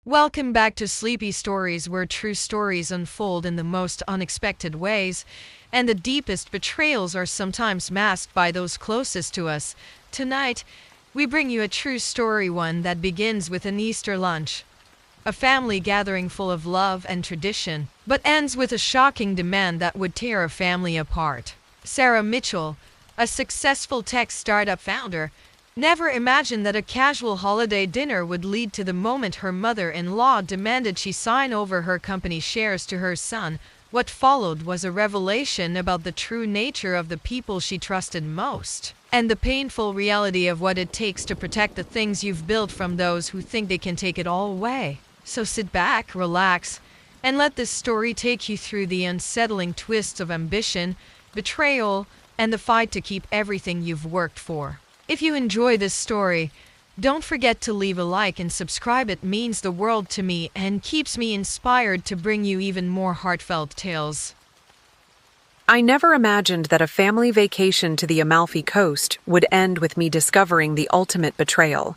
Welcome back to Sleepy Stories, where true stories unfold in the most unexpected ways, and the deepest betrayals are sometimes masked by those closest to us. Tonight, we bring you a true story, one that begins with an Easter lunch, a family gathering full of love and tradition, but ends with a shocking demand that would tear a family apart. Sarah Mitchell, a successful tech startup founder, never imagined that a casual holiday dinner would lead to the moment her mother-in-law demanded she sign over her company shares to her son. What followed was a revelation about the true nature of the people she trusted most, and the painful reality of what it takes to protect the things you've built from those who think they can take it all away. So sit back, relax, and let this story take you through the unsettling twists of ambition, betrayal, and the fight to keep everything you've worked for. If you enjoy this story, don't forget to leave a like and subscribe. It means the world to me and keeps me inspired to bring you even more heartfelt tales. I never imagined that a family vacation to the Amalfi Coast would end with me discovering the ultimate betrayal.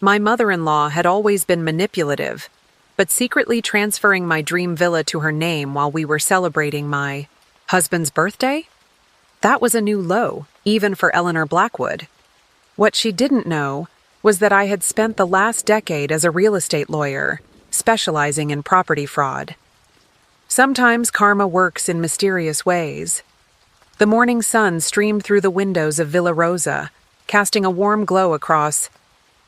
My mother-in-law had always been manipulative, but secretly transferring my dream villa to her name while we were celebrating my husband's birthday? That was a new low, even for Eleanor Blackwood. What she didn't know was that I had spent the last decade as a real estate lawyer, specializing in property fraud. Sometimes karma works in mysterious ways. The morning sun streamed through the windows of Villa Rosa, casting a warm glow across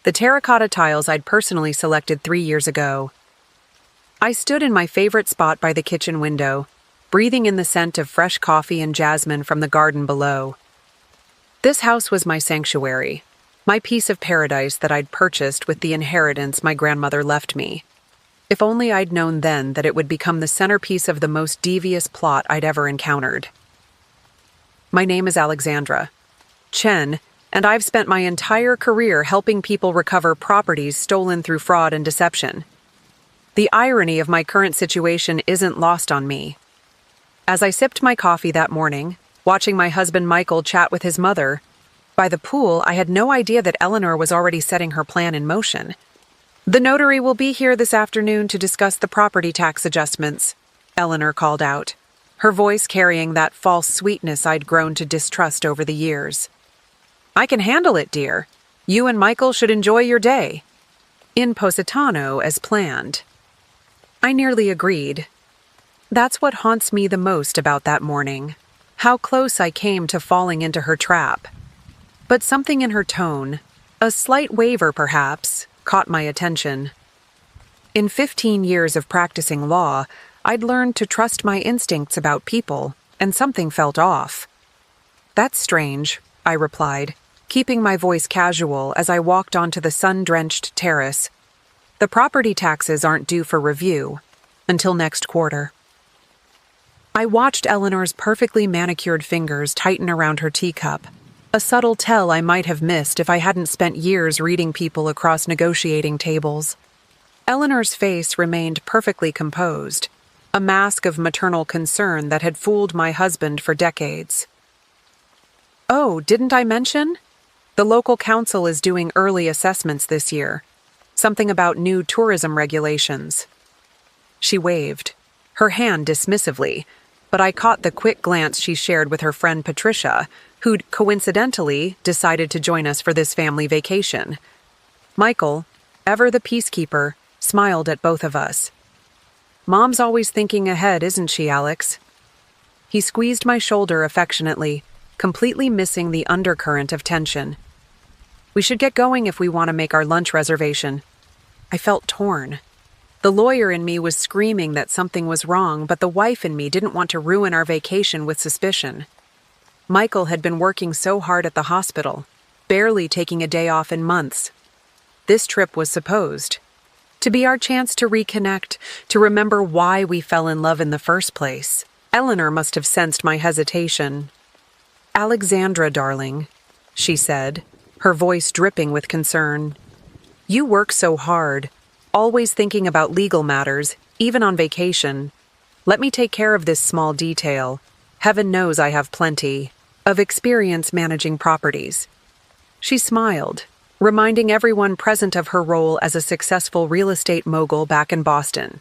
the terracotta tiles I'd personally selected 3 years ago. I stood in my favorite spot by the kitchen window, breathing in the scent of fresh coffee and jasmine from the garden below. This house was my sanctuary, my piece of paradise that I'd purchased with the inheritance my grandmother left me. If only I'd known then that it would become the centerpiece of the most devious plot I'd ever encountered. My name is Alexandra Chen, and I've spent my entire career helping people recover properties stolen through fraud and deception. The irony of my current situation isn't lost on me. As I sipped my coffee that morning, watching my husband Michael chat with his mother by the pool, I had no idea that Eleanor was already setting her plan in motion. "The notary will be here this afternoon to discuss the property tax adjustments," Eleanor called out, her voice carrying that false sweetness I'd grown to distrust over the years. "I can handle it, dear. You and Michael should enjoy your day." In Positano as planned. I nearly agreed. That's what haunts me the most about that morning. How close I came to falling into her trap. But something in her tone, a slight waver perhaps, caught my attention. In 15 years of practicing law, I'd learned to trust my instincts about people, and something felt off. "That's strange," I replied, keeping my voice casual as I walked onto the sun-drenched terrace. "The property taxes aren't due for review until next quarter." I watched Eleanor's perfectly manicured fingers tighten around her teacup, a subtle tell I might have missed if I hadn't spent years reading people across negotiating tables. Eleanor's face remained perfectly composed, a mask of maternal concern that had fooled my husband for decades. "Oh, didn't I mention? The local council is doing early assessments this year. Something about new tourism regulations." She waved, her hand dismissively, but I caught the quick glance she shared with her friend Patricia, who'd coincidentally decided to join us for this family vacation. Michael, ever the peacekeeper, smiled at both of us. "Mom's always thinking ahead, isn't she, Alex?" He squeezed my shoulder affectionately, completely missing the undercurrent of tension. "We should get going if we want to make our lunch reservation." I felt torn. The lawyer in me was screaming that something was wrong, but the wife in me didn't want to ruin our vacation with suspicion. Michael had been working so hard at the hospital, barely taking a day off in months. This trip was supposed to be our chance to reconnect, to remember why we fell in love in the first place. Eleanor must have sensed my hesitation. "Alexandra, darling," she said, her voice dripping with concern. "You work so hard, always thinking about legal matters, even on vacation. Let me take care of this small detail. Heaven knows I have plenty of experience managing properties." She smiled, reminding everyone present of her role as a successful real estate mogul back in Boston.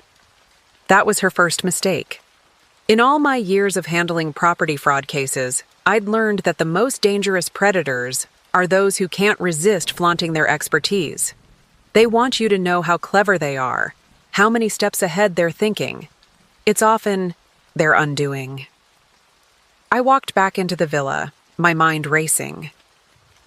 That was her first mistake. In all my years of handling property fraud cases, I'd learned that the most dangerous predators are those who can't resist flaunting their expertise. They want you to know how clever they are, how many steps ahead they're thinking. It's often their undoing. I walked back into the villa, my mind racing.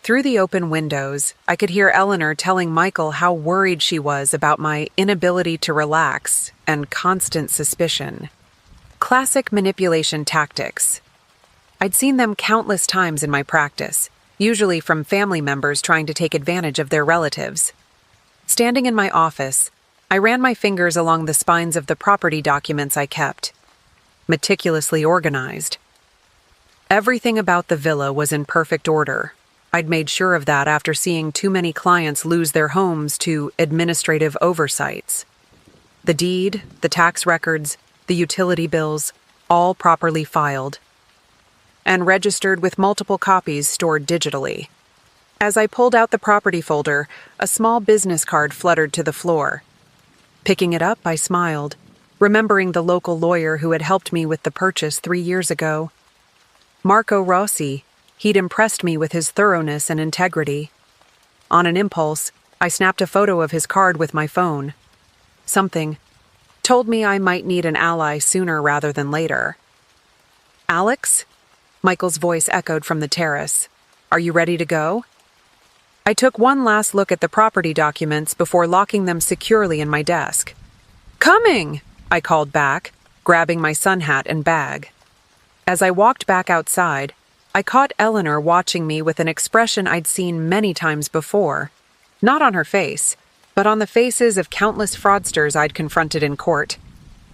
Through the open windows, I could hear Eleanor telling Michael how worried she was about my inability to relax and constant suspicion. Classic manipulation tactics. I'd seen them countless times in my practice, usually from family members trying to take advantage of their relatives. Standing in my office, I ran my fingers along the spines of the property documents I kept, meticulously organized. Everything about the villa was in perfect order. I'd made sure of that after seeing too many clients lose their homes to administrative oversights. The deed, the tax records, the utility bills, all properly filed and registered with multiple copies stored digitally. As I pulled out the property folder, a small business card fluttered to the floor. Picking it up, I smiled, remembering the local lawyer who had helped me with the purchase 3 years ago. Marco Rossi. He'd impressed me with his thoroughness and integrity. On an impulse, I snapped a photo of his card with my phone. Something told me I might need an ally sooner rather than later. "Alex?" Michael's voice echoed from the terrace. "Are you ready to go?" I took one last look at the property documents before locking them securely in my desk. "Coming!" I called back, grabbing my sun hat and bag. As I walked back outside, I caught Eleanor watching me with an expression I'd seen many times before, not on her face, but on the faces of countless fraudsters I'd confronted in court.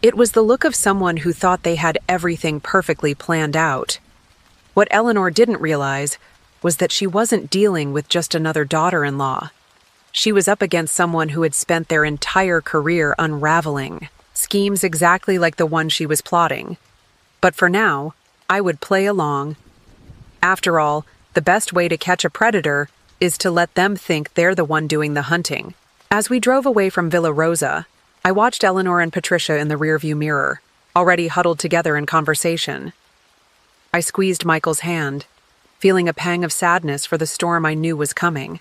It was the look of someone who thought they had everything perfectly planned out. What Eleanor didn't realize was that she wasn't dealing with just another daughter-in-law. She was up against someone who had spent their entire career unraveling schemes exactly like the one she was plotting. But for now, I would play along. After all, the best way to catch a predator is to let them think they're the one doing the hunting. As we drove away from Villa Rosa, I watched Eleanor and Patricia in the rearview mirror, already huddled together in conversation. I squeezed Michael's hand, feeling a pang of sadness for the storm I knew was coming.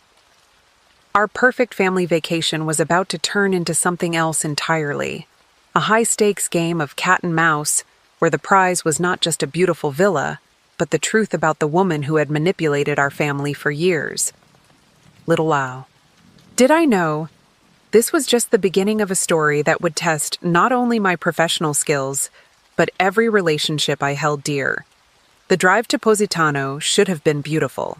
Our perfect family vacation was about to turn into something else entirely. A high-stakes game of cat and mouse, where the prize was not just a beautiful villa, but the truth about the woman who had manipulated our family for years. Little Lau. Did I know? This was just the beginning of a story that would test not only my professional skills, but every relationship I held dear. The drive to Positano should have been beautiful.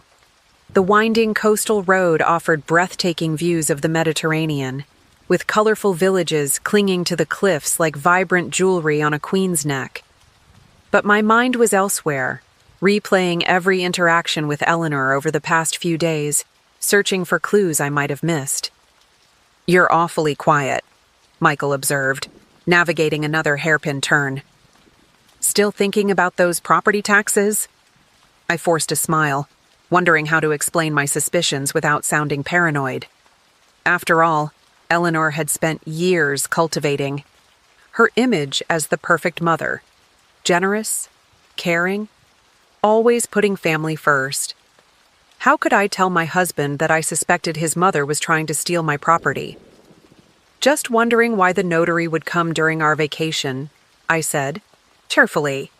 The winding coastal road offered breathtaking views of the Mediterranean, with colorful villages clinging to the cliffs like vibrant jewelry on a queen's neck. But my mind was elsewhere, replaying every interaction with Eleanor over the past few days, searching for clues I might have missed. "You're awfully quiet," Michael observed, navigating another hairpin turn. "Still thinking about those property taxes?" I forced a smile, wondering how to explain my suspicions without sounding paranoid. After all, Eleanor had spent years cultivating her image as the perfect mother, generous, caring, always putting family first. How could I tell my husband that I suspected his mother was trying to steal my property? "Just wondering why the notary would come during our vacation," I said, cheerfully.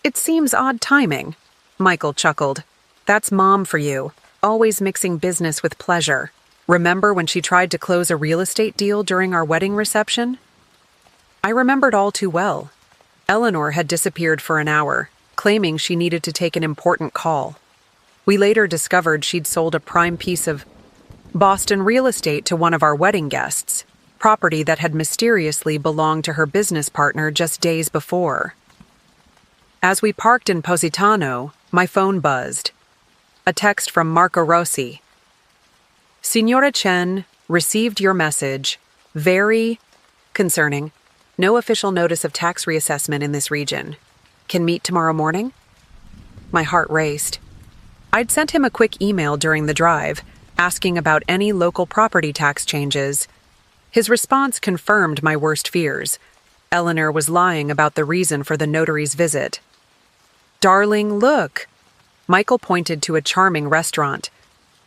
"It seems odd timing." Michael chuckled. "That's Mom for you, always mixing business with pleasure. Remember when she tried to close a real estate deal during our wedding reception?" I remembered all too well. Eleanor had disappeared for an hour, claiming she needed to take an important call. We later discovered she'd sold a prime piece of Boston real estate to one of our wedding guests, property that had mysteriously belonged to her business partner just days before. As we parked in Positano, my phone buzzed. A text from Marco Rossi. "Signora Chen, received your message. Very concerning. No official notice of tax reassessment in this region. Can meet tomorrow morning?" My heart raced. I'd sent him a quick email during the drive, asking about any local property tax changes. His response confirmed my worst fears. Eleanor was lying about the reason for the notary's visit. "Darling, look!" Michael pointed to a charming restaurant,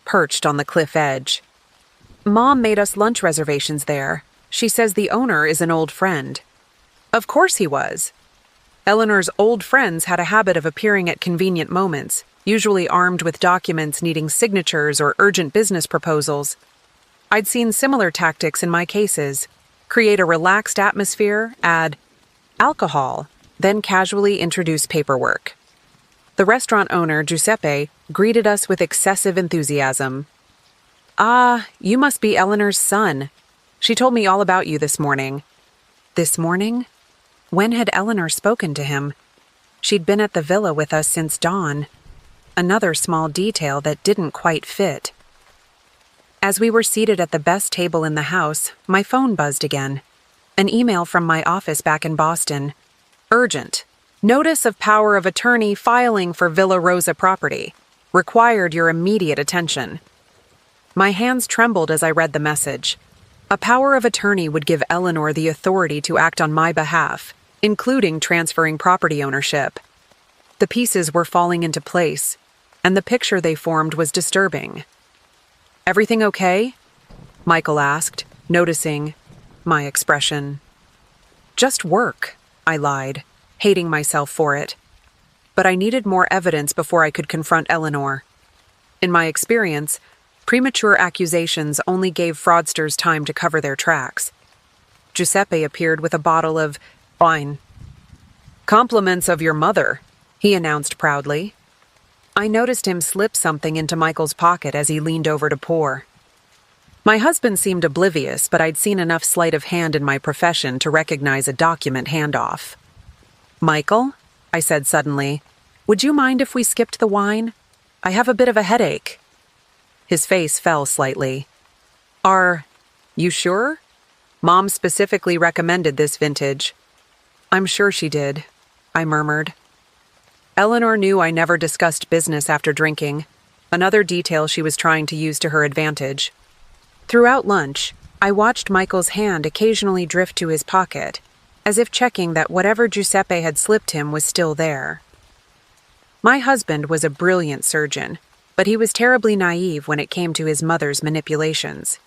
perched on the cliff edge. "Mom made us lunch reservations there. She says the owner is an old friend." Of course he was. Eleanor's old friends had a habit of appearing at convenient moments, usually armed with documents needing signatures or urgent business proposals. I'd seen similar tactics in my cases: create a relaxed atmosphere, add alcohol, then casually introduce paperwork. The restaurant owner, Giuseppe, greeted us with excessive enthusiasm. "Ah, you must be Eleanor's son. She told me all about you this morning." This morning? When had Eleanor spoken to him? She'd been at the villa with us since dawn. Another small detail that didn't quite fit. As we were seated at the best table in the house, my phone buzzed again. An email from my office back in Boston. Urgent. Notice of power of attorney filing for Villa Rosa property. Required your immediate attention. My hands trembled as I read the message. A power of attorney would give Eleanor the authority to act on my behalf, including transferring property ownership. The pieces were falling into place, and the picture they formed was disturbing. "Everything okay?" Michael asked, noticing my expression. "Just work," I lied, hating myself for it. But I needed more evidence before I could confront Eleanor. In my experience, premature accusations only gave fraudsters time to cover their tracks. Giuseppe appeared with a bottle of wine. "Compliments of your mother," he announced proudly. I noticed him slip something into Michael's pocket as he leaned over to pour. My husband seemed oblivious, but I'd seen enough sleight of hand in my profession to recognize a document handoff. "Michael," I said suddenly, "would you mind if we skipped the wine? I have a bit of a headache." His face fell slightly. "Are you sure? Mom specifically recommended this vintage." "I'm sure she did," I murmured. Eleanor knew I never discussed business after drinking, another detail she was trying to use to her advantage. Throughout lunch, I watched Michael's hand occasionally drift to his pocket, as if checking that whatever Giuseppe had slipped him was still there. My husband was a brilliant surgeon, but he was terribly naive when it came to his mother's manipulations.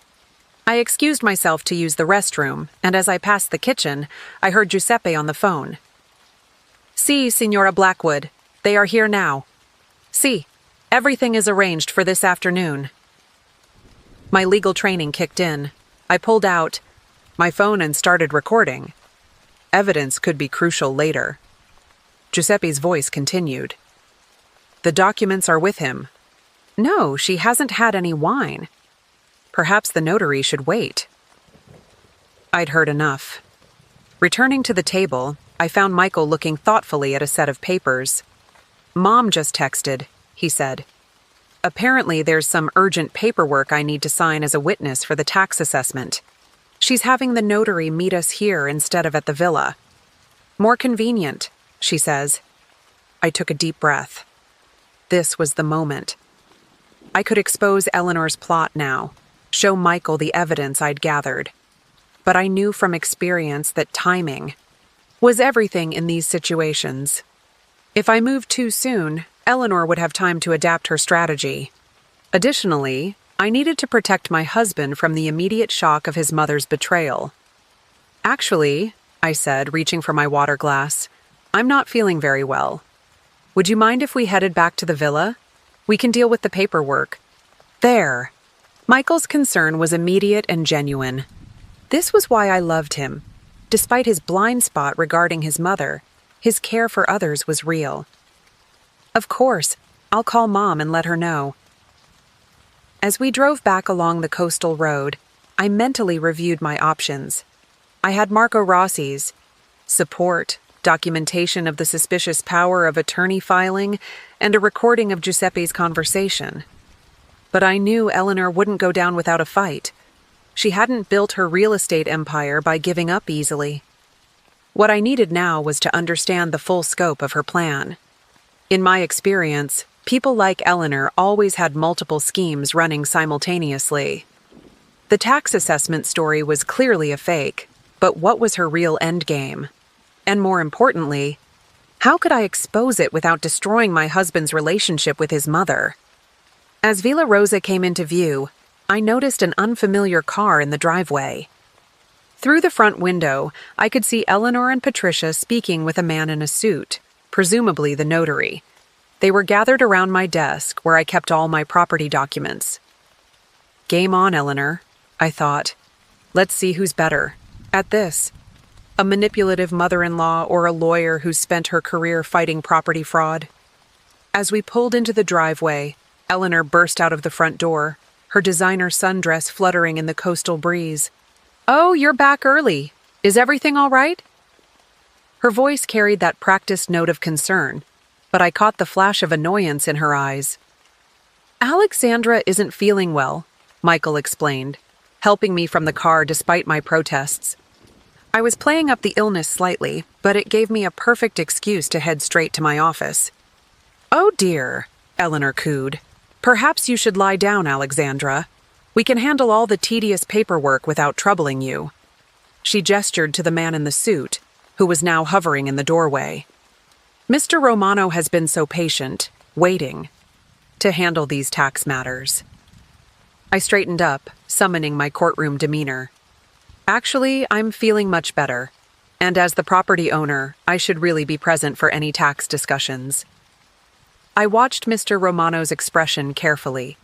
I excused myself to use the restroom, and as I passed the kitchen, I heard Giuseppe on the phone. "Si, Signora Blackwood. They are here now. Si, everything is arranged for this afternoon." My legal training kicked in. I pulled out my phone and started recording. Evidence could be crucial later. Giuseppe's voice continued. "The documents are with him." "No, she hasn't had any wine." "Perhaps the notary should wait." I'd heard enough. Returning to the table, I found Michael looking thoughtfully at a set of papers. "Mom just texted," he said. "Apparently there's some urgent paperwork I need to sign as a witness for the tax assessment. She's having the notary meet us here instead of at the villa. More convenient, she says." I took a deep breath. This was the moment. I could expose Eleanor's plot now, show Michael the evidence I'd gathered. But I knew from experience that timing was everything in these situations. If I moved too soon, Eleanor would have time to adapt her strategy. Additionally, I needed to protect my husband from the immediate shock of his mother's betrayal. "Actually," I said, reaching for my water glass, "I'm not feeling very well. Would you mind if we headed back to the villa? We can deal with the paperwork." There. Michael's concern was immediate and genuine. This was why I loved him. Despite his blind spot regarding his mother, his care for others was real. "Of course, I'll call Mom and let her know." As we drove back along the coastal road, I mentally reviewed my options. I had Marco Rossi's support, documentation of the suspicious power of attorney filing, and a recording of Giuseppe's conversation. But I knew Eleanor wouldn't go down without a fight. She hadn't built her real estate empire by giving up easily. What I needed now was to understand the full scope of her plan. In my experience, People like Eleanor always had multiple schemes running simultaneously. The tax assessment story was clearly a fake, but what was her real endgame? And more importantly, how could I expose it without destroying my husband's relationship with his mother? As Villa Rosa came into view, I noticed an unfamiliar car in the driveway. Through the front window, I could see Eleanor and Patricia speaking with a man in a suit, presumably the notary. They were gathered around my desk, where I kept all my property documents. Game on, Eleanor, I thought. Let's see who's better at this. A manipulative mother-in-law or a lawyer who spent her career fighting property fraud. As we pulled into the driveway, Eleanor burst out of the front door, her designer sundress fluttering in the coastal breeze. "Oh, you're back early. Is everything all right?" Her voice carried that practiced note of concern, but I caught the flash of annoyance in her eyes. "Alexandra isn't feeling well," Michael explained, helping me from the car despite my protests. I was playing up the illness slightly, but it gave me a perfect excuse to head straight to my office. "Oh dear," Eleanor cooed. "Perhaps you should lie down, Alexandra. We can handle all the tedious paperwork without troubling you." She gestured to the man in the suit, who was now hovering in the doorway. "Mr. Romano has been so patient, waiting, to handle these tax matters." I straightened up, summoning my courtroom demeanor. "Actually, I'm feeling much better, and as the property owner, I should really be present for any tax discussions." I watched Mr. Romano's expression carefully,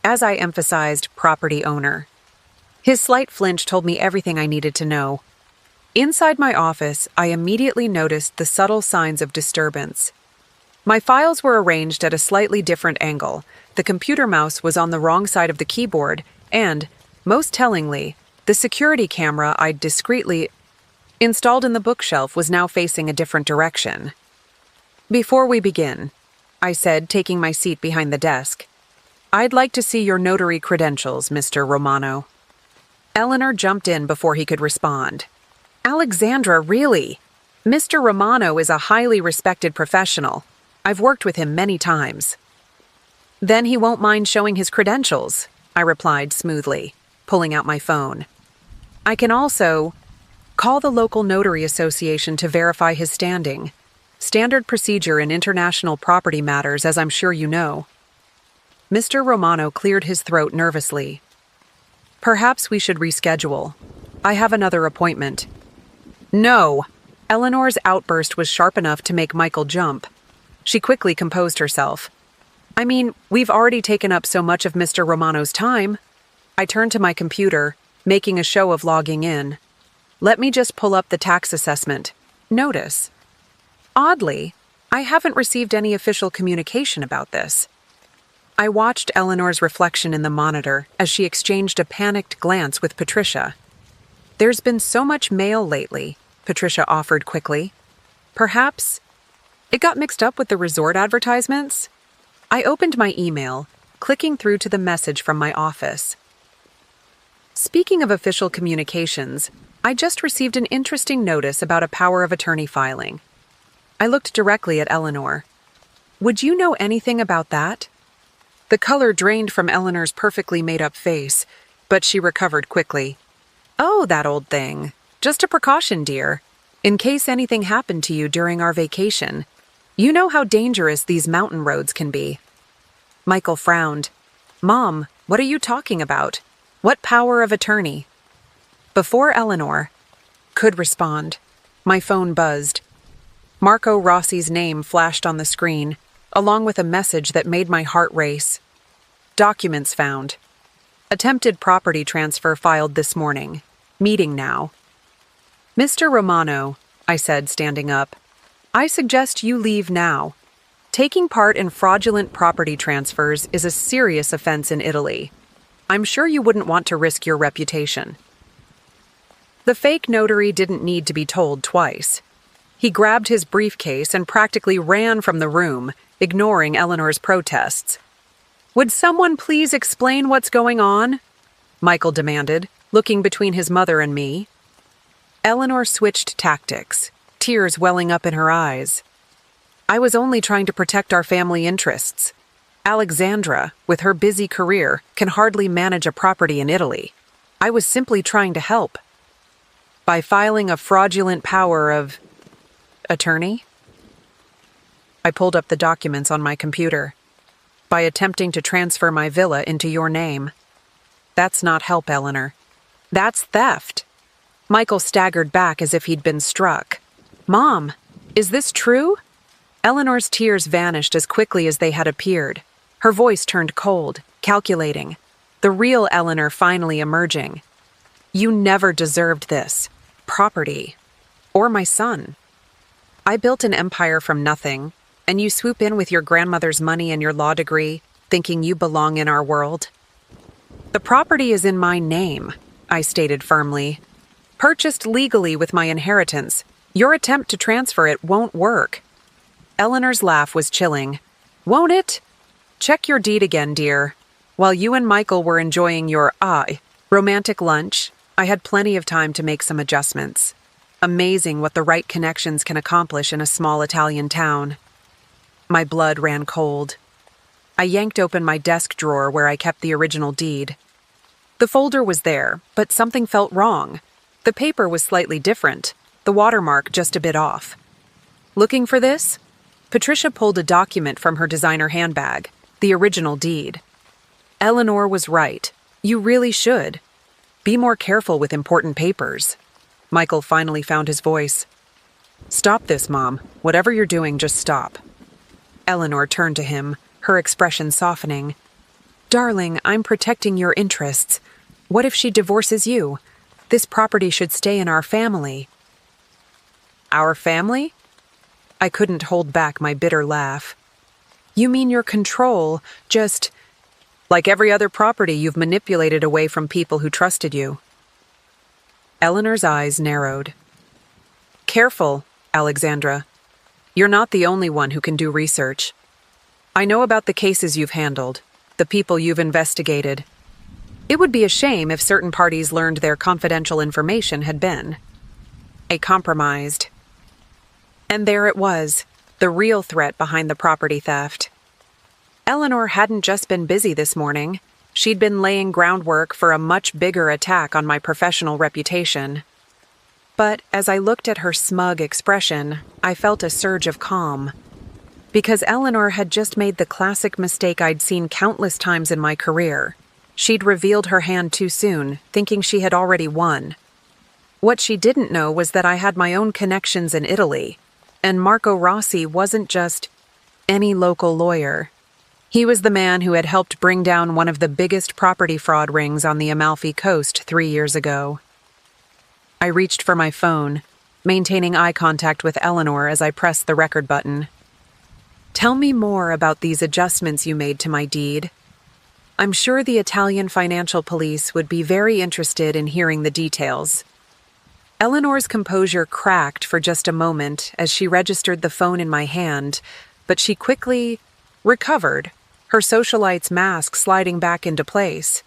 as I emphasized property owner. His slight flinch told me everything I needed to know. Inside my office, I immediately noticed the subtle signs of disturbance. My files were arranged at a slightly different angle, the computer mouse was on the wrong side of the keyboard, and, most tellingly, the security camera I'd discreetly installed in the bookshelf was now facing a different direction. "Before we begin," I said, taking my seat behind the desk, "I'd like to see your notary credentials, Mr. Romano." Eleanor jumped in before he could respond. "Alexandra, really? Mr. Romano is a highly respected professional. I've worked with him many times." "Then he won't mind showing his credentials," I replied smoothly, pulling out my phone. "I can also call the local notary association to verify his standing. Standard procedure in international property matters, as I'm sure you know." Mr. Romano cleared his throat nervously. "Perhaps we should reschedule. I have another appointment." "No!" Eleanor's outburst was sharp enough to make Michael jump. She quickly composed herself. "I mean, we've already taken up so much of Mr. Romano's time." I turned to my computer, making a show of logging in. "Let me just pull up the tax assessment. Notice. Oddly, I haven't received any official communication about this." I watched Eleanor's reflection in the monitor as she exchanged a panicked glance with Patricia. "There's been so much mail lately," Patricia offered quickly. "Perhaps it got mixed up with the resort advertisements?" I opened my email, clicking through to the message from my office. "Speaking of official communications, I just received an interesting notice about a power of attorney filing." I looked directly at Eleanor. "Would you know anything about that?" The color drained from Eleanor's perfectly made-up face, but she recovered quickly. "Oh, that old thing. Just a precaution, dear. In case anything happened to you during our vacation. You know how dangerous these mountain roads can be." Michael frowned. "Mom, what are you talking about? What power of attorney?" Before Eleanor could respond, my phone buzzed. Marco Rossi's name flashed on the screen, along with a message that made my heart race. "Documents found. Attempted property transfer filed this morning. Meeting now." "Mr. Romano," I said, standing up, "I suggest you leave now. Taking part in fraudulent property transfers is a serious offense in Italy. I'm sure you wouldn't want to risk your reputation." The fake notary didn't need to be told twice. He grabbed his briefcase and practically ran from the room, ignoring Eleanor's protests. "Would someone please explain what's going on?" Michael demanded, looking between his mother and me. Eleanor switched tactics, tears welling up in her eyes. "I was only trying to protect our family interests. Alexandra, with her busy career, can hardly manage a property in Italy. I was simply trying to help. By filing a fraudulent power of attorney? I pulled up the documents on my computer. By attempting to transfer my villa into your name. That's not help, Eleanor. That's theft. Michael staggered back as if he'd been struck. Mom, is this true? Eleanor's tears vanished as quickly as they had appeared. Her voice turned cold, calculating. The real Eleanor finally emerging. You never deserved this. Property. Or my son. I built an empire from nothing, and you swoop in with your grandmother's money and your law degree, thinking you belong in our world. The property is in my name, I stated firmly. Purchased legally with my inheritance. Your attempt to transfer it won't work. Eleanor's laugh was chilling. Won't it? Check your deed again, dear. While you and Michael were enjoying your, romantic lunch, I had plenty of time to make some adjustments. Amazing what the right connections can accomplish in a small Italian town. My blood ran cold. I yanked open my desk drawer where I kept the original deed. The folder was there, but something felt wrong. The paper was slightly different, the watermark just a bit off. Looking for this? Patricia pulled a document from her designer handbag, the original deed. Eleanor was right. You really should. Be more careful with important papers. Michael finally found his voice. Stop this, Mom. Whatever you're doing, just stop. Eleanor turned to him, her expression softening. Darling, I'm protecting your interests. What if she divorces you? This property should stay in our family. Our family? I couldn't hold back my bitter laugh. You mean your control, just... Like every other property you've manipulated away from people who trusted you. Eleanor's eyes narrowed. Careful, Alexandra. You're not the only one who can do research. I know about the cases you've handled, the people you've investigated. It would be a shame if certain parties learned their confidential information had been compromised. And there it was, the real threat behind the property theft. Eleanor hadn't just been busy this morning. She'd been laying groundwork for a much bigger attack on my professional reputation. But as I looked at her smug expression, I felt a surge of calm. Because Eleanor had just made the classic mistake I'd seen countless times in my career. She'd revealed her hand too soon, thinking she had already won. What she didn't know was that I had my own connections in Italy, and Marco Rossi wasn't just any local lawyer. He was the man who had helped bring down one of the biggest property fraud rings on the Amalfi Coast 3 years ago. I reached for my phone, maintaining eye contact with Eleanor as I pressed the record button. Tell me more about these adjustments you made to my deed. I'm sure the Italian financial police would be very interested in hearing the details. Eleanor's composure cracked for just a moment as she registered the phone in my hand, but she quickly recovered, her socialite's mask sliding back into place.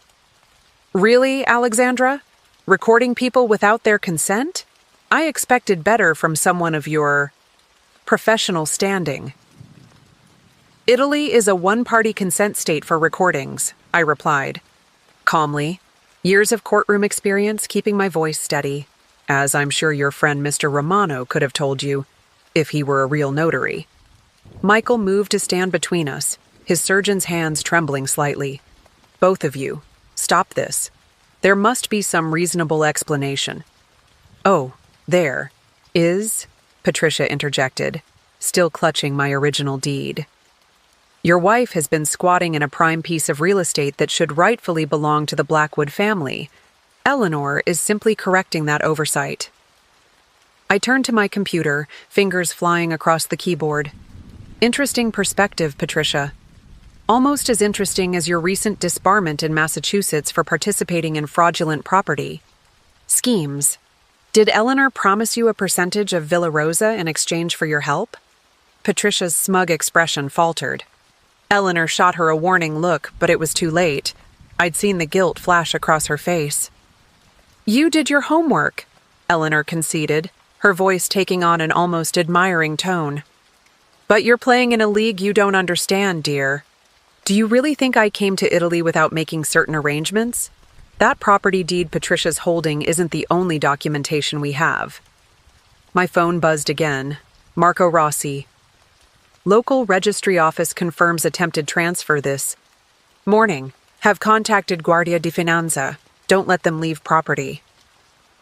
Really, Alexandra? Recording people without their consent? I expected better from someone of your professional standing. Italy is a one-party consent state for recordings, I replied, calmly, years of courtroom experience keeping my voice steady, as I'm sure your friend Mr. Romano could have told you, if he were a real notary. Michael moved to stand between us, his surgeon's hands trembling slightly. Both of you, stop this. There must be some reasonable explanation. Oh, there is, Patricia interjected, still clutching my original deed. Your wife has been squatting in a prime piece of real estate that should rightfully belong to the Blackwood family. Eleanor is simply correcting that oversight. I turned to my computer, fingers flying across the keyboard. Interesting perspective, Patricia. Almost as interesting as your recent disbarment in Massachusetts for participating in fraudulent property schemes. Did Eleanor promise you a percentage of Villa Rosa in exchange for your help? Patricia's smug expression faltered. Eleanor shot her a warning look, but it was too late. I'd seen the guilt flash across her face. You did your homework, Eleanor conceded, her voice taking on an almost admiring tone. But you're playing in a league you don't understand, dear. Do you really think I came to Italy without making certain arrangements? That property deed Patricia's holding isn't the only documentation we have. My phone buzzed again. Marco Rossi. Local registry office confirms attempted transfer this morning. Have contacted Guardia di Finanza. Don't let them leave property.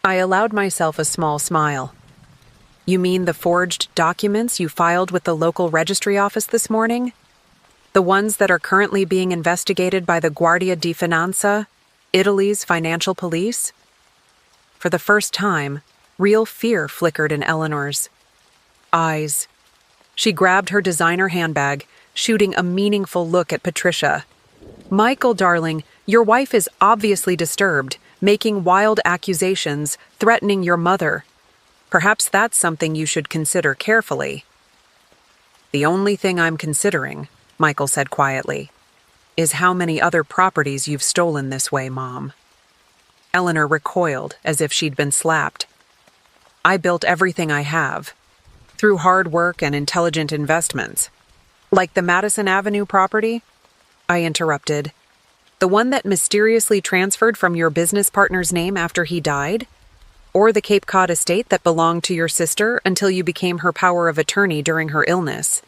I allowed myself a small smile. You mean the forged documents you filed with the local registry office this morning? The ones that are currently being investigated by the Guardia di Finanza, Italy's financial police? For the first time, real fear flickered in Eleanor's eyes. She grabbed her designer handbag, shooting a meaningful look at Patricia. Michael, darling, your wife is obviously disturbed, making wild accusations, threatening your mother. Perhaps that's something you should consider carefully. The only thing I'm considering, Michael said quietly, is how many other properties you've stolen this way, Mom. Eleanor recoiled as if she'd been slapped. I built everything I have, through hard work and intelligent investments. Like the Madison Avenue property? I interrupted. The one that mysteriously transferred from your business partner's name after he died? Or the Cape Cod estate that belonged to your sister until you became her power of attorney during her illness?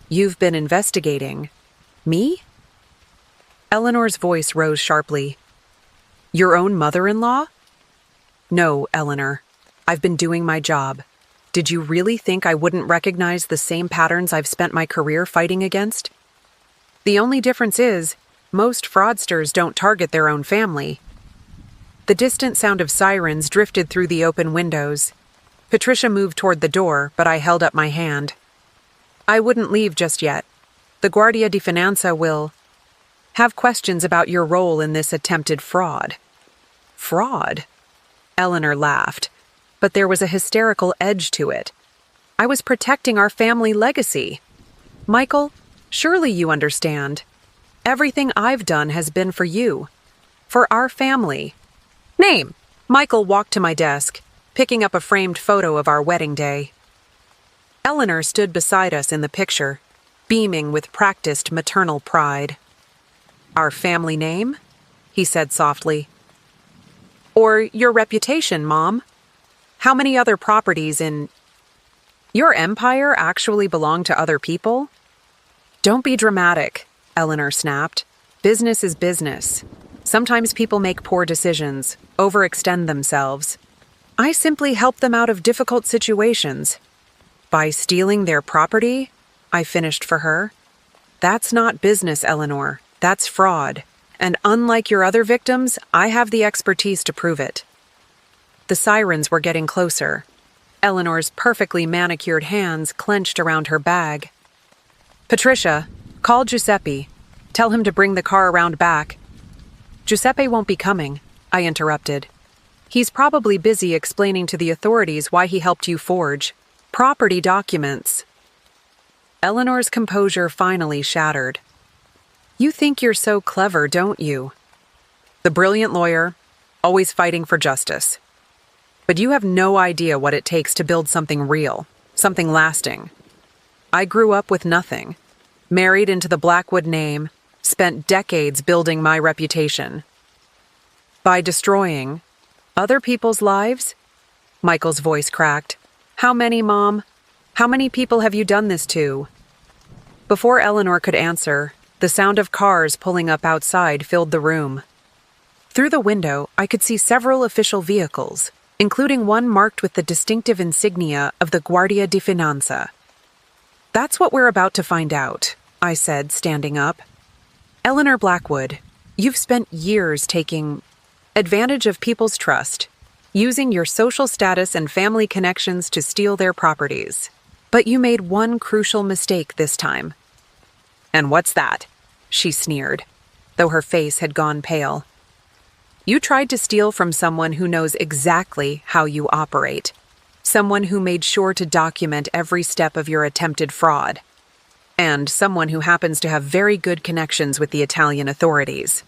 You've been investigating me? Eleanor's voice rose sharply. Your own mother-in-law? No, Eleanor. I've been doing my job. Did you really think I wouldn't recognize the same patterns I've spent my career fighting against? The only difference is, most fraudsters don't target their own family. The distant sound of sirens drifted through the open windows. Patricia moved toward the door, but I held up my hand. I wouldn't leave just yet. The Guardia di Finanza will have questions about your role in this attempted fraud. Fraud? Eleanor laughed, but there was a hysterical edge to it. I was protecting our family legacy. Michael, surely you understand. Everything I've done has been for you. For our family. Name. Michael walked to my desk, picking up a framed photo of our wedding day. Eleanor stood beside us in the picture, beaming with practiced maternal pride. Our family name? He said softly. Or your reputation, Mom. How many other properties in your empire actually belong to other people? Don't be dramatic, Eleanor snapped. Business is business. Sometimes people make poor decisions, overextend themselves. I simply help them out of difficult situations. By stealing their property, I finished for her. That's not business, Eleanor. That's fraud. And unlike your other victims, I have the expertise to prove it. The sirens were getting closer. Eleanor's perfectly manicured hands clenched around her bag. Patricia, call Giuseppe. Tell him to bring the car around back. Giuseppe won't be coming, I interrupted. He's probably busy explaining to the authorities why he helped you forge property documents. Eleanor's composure finally shattered. You think you're so clever, don't you? The brilliant lawyer, always fighting for justice. But you have no idea what it takes to build something real, something lasting. I grew up with nothing, married into the Blackwood name, spent decades building my reputation. By destroying other people's lives? Michael's voice cracked. How many, Mom? How many people have you done this to? Before Eleanor could answer, the sound of cars pulling up outside filled the room. Through the window, I could see several official vehicles, including one marked with the distinctive insignia of the Guardia di Finanza. That's what we're about to find out, I said, standing up. Eleanor Blackwood, you've spent years taking advantage of people's trust, using your social status and family connections to steal their properties. But you made one crucial mistake this time. And what's that? She sneered, though her face had gone pale. You tried to steal from someone who knows exactly how you operate. Someone who made sure to document every step of your attempted fraud. And someone who happens to have very good connections with the Italian authorities.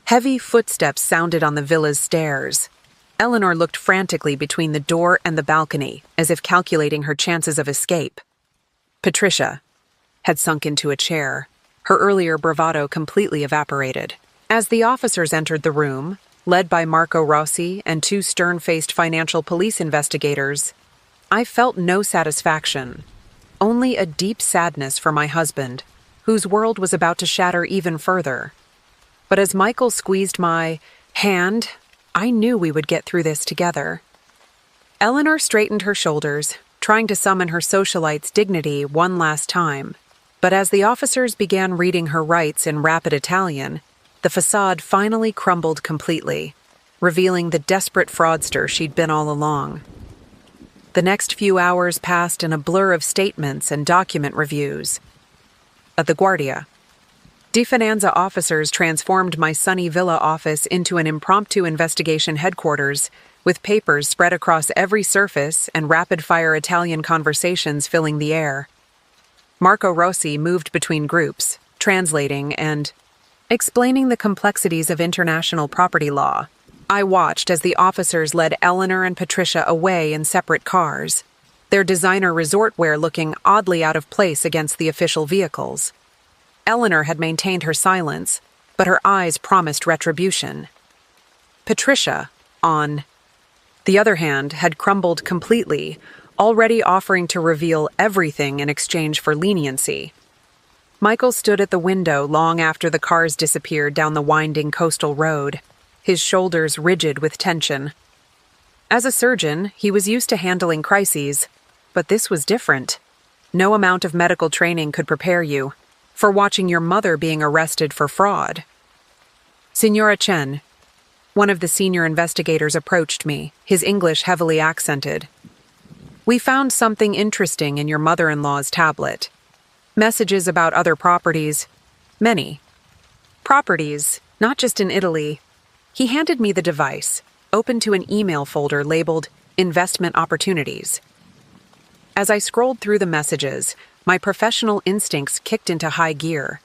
Heavy footsteps sounded on the villa's stairs. Eleanor looked frantically between the door and the balcony, as if calculating her chances of escape. Patricia, had sunk into a chair, her earlier bravado completely evaporated. As the officers entered the room, led by Marco Rossi and two stern-faced financial police investigators, I felt no satisfaction, only a deep sadness for my husband, whose world was about to shatter even further. But as Michael squeezed my hand, I knew we would get through this together. Eleanor straightened her shoulders, trying to summon her socialite's dignity one last time. But as the officers began reading her rights in rapid Italian, the facade finally crumbled completely, revealing the desperate fraudster she'd been all along. The next few hours passed in a blur of statements and document reviews. At the Guardia, Di Finanza officers transformed my sunny villa office into an impromptu investigation headquarters, with papers spread across every surface and rapid-fire Italian conversations filling the air. Marco Rossi moved between groups, translating and explaining the complexities of international property law. I watched as the officers led Eleanor and Patricia away in separate cars, their designer resort wear looking oddly out of place against the official vehicles. Eleanor had maintained her silence, but her eyes promised retribution. Patricia, on the other hand, had crumbled completely, already offering to reveal everything in exchange for leniency. Michael stood at the window long after the cars disappeared down the winding coastal road, his shoulders rigid with tension. As a surgeon, he was used to handling crises, but this was different. No amount of medical training could prepare you for watching your mother being arrested for fraud. Signora Chen, one of the senior investigators, approached me, his English heavily accented. We found something interesting in your mother-in-law's tablet. Messages about other properties. Many. Properties, not just in Italy. He handed me the device, open to an email folder labeled Investment Opportunities. As I scrolled through the messages, my professional instincts kicked into high gear.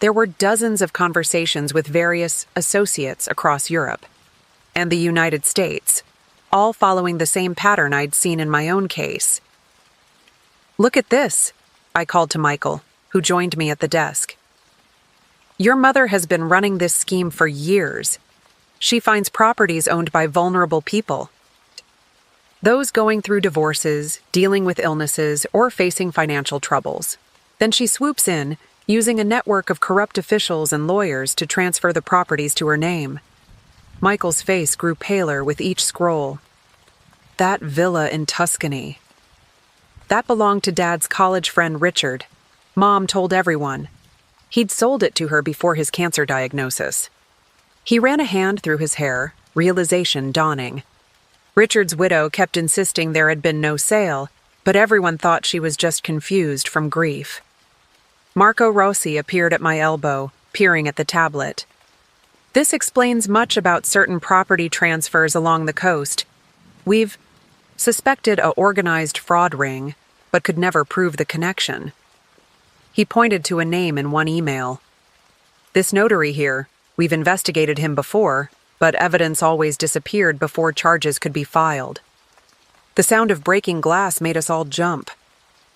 There were dozens of conversations with various associates across Europe and the United States, all following the same pattern I'd seen in my own case. Look at this, I called to Michael, who joined me at the desk. Your mother has been running this scheme for years. She finds properties owned by vulnerable people. Those going through divorces, dealing with illnesses, or facing financial troubles. Then she swoops in, using a network of corrupt officials and lawyers to transfer the properties to her name. Michael's face grew paler with each scroll. That villa in Tuscany. That belonged to Dad's college friend Richard. Mom told everyone. He'd sold it to her before his cancer diagnosis. He ran a hand through his hair, realization dawning. Richard's widow kept insisting there had been no sale, but everyone thought she was just confused from grief. Marco Rossi appeared at my elbow, peering at the tablet. This explains much about certain property transfers along the coast. We've suspected a organized fraud ring, but could never prove the connection. He pointed to a name in one email. This notary here, we've investigated him before, but evidence always disappeared before charges could be filed. The sound of breaking glass made us all jump.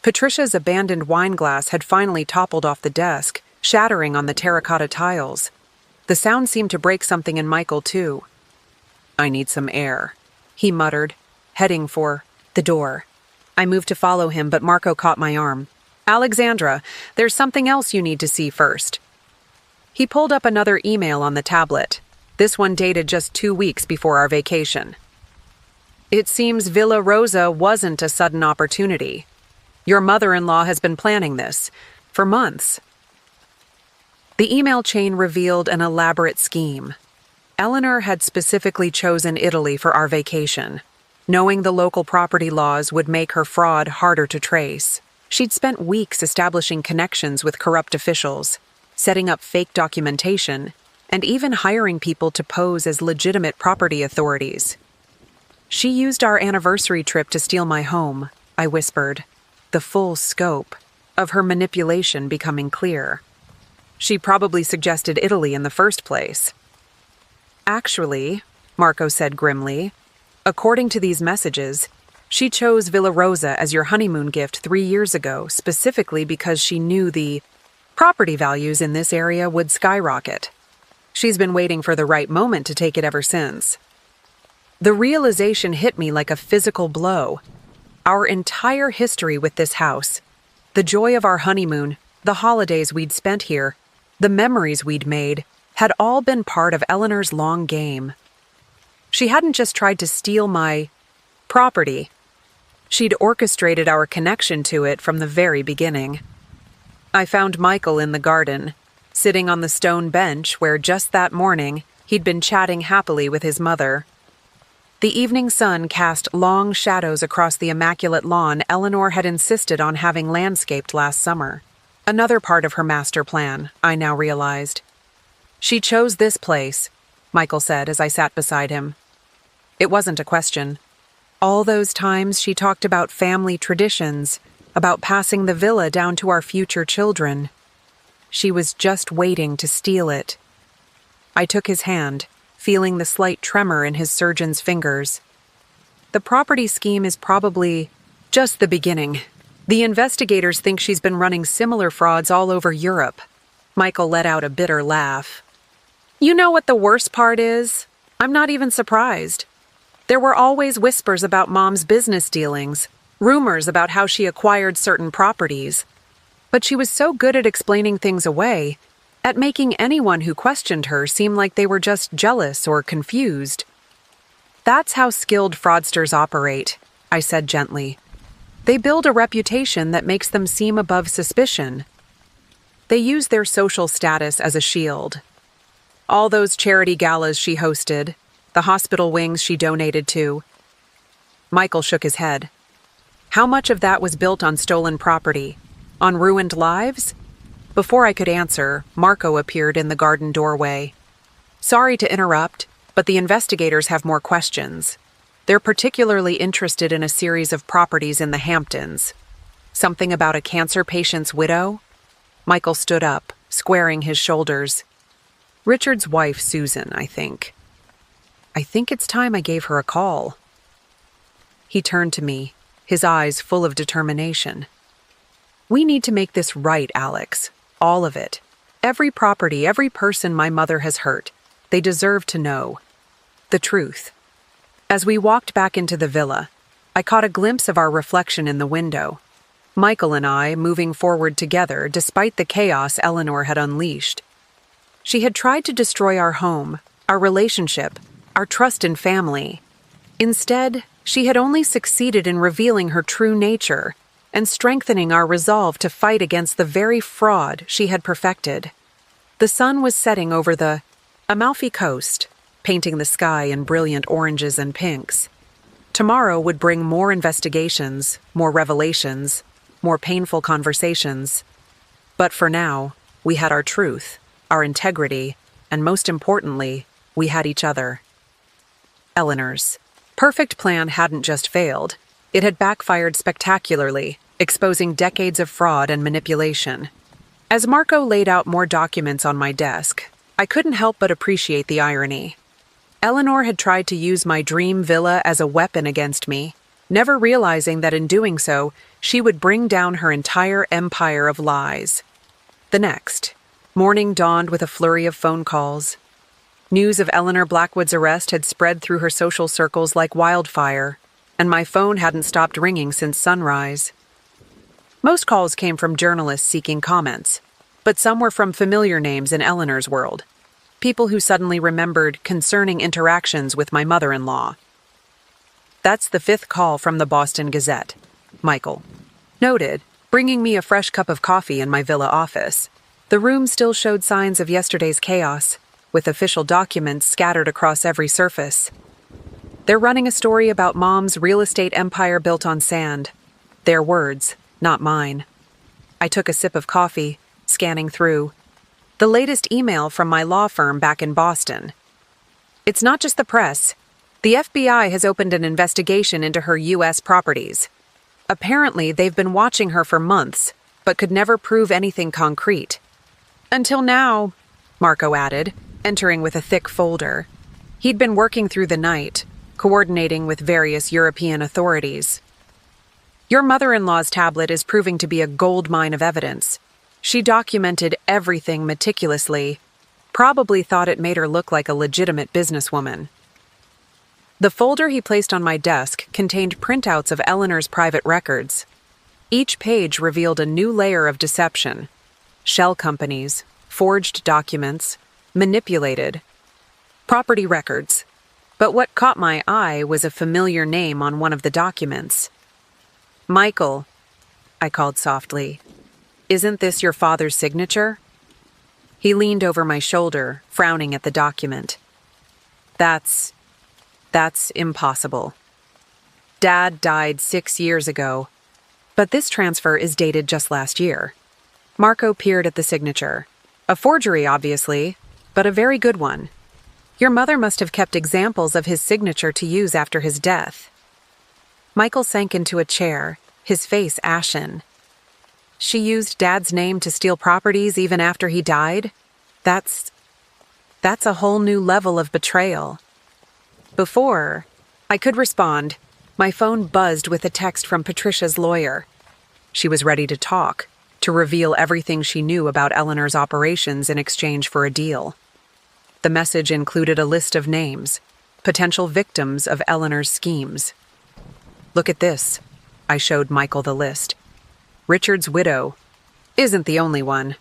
Patricia's abandoned wine glass had finally toppled off the desk, shattering on the terracotta tiles. The sound seemed to break something in Michael, too. I need some air, he muttered, heading for the door. I moved to follow him, but Marco caught my arm. Alexandra, there's something else you need to see first. He pulled up another email on the tablet. This one dated just 2 weeks before our vacation. It seems Villa Rosa wasn't a sudden opportunity. Your mother-in-law has been planning this for months. The email chain revealed an elaborate scheme. Eleanor had specifically chosen Italy for our vacation, knowing the local property laws would make her fraud harder to trace. She'd spent weeks establishing connections with corrupt officials, setting up fake documentation, and even hiring people to pose as legitimate property authorities. She used our anniversary trip to steal my home, I whispered, the full scope of her manipulation becoming clear. She probably suggested Italy in the first place. Actually, Marco said grimly, according to these messages, She chose Villa Rosa as your honeymoon gift 3 years ago, specifically because she knew the property values in this area would skyrocket. She's been waiting for the right moment to take it ever since. The realization hit me like a physical blow. Our entire history with this house, the joy of our honeymoon, the holidays we'd spent here, the memories we'd made, had all been part of Eleanor's long game. She hadn't just tried to steal my property. She'd orchestrated our connection to it from the very beginning. I found Michael in the garden, sitting on the stone bench where just that morning he'd been chatting happily with his mother. The evening sun cast long shadows across the immaculate lawn Eleanor had insisted on having landscaped last summer. Another part of her master plan, I now realized. She chose this place, Michael said as I sat beside him. It wasn't a question. All those times she talked about family traditions, about passing the villa down to our future children. She was just waiting to steal it. I took his hand, feeling the slight tremor in his surgeon's fingers. The property scheme is probably just the beginning. The investigators think she's been running similar frauds all over Europe. Michael let out a bitter laugh. You know what the worst part is? I'm not even surprised. There were always whispers about Mom's business dealings, rumors about how she acquired certain properties. But she was so good at explaining things away, at making anyone who questioned her seem like they were just jealous or confused. That's how skilled fraudsters operate, I said gently. They build a reputation that makes them seem above suspicion. They use their social status as a shield. All those charity galas she hosted, the hospital wings she donated to. Michael shook his head. How much of that was built on stolen property? On ruined lives? Before I could answer, Marco appeared in the garden doorway. Sorry to interrupt, but the investigators have more questions. They're particularly interested in a series of properties in the Hamptons. Something about a cancer patient's widow? Michael stood up, squaring his shoulders. Richard's wife, Susan, I think. I think it's time I gave her a call. He turned to me, his eyes full of determination. We need to make this right, Alex. All of it. Every property, every person my mother has hurt. They deserve to know. The truth. As we walked back into the villa, I caught a glimpse of our reflection in the window. Michael and I moving forward together despite the chaos Eleanor had unleashed. She had tried to destroy our home, our relationship, our trust in family. Instead, she had only succeeded in revealing her true nature and strengthening our resolve to fight against the very fraud she had perfected. The sun was setting over the Amalfi Coast, painting the sky in brilliant oranges and pinks. Tomorrow would bring more investigations, more revelations, more painful conversations. But for now, we had our truth, our integrity, and most importantly, we had each other. Eleanor's perfect plan hadn't just failed. It had backfired spectacularly, exposing decades of fraud and manipulation. As Marco laid out more documents on my desk, I couldn't help but appreciate the irony. Eleanor had tried to use my dream villa as a weapon against me, never realizing that in doing so, she would bring down her entire empire of lies. The next morning dawned with a flurry of phone calls. News of Eleanor Blackwood's arrest had spread through her social circles like wildfire, and my phone hadn't stopped ringing since sunrise. Most calls came from journalists seeking comments, but some were from familiar names in Eleanor's world, people who suddenly remembered concerning interactions with my mother-in-law. That's the 5th call from the Boston Gazette, Michael noted, bringing me a fresh cup of coffee in my villa office. The room still showed signs of yesterday's chaos, with official documents scattered across every surface. They're running a story about Mom's real estate empire built on sand. Their words, not mine. I took a sip of coffee, scanning through. The latest email from my law firm back in Boston. It's not just the press. The FBI has opened an investigation into her U.S. properties. Apparently, they've been watching her for months, but could never prove anything concrete. Until now, Marco added, entering with a thick folder. He'd been working through the night, coordinating with various European authorities. Your mother-in-law's tablet is proving to be a gold mine of evidence. She documented everything meticulously, probably thought it made her look like a legitimate businesswoman. The folder he placed on my desk contained printouts of Eleanor's private records. Each page revealed a new layer of deception. Shell companies, forged documents, manipulated property records. But what caught my eye was a familiar name on one of the documents. "Michael," I called softly. "Isn't this your father's signature?" He leaned over my shoulder, frowning at the document. That's impossible. Dad died 6 years ago, but this transfer is dated just last year." Marco peered at the signature. "A forgery, obviously, but a very good one. Your mother must have kept examples of his signature to use after his death." Michael sank into a chair, his face ashen. "She used Dad's name to steal properties even after he died? That's a whole new level of betrayal." Before I could respond, my phone buzzed with a text from Patricia's lawyer. She was ready to talk, to reveal everything she knew about Eleanor's operations in exchange for a deal. The message included a list of names, potential victims of Eleanor's schemes. "Look at this." I showed Michael the list. "Richard's widow isn't the only one.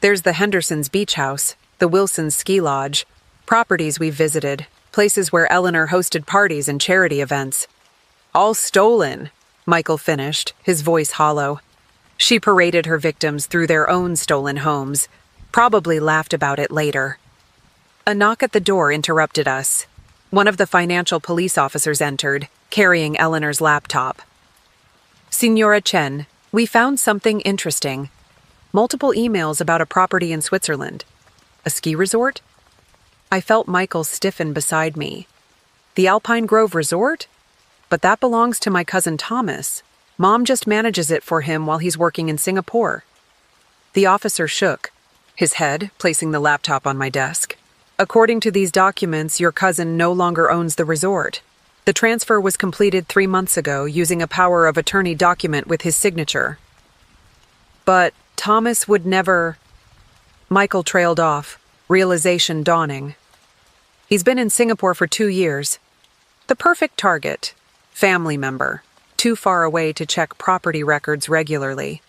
There's the Hendersons' beach house, the Wilsons' ski lodge, properties we've visited, places where Eleanor hosted parties and charity events. All stolen," Michael finished, his voice hollow. "She paraded her victims through their own stolen homes, probably laughed about it later." A knock at the door interrupted us. One of the financial police officers entered, carrying Eleanor's laptop. "Signora Chen, we found something interesting. Multiple emails about a property in Switzerland. A ski resort?" I felt Michael stiffen beside me. "The Alpine Grove Resort? But that belongs to my cousin Thomas. Mom just manages it for him while he's working in Singapore." The officer shook, his head placing the laptop on my desk. "According to these documents, your cousin no longer owns the resort. The transfer was completed 3 months ago using a power of attorney document with his signature." "But Thomas would never—" Michael trailed off, realization dawning. "He's been in Singapore for 2 years. The perfect target. Family member. Too far away to check property records regularly."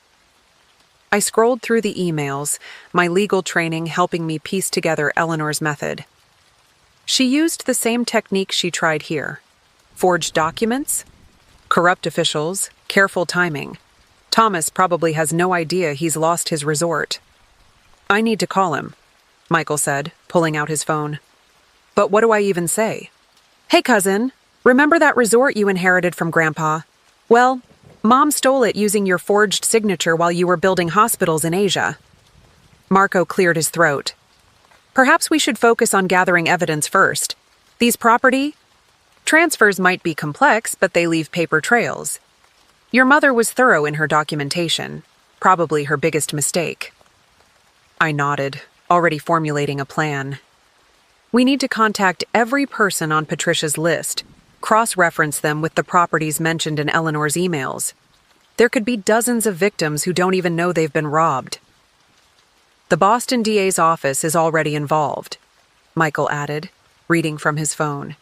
I scrolled through the emails, my legal training helping me piece together Eleanor's method. She used the same technique she tried here. Forged documents, corrupt officials, careful timing. Thomas probably has no idea he's lost his resort. "I need to call him," Michael said, pulling out his phone. "But what do I even say?" "Hey, cousin, remember that resort you inherited from Grandpa? Well, Mom stole it using your forged signature while you were building hospitals in Asia." Marco cleared his throat. "Perhaps we should focus on gathering evidence first. These property transfers might be complex, but they leave paper trails. Your mother was thorough in her documentation, probably her biggest mistake." I nodded, already formulating a plan. "We need to contact every person on Patricia's list, cross-reference them with the properties mentioned in Eleanor's emails. There could be dozens of victims who don't even know they've been robbed." "The Boston DA's office is already involved," Michael added, reading from his phone.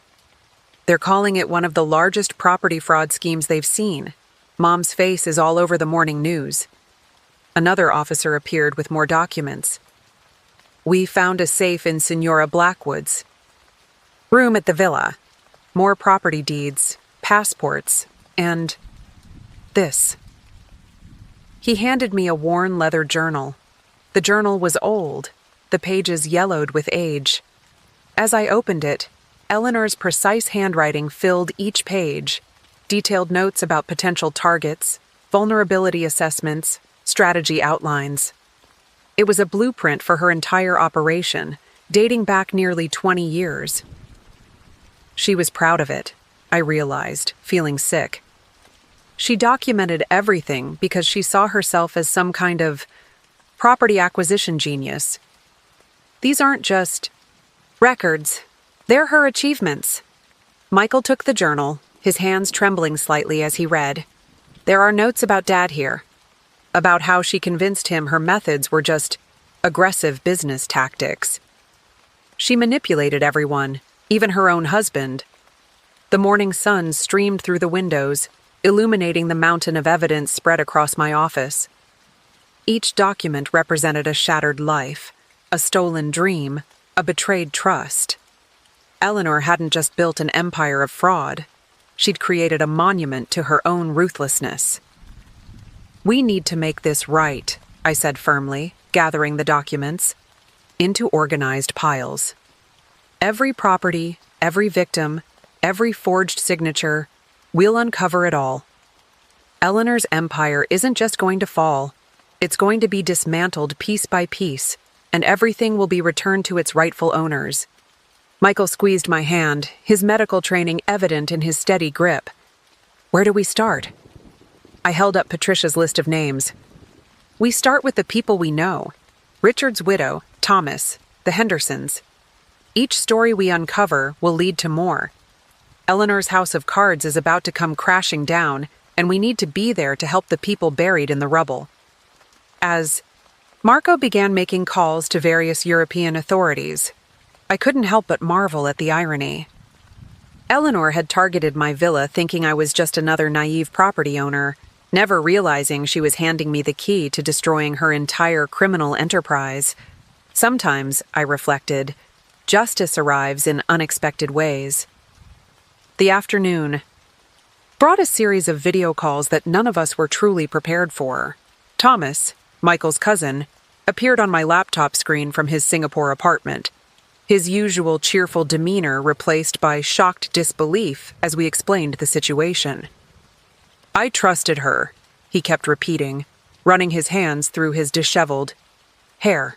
"They're calling it one of the largest property fraud schemes they've seen. Mom's face is all over the morning news." Another officer appeared with more documents. "We found a safe in Signora Blackwood's room at the villa. More property deeds, passports, and this." He handed me a worn leather journal. The journal was old, the pages yellowed with age. As I opened it, Eleanor's precise handwriting filled each page, detailed notes about potential targets, vulnerability assessments, strategy outlines. It was a blueprint for her entire operation, dating back nearly 20 years. She was proud of it, I realized, feeling sick. She documented everything because she saw herself as some kind of property acquisition genius. These aren't just records, they're her achievements. Michael took the journal, his hands trembling slightly as he read. There are notes about Dad here, about how she convinced him her methods were just aggressive business tactics. She manipulated everyone, even her own husband. The morning sun streamed through the windows, illuminating the mountain of evidence spread across my office. Each document represented a shattered life, a stolen dream, a betrayed trust. Eleanor hadn't just built an empire of fraud. She'd created a monument to her own ruthlessness. We need to make this right, I said firmly, gathering the documents into organized piles. Every property, every victim, every forged signature, we'll uncover it all. Eleanor's empire isn't just going to fall. It's going to be dismantled piece by piece, and everything will be returned to its rightful owners. Michael squeezed my hand, his medical training evident in his steady grip. Where do we start? I held up Patricia's list of names. We start with the people we know. Richard's widow, Thomas, the Hendersons. Each story we uncover will lead to more. Eleanor's house of cards is about to come crashing down, and we need to be there to help the people buried in the rubble. As Marco began making calls to various European authorities, I couldn't help but marvel at the irony. Eleanor had targeted my villa thinking I was just another naive property owner, never realizing she was handing me the key to destroying her entire criminal enterprise. Sometimes, I reflected, justice arrives in unexpected ways. The afternoon brought a series of video calls that none of us were truly prepared for. Thomas, Michael's cousin, appeared on my laptop screen from his Singapore apartment, his usual cheerful demeanor replaced by shocked disbelief as we explained the situation. I trusted her, he kept repeating, running his hands through his disheveled hair.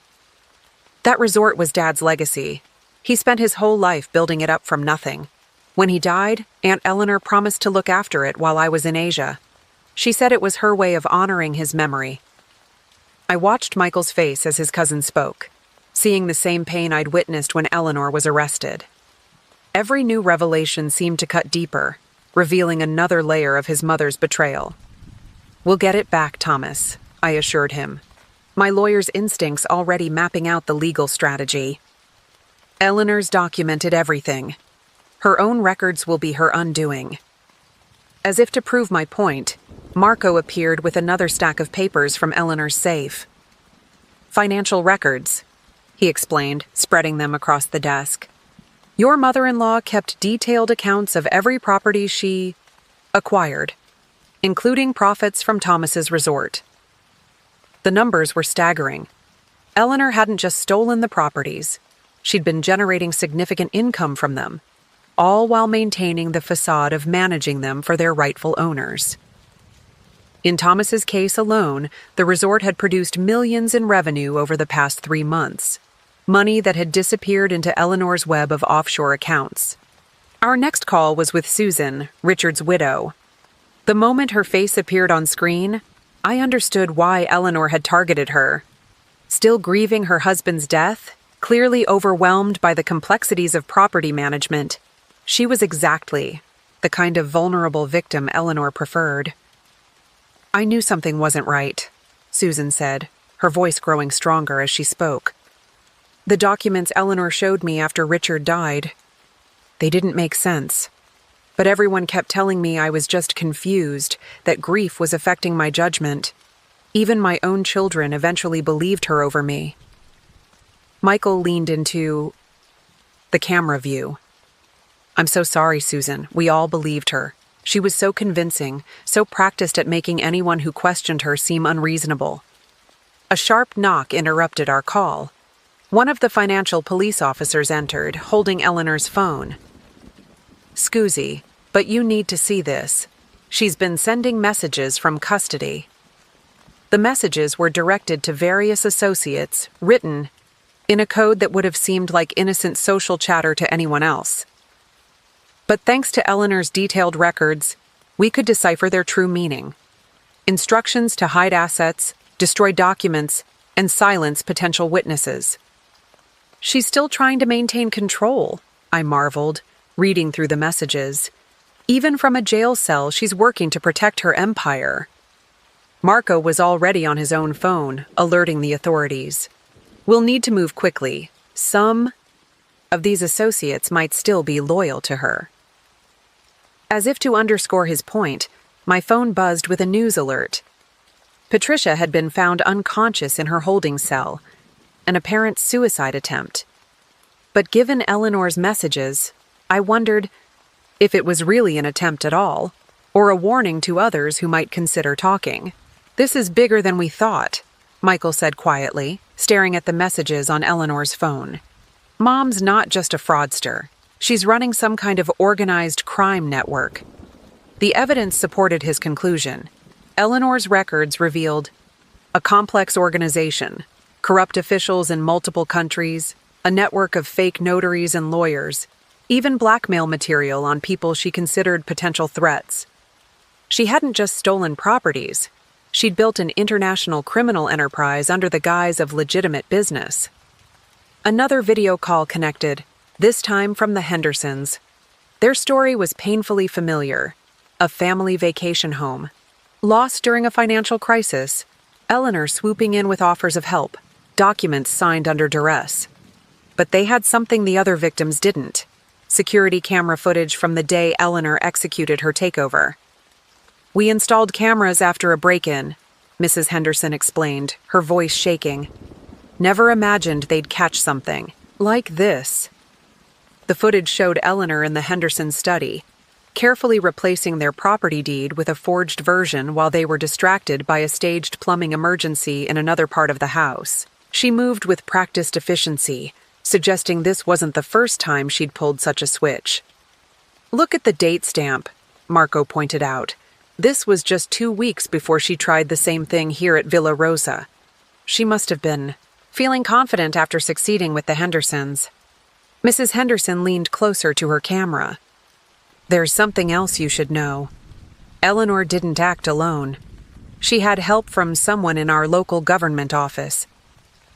That resort was Dad's legacy. He spent his whole life building it up from nothing. When he died, Aunt Eleanor promised to look after it while I was in Asia. She said it was her way of honoring his memory. I watched Michael's face as his cousin spoke, seeing the same pain I'd witnessed when Eleanor was arrested. Every new revelation seemed to cut deeper, revealing another layer of his mother's betrayal. We'll get it back, Thomas, I assured him, my lawyer's instincts already mapping out the legal strategy. Eleanor's documented everything. Her own records will be her undoing. As if to prove my point, Marco appeared with another stack of papers from Eleanor's safe. Financial records, he explained, spreading them across the desk. Your mother-in-law kept detailed accounts of every property she acquired, including profits from Thomas's resort. The numbers were staggering. Eleanor hadn't just stolen the properties. She'd been generating significant income from them, all while maintaining the facade of managing them for their rightful owners. In Thomas's case alone, the resort had produced millions in revenue over the past 3 months, money that had disappeared into Eleanor's web of offshore accounts. Our next call was with Susan, Richard's widow. The moment her face appeared on screen, I understood why Eleanor had targeted her. Still grieving her husband's death, clearly overwhelmed by the complexities of property management, she was exactly the kind of vulnerable victim Eleanor preferred. I knew something wasn't right, Susan said, her voice growing stronger as she spoke. The documents Eleanor showed me after Richard died, they didn't make sense. But everyone kept telling me I was just confused, that grief was affecting my judgment. Even my own children eventually believed her over me. Michael leaned into the camera view. I'm so sorry, Susan. We all believed her. She was so convincing, so practiced at making anyone who questioned her seem unreasonable. A sharp knock interrupted our call. One of the financial police officers entered, holding Eleanor's phone. Scusi, but you need to see this. She's been sending messages from custody. The messages were directed to various associates, written in a code that would have seemed like innocent social chatter to anyone else. But thanks to Eleanor's detailed records, we could decipher their true meaning. Instructions to hide assets, destroy documents, and silence potential witnesses. She's still trying to maintain control, I marveled, reading through the messages. Even from a jail cell, she's working to protect her empire. Marco was already on his own phone, alerting the authorities. We'll need to move quickly. Some of these associates might still be loyal to her. As if to underscore his point, my phone buzzed with a news alert. Patricia had been found unconscious in her holding cell, an apparent suicide attempt. But given Eleanor's messages, I wondered if it was really an attempt at all, or a warning to others who might consider talking. "This is bigger than we thought," Michael said quietly, staring at the messages on Eleanor's phone. "Mom's not just a fraudster. She's running some kind of organized crime network." The evidence supported his conclusion. Eleanor's records revealed a complex organization, corrupt officials in multiple countries, a network of fake notaries and lawyers, even blackmail material on people she considered potential threats. She hadn't just stolen properties. She'd built an international criminal enterprise under the guise of legitimate business. Another video call connected, this time from the Hendersons. Their story was painfully familiar. A family vacation home. Lost during a financial crisis. Eleanor swooping in with offers of help. Documents signed under duress. But they had something the other victims didn't. Security camera footage from the day Eleanor executed her takeover. "We installed cameras after a break-in," Mrs. Henderson explained, her voice shaking. "Never imagined they'd catch something like this." The footage showed Eleanor in the Henderson study, carefully replacing their property deed with a forged version while they were distracted by a staged plumbing emergency in another part of the house. She moved with practiced efficiency, suggesting this wasn't the first time she'd pulled such a switch. "Look at the date stamp," Marco pointed out. "This was just 2 weeks before she tried the same thing here at Villa Rosa. She must have been feeling confident after succeeding with the Hendersons." Mrs. Henderson leaned closer to her camera. "There's something else you should know. Eleanor didn't act alone. She had help from someone in our local government office.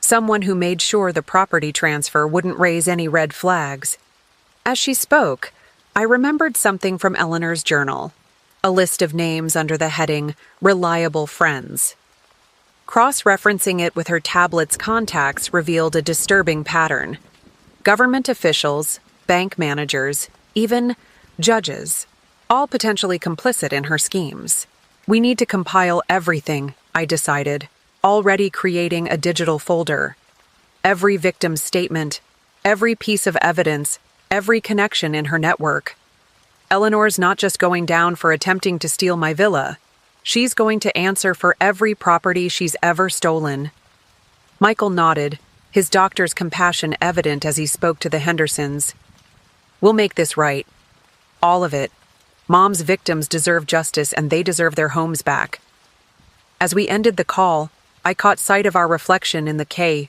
Someone who made sure the property transfer wouldn't raise any red flags." As she spoke, I remembered something from Eleanor's journal. A list of names under the heading, "Reliable Friends." Cross-referencing it with her tablet's contacts revealed a disturbing pattern. Government officials, bank managers, even judges, all potentially complicit in her schemes. "We need to compile everything," I decided, already creating a digital folder. Every victim's statement, every piece of evidence, every connection in her network. Eleanor's not just going down for attempting to steal my villa. She's going to answer for every property she's ever stolen. Michael nodded, his doctor's compassion evident as he spoke to the Hendersons. "We'll make this right. All of it. Mom's victims deserve justice and they deserve their homes back." As we ended the call, I caught sight of our reflection in the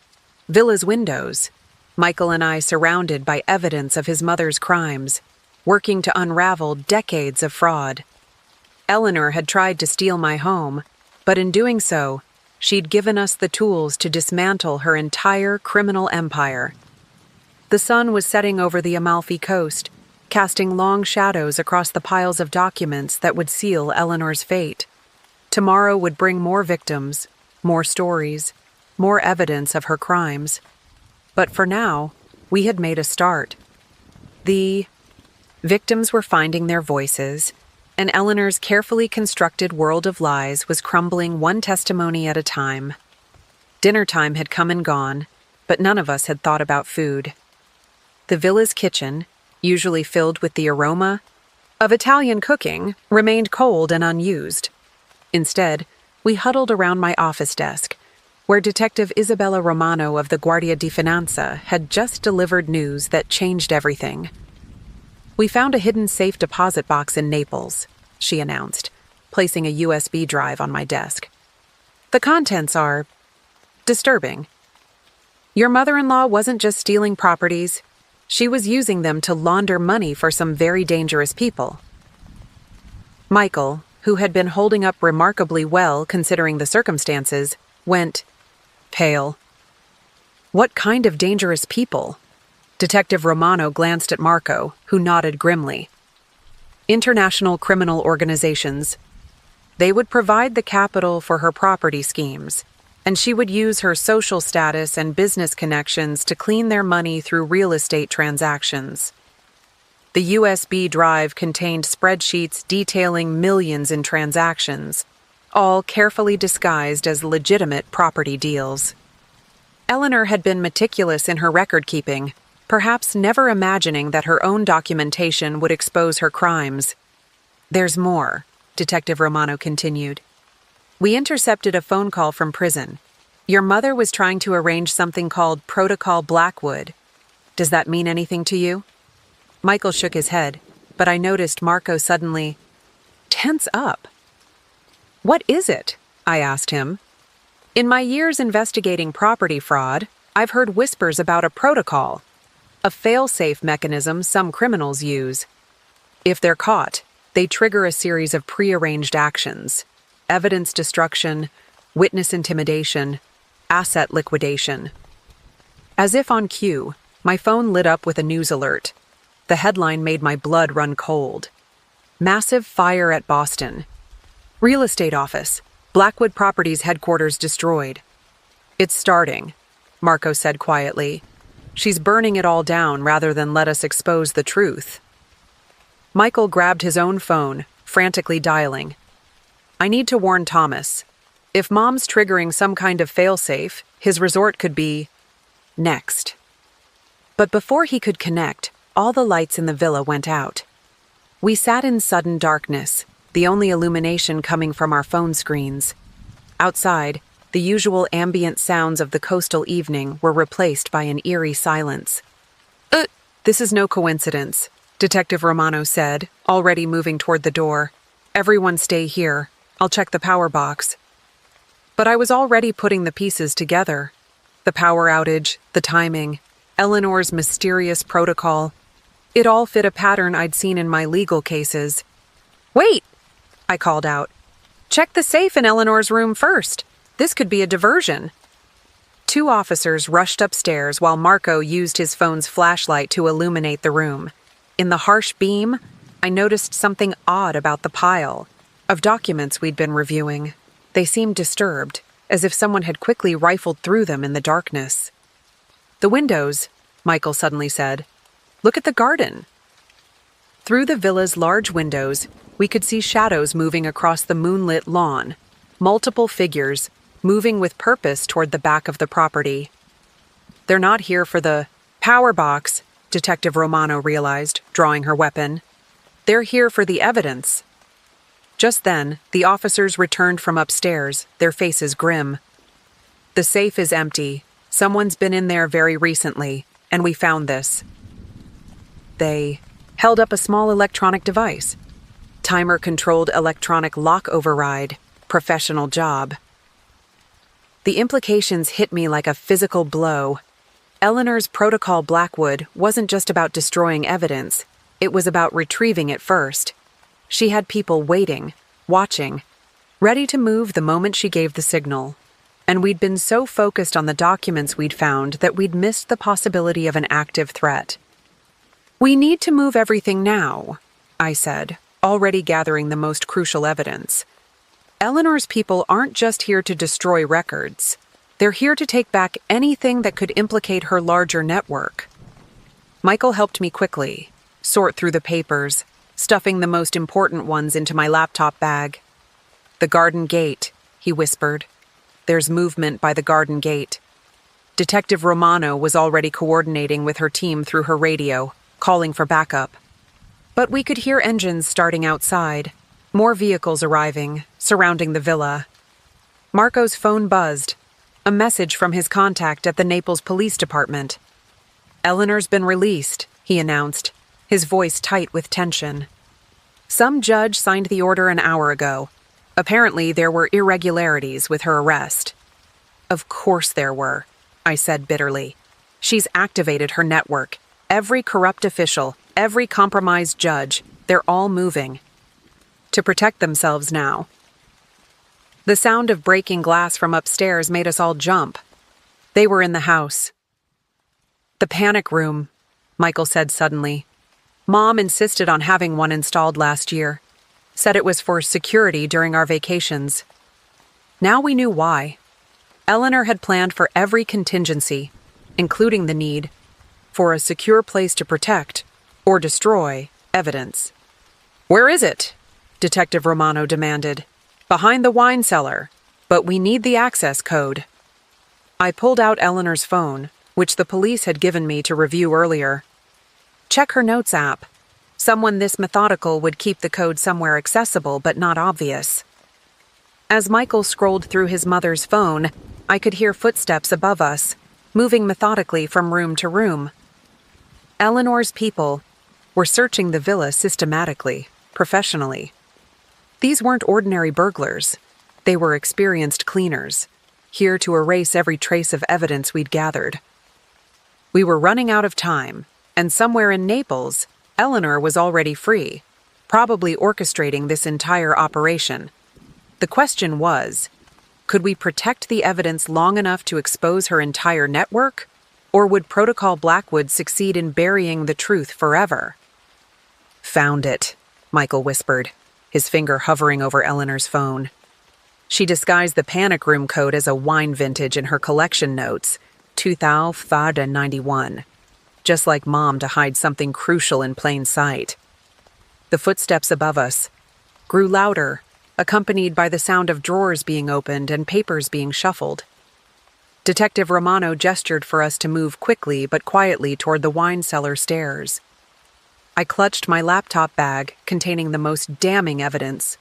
Villa's windows. Michael and I surrounded by evidence of his mother's crimes, working to unravel decades of fraud. Eleanor had tried to steal my home, but in doing so, she'd given us the tools to dismantle her entire criminal empire. The sun was setting over the Amalfi Coast, casting long shadows across the piles of documents that would seal Eleanor's fate. Tomorrow would bring more victims, more stories, more evidence of her crimes. But for now, we had made a start. The victims were finding their voices, and Eleanor's carefully constructed world of lies was crumbling one testimony at a time. Dinner time had come and gone, but none of us had thought about food. The villa's kitchen, usually filled with the aroma of Italian cooking, remained cold and unused. Instead, we huddled around my office desk, where Detective Isabella Romano of the Guardia di Finanza had just delivered news that changed everything. "We found a hidden safe deposit box in Naples," she announced, placing a USB drive on my desk. "The contents are disturbing. Your mother-in-law wasn't just stealing properties, she was using them to launder money for some very dangerous people." Michael, who had been holding up remarkably well considering the circumstances, went pale. "What kind of dangerous people?" Detective Romano glanced at Marco, who nodded grimly. International criminal organizations. They would provide the capital for her property schemes, and she would use her social status and business connections to clean their money through real estate transactions. The USB drive contained spreadsheets detailing millions in transactions, all carefully disguised as legitimate property deals. Eleanor had been meticulous in her record-keeping, perhaps never imagining that her own documentation would expose her crimes. "There's more," Detective Romano continued. "We intercepted a phone call from prison. Your mother was trying to arrange something called Protocol Blackwood. Does that mean anything to you?" Michael shook his head, but I noticed Marco suddenly tense up. "What is it?" I asked him. "In my years investigating property fraud, I've heard whispers about a protocol, a fail-safe mechanism some criminals use. If they're caught, they trigger a series of prearranged actions: evidence destruction, witness intimidation, asset liquidation." As if on cue, my phone lit up with a news alert. The headline made my blood run cold. "Massive fire at Boston. Real estate office. Blackwood Properties headquarters destroyed." "It's starting," Marco said quietly. "She's burning it all down rather than let us expose the truth." Michael grabbed his own phone, frantically dialing. "I need to warn Thomas. If Mom's triggering some kind of failsafe, his resort could be next." But before he could connect, all the lights in the villa went out. We sat in sudden darkness, the only illumination coming from our phone screens. Outside, the usual ambient sounds of the coastal evening were replaced by an eerie silence. This is no coincidence," Detective Romano said, already moving toward the door. "Everyone stay here. I'll check the power box." But I was already putting the pieces together. The power outage, the timing, Eleanor's mysterious protocol. It all fit a pattern I'd seen in my legal cases. "Wait!" I called out. "Check the safe in Eleanor's room first. This could be a diversion." Two officers rushed upstairs while Marco used his phone's flashlight to illuminate the room. In the harsh beam, I noticed something odd about the pile of documents we'd been reviewing. They seemed disturbed, as if someone had quickly rifled through them in the darkness. "The windows," Michael suddenly said. "Look at the garden." Through the villa's large windows, we could see shadows moving across the moonlit lawn, multiple figures moving with purpose toward the back of the property. "They're not here for the power box," Detective Romano realized, drawing her weapon. "They're here for the evidence." Just then, the officers returned from upstairs, their faces grim. "The safe is empty. Someone's been in there very recently, and we found this." They held up a small electronic device. "Timer-controlled electronic lock override. Professional job." The implications hit me like a physical blow. Eleanor's Protocol Blackwood wasn't just about destroying evidence. It was about retrieving it first. She had people waiting, watching, ready to move the moment she gave the signal. And we'd been so focused on the documents we'd found that we'd missed the possibility of an active threat. "We need to move everything now," I said, already gathering the most crucial evidence. "Eleanor's people aren't just here to destroy records. They're here to take back anything that could implicate her larger network." Michael helped me quickly, sort through the papers, stuffing the most important ones into my laptop bag. "The garden gate," he whispered. "There's movement by the garden gate." Detective Romano was already coordinating with her team through her radio, calling for backup. But we could hear engines starting outside, more vehicles arriving, surrounding the villa. Marco's phone buzzed. A message from his contact at the Naples Police Department. "Eleanor's been released," he announced, his voice tight with tension. "Some judge signed the order an hour ago. Apparently, there were irregularities with her arrest." "Of course there were," I said bitterly. "She's activated her network. Every corrupt official, every compromised judge, they're all moving. To protect themselves now." The sound of breaking glass from upstairs made us all jump. They were in the house. "The panic room," Michael said suddenly. Mom insisted on having one installed last year. Said it was for security during our vacations. Now we knew why. Eleanor had planned for every contingency, including the need for a secure place to protect or destroy evidence. "Where is it?" Detective Romano demanded. "Behind the wine cellar, but we need the access code." I pulled out Eleanor's phone, which the police had given me to review earlier. "Check her notes app. Someone this methodical would keep the code somewhere accessible but not obvious." As Michael scrolled through his mother's phone, I could hear footsteps above us, moving methodically from room to room. Eleanor's people were searching the villa systematically, professionally. These weren't ordinary burglars. They were experienced cleaners, here to erase every trace of evidence we'd gathered. We were running out of time, and somewhere in Naples, Eleanor was already free, probably orchestrating this entire operation. The question was, could we protect the evidence long enough to expose her entire network, or would Protocol Blackwood succeed in burying the truth forever? "Found it," Michael whispered, his finger hovering over Eleanor's phone. She disguised the panic room code as a wine vintage in her collection notes, 2091, just like Mom to hide something crucial in plain sight. The footsteps above us grew louder, accompanied by the sound of drawers being opened and papers being shuffled. Detective Romano gestured for us to move quickly but quietly toward the wine cellar stairs. I clutched my laptop bag containing the most damning evidence.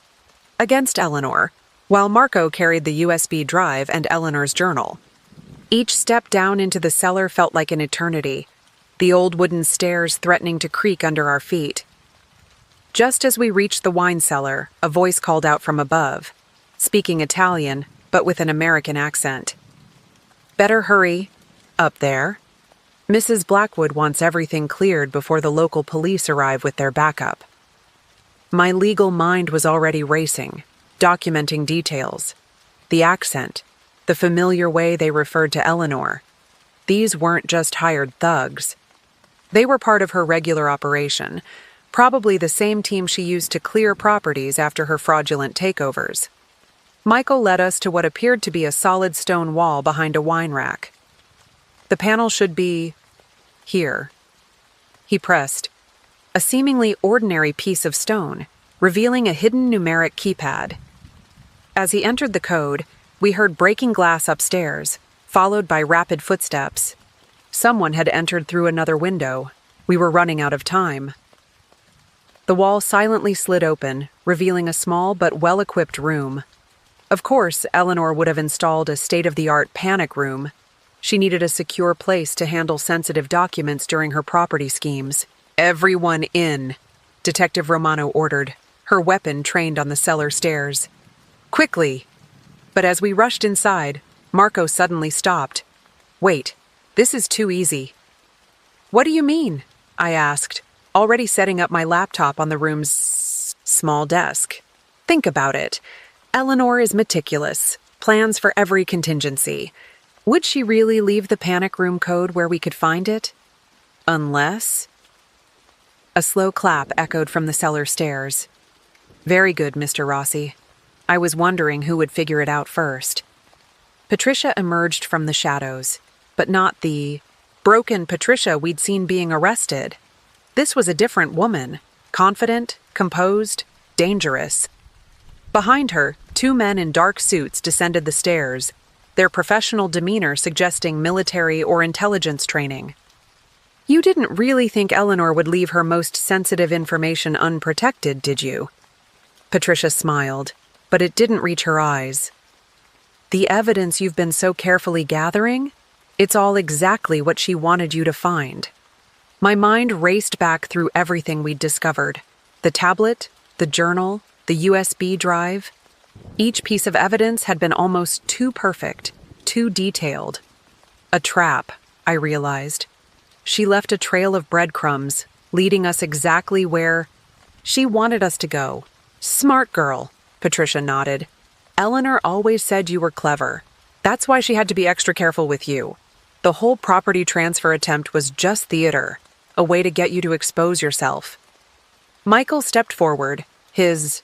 Against Eleanor, while Marco carried the USB drive and Eleanor's journal. Each step down into the cellar felt like an eternity, the old wooden stairs threatening to creak under our feet. Just as we reached the wine cellar, a voice called out from above, speaking Italian, but with an American accent. "Better hurry. Up there. Mrs. Blackwood wants everything cleared before the local police arrive with their backup." My legal mind was already racing, documenting details. The accent, the familiar way they referred to Eleanor. These weren't just hired thugs. They were part of her regular operation, probably the same team she used to clear properties after her fraudulent takeovers. Michael led us to what appeared to be a solid stone wall behind a wine rack. "The panel should be here." He pressed. A seemingly ordinary piece of stone, revealing a hidden numeric keypad. As he entered the code, we heard breaking glass upstairs, followed by rapid footsteps. Someone had entered through another window. We were running out of time. The wall silently slid open, revealing a small but well-equipped room. Of course, Eleanor would have installed a state-of-the-art panic room. She needed a secure place to handle sensitive documents during her property schemes. "Everyone in," Detective Romano ordered, her weapon trained on the cellar stairs. "Quickly!" But as we rushed inside, Marco suddenly stopped. "Wait, this is too easy." "What do you mean?" I asked, already setting up my laptop on the room's small desk. "Think about it. Eleanor is meticulous, plans for every contingency. Would she really leave the panic room code where we could find it? Unless..." A slow clap echoed from the cellar stairs. "Very good, Mr. Rossi. I was wondering who would figure it out first." Patricia emerged from the shadows, but not the broken Patricia we'd seen being arrested. This was a different woman, confident, composed, dangerous. Behind her, two men in dark suits descended the stairs, their professional demeanor suggesting military or intelligence training. "You didn't really think Eleanor would leave her most sensitive information unprotected, did you?" Patricia smiled, but it didn't reach her eyes. "The evidence you've been so carefully gathering? It's all exactly what she wanted you to find." My mind raced back through everything we'd discovered. The tablet, the journal, the USB drive. Each piece of evidence had been almost too perfect, too detailed. A trap, I realized. She left a trail of breadcrumbs, leading us exactly where she wanted us to go. "Smart girl," Patricia nodded. "Eleanor always said you were clever. That's why she had to be extra careful with you. The whole property transfer attempt was just theater. a way to get you to expose yourself. Michael stepped forward, his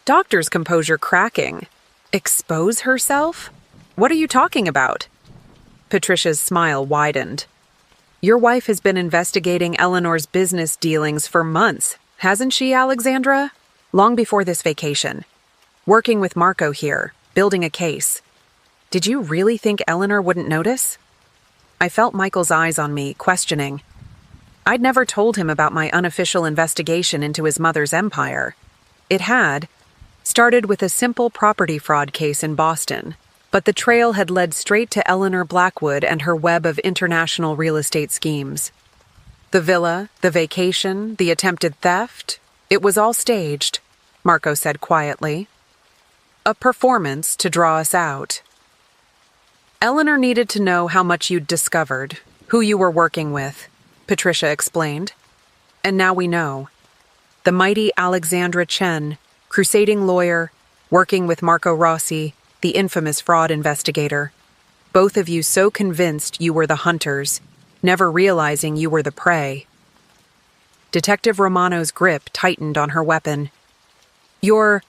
doctor's composure cracking. Expose herself? What are you talking about? Patricia's smile widened. Your wife has been investigating Eleanor's business dealings for months, hasn't she, Alexandra? Long before this vacation. Working with Marco here, building a case. Did you really think Eleanor wouldn't notice? I felt Michael's eyes on me, questioning. I'd never told him about my unofficial investigation into his mother's empire. It had started with a simple property fraud case in Boston, but the trail had led straight to Eleanor Blackwood and her web of international real estate schemes. The villa, the vacation, the attempted theft, it was all staged, Marco said quietly. A performance to draw us out. Eleanor needed to know how much you'd discovered, who you were working with, Patricia explained. And now we know. The mighty Alexandra Chen, crusading lawyer, working with Marco Rossi, the infamous fraud investigator. Both of you so convinced you were the hunters, never realizing you were the prey. Detective Romano's grip tightened on her weapon. You're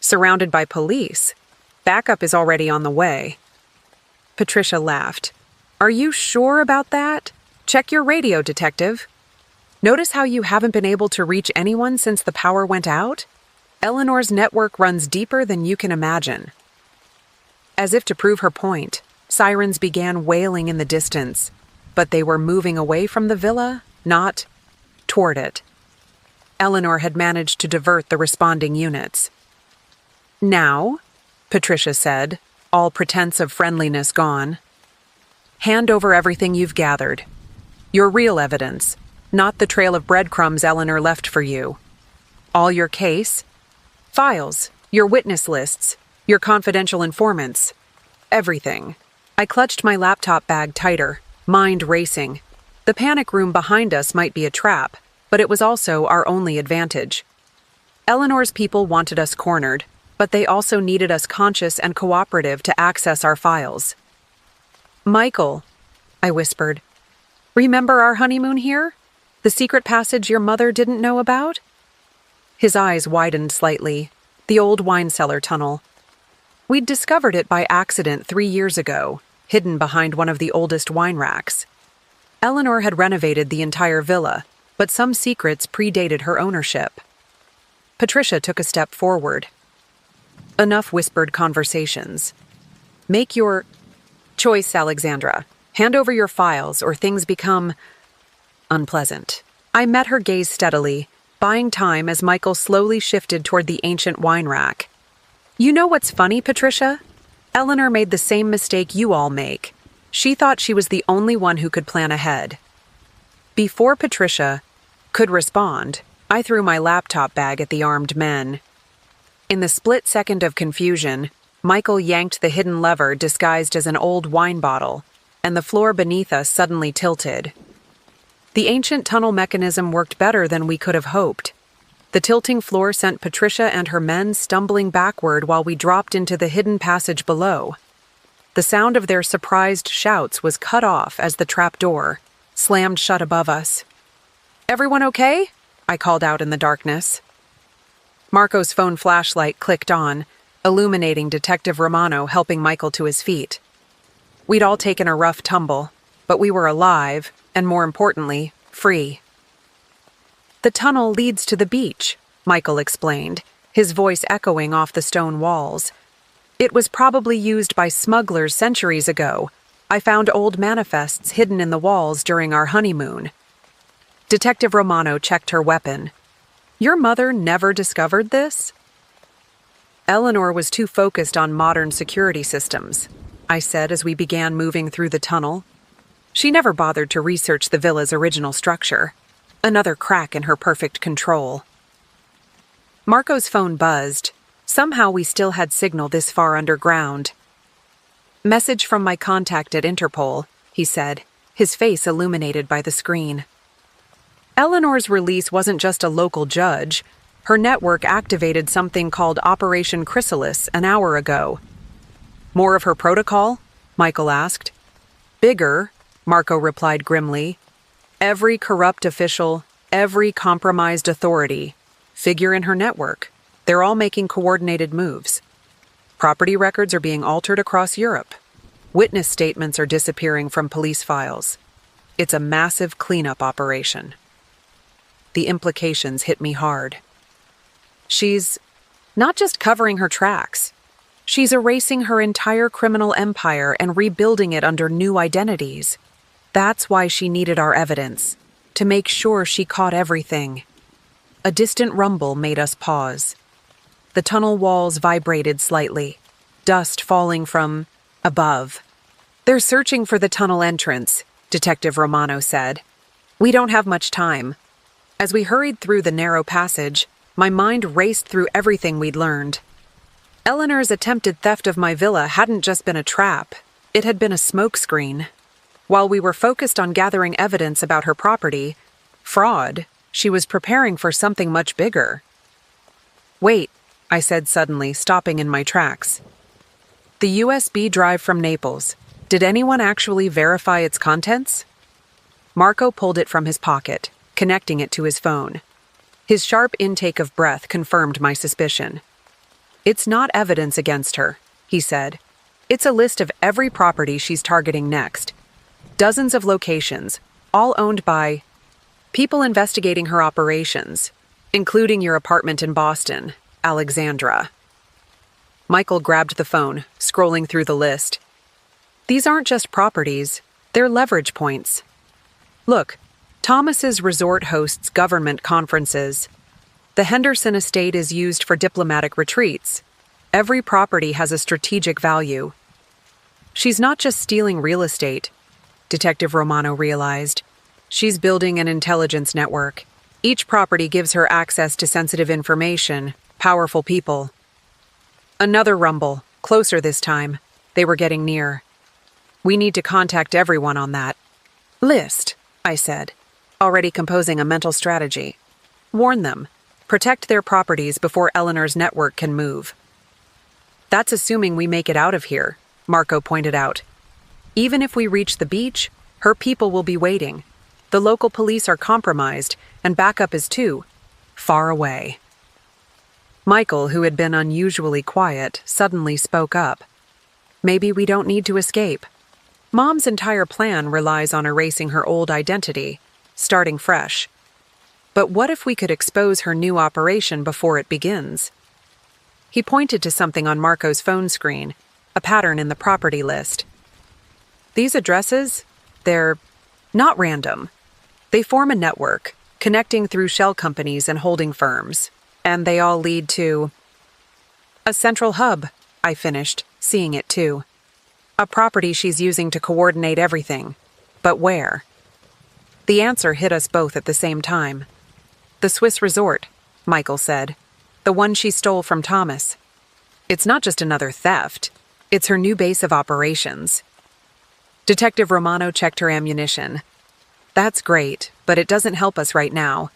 surrounded by police. Backup is already on the way. Patricia laughed. Are you sure about that? Check your radio, detective. Notice how you haven't been able to reach anyone since the power went out? Eleanor's network runs deeper than you can imagine. As if to prove her point, sirens began wailing in the distance, but they were moving away from the villa, not toward it. Eleanor had managed to divert the responding units. Now, Patricia said, all pretense of friendliness gone, hand over everything you've gathered. Your real evidence, not the trail of breadcrumbs Eleanor left for you. All your case, files, your witness lists, your confidential informants, everything. I clutched my laptop bag tighter, mind racing. The panic room behind us might be a trap, but it was also our only advantage. Eleanor's people wanted us cornered, but they also needed us conscious and cooperative to access our files. Michael, I whispered, remember our honeymoon here? The secret passage your mother didn't know about? His eyes widened slightly. The old wine cellar tunnel. We'd discovered it by accident 3 years ago, hidden behind one of the oldest wine racks. Eleanor had renovated the entire villa, but some secrets predated her ownership. Patricia took a step forward. Enough whispered conversations. Make your choice, Alexandra. Hand over your files, or things become unpleasant. I met her gaze steadily, buying time as Michael slowly shifted toward the ancient wine rack. You know what's funny, Patricia? Eleanor made the same mistake you all make. She thought she was the only one who could plan ahead. Before Patricia could respond, I threw my laptop bag at the armed men. In the split second of confusion, Michael yanked the hidden lever disguised as an old wine bottle, and the floor beneath us suddenly tilted. The ancient tunnel mechanism worked better than we could have hoped. The tilting floor sent Patricia and her men stumbling backward while we dropped into the hidden passage below. The sound of their surprised shouts was cut off as the trap door slammed shut above us. Everyone okay? I called out in the darkness. Marco's phone flashlight clicked on, illuminating Detective Romano helping Michael to his feet. We'd all taken a rough tumble, but we were alive, and more importantly, free. The tunnel leads to the beach, Michael explained, his voice echoing off the stone walls. It was probably used by smugglers centuries ago. I found old manifests hidden in the walls during our honeymoon. Detective Romano checked her weapon. Your mother never discovered this? Eleanor was too focused on modern security systems, I said as we began moving through the tunnel. She never bothered to research the villa's original structure. Another crack in her perfect control. Marco's phone buzzed. Somehow we still had signal this far underground. Message from my contact at Interpol, he said, his face illuminated by the screen. Eleanor's release wasn't just a local judge. Her network activated something called Operation Chrysalis an hour ago. More of her protocol? Michael asked. Bigger, Marco replied grimly. Every corrupt official, every compromised authority, figure in her network, they're all making coordinated moves. Property records are being altered across Europe. Witness statements are disappearing from police files. It's a massive cleanup operation. The implications hit me hard. She's not just covering her tracks. She's erasing her entire criminal empire and rebuilding it under new identities. That's why she needed our evidence, to make sure she caught everything. A distant rumble made us pause. The tunnel walls vibrated slightly, dust falling from above. "They're searching for the tunnel entrance," Detective Romano said. "We don't have much time." As we hurried through the narrow passage, my mind raced through everything we'd learned. Eleanor's attempted theft of my villa hadn't just been a trap, it had been a smokescreen. While we were focused on gathering evidence about her property, fraud, she was preparing for something much bigger. "Wait," I said suddenly, stopping in my tracks. "The USB drive from Naples, did anyone actually verify its contents?" Marco pulled it from his pocket, connecting it to his phone. His sharp intake of breath confirmed my suspicion. "It's not evidence against her," he said. "It's a list of every property she's targeting next. Dozens of locations, all owned by people investigating her operations, including your apartment in Boston, Alexandra." Michael grabbed the phone, scrolling through the list. "These aren't just properties, they're leverage points. Look, Thomas's resort hosts government conferences. The Henderson estate is used for diplomatic retreats. Every property has a strategic value. She's not just stealing real estate," Detective Romano realized. "She's building an intelligence network. Each property gives her access to sensitive information, powerful people." Another rumble, closer this time. They were getting near. "We need to contact everyone on that list," I said, already composing a mental strategy. "Warn them. Protect their properties before Eleanor's network can move." "That's assuming we make it out of here," Marco pointed out. "Even if we reach the beach, her people will be waiting. The local police are compromised, and backup is too far away." Michael, who had been unusually quiet, suddenly spoke up. "Maybe we don't need to escape. Mom's entire plan relies on erasing her old identity, starting fresh. But what if we could expose her new operation before it begins?" He pointed to something on Marco's phone screen, a pattern in the property list. "These addresses, they're not random. They form a network, connecting through shell companies and holding firms, and they all lead to a central hub," I finished, seeing it too. "A property she's using to coordinate everything. But where?" The answer hit us both at the same time. "The Swiss resort," Michael said. "The one she stole from Thomas. It's not just another theft. It's her new base of operations." Detective Romano checked her ammunition. "That's great, but it doesn't help us right now.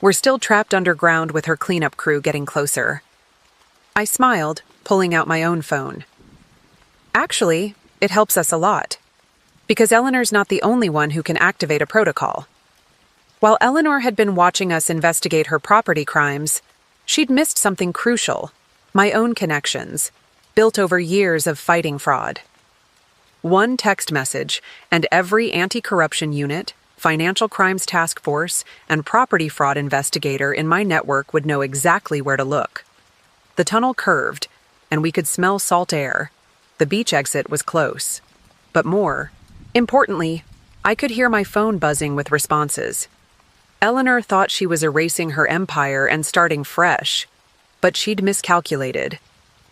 We're still trapped underground with her cleanup crew getting closer." I smiled, pulling out my own phone. "Actually, it helps us a lot. Because Eleanor's not the only one who can activate a protocol. While Eleanor had been watching us investigate her property crimes, she'd missed something crucial: my own connections, built over years of fighting fraud. One text message, and every anti-corruption unit, financial crimes task force, and property fraud investigator in my network would know exactly where to look. The tunnel curved, and we could smell salt air. The beach exit was close. But more importantly, I could hear my phone buzzing with responses. Eleanor thought she was erasing her empire and starting fresh, but she'd miscalculated.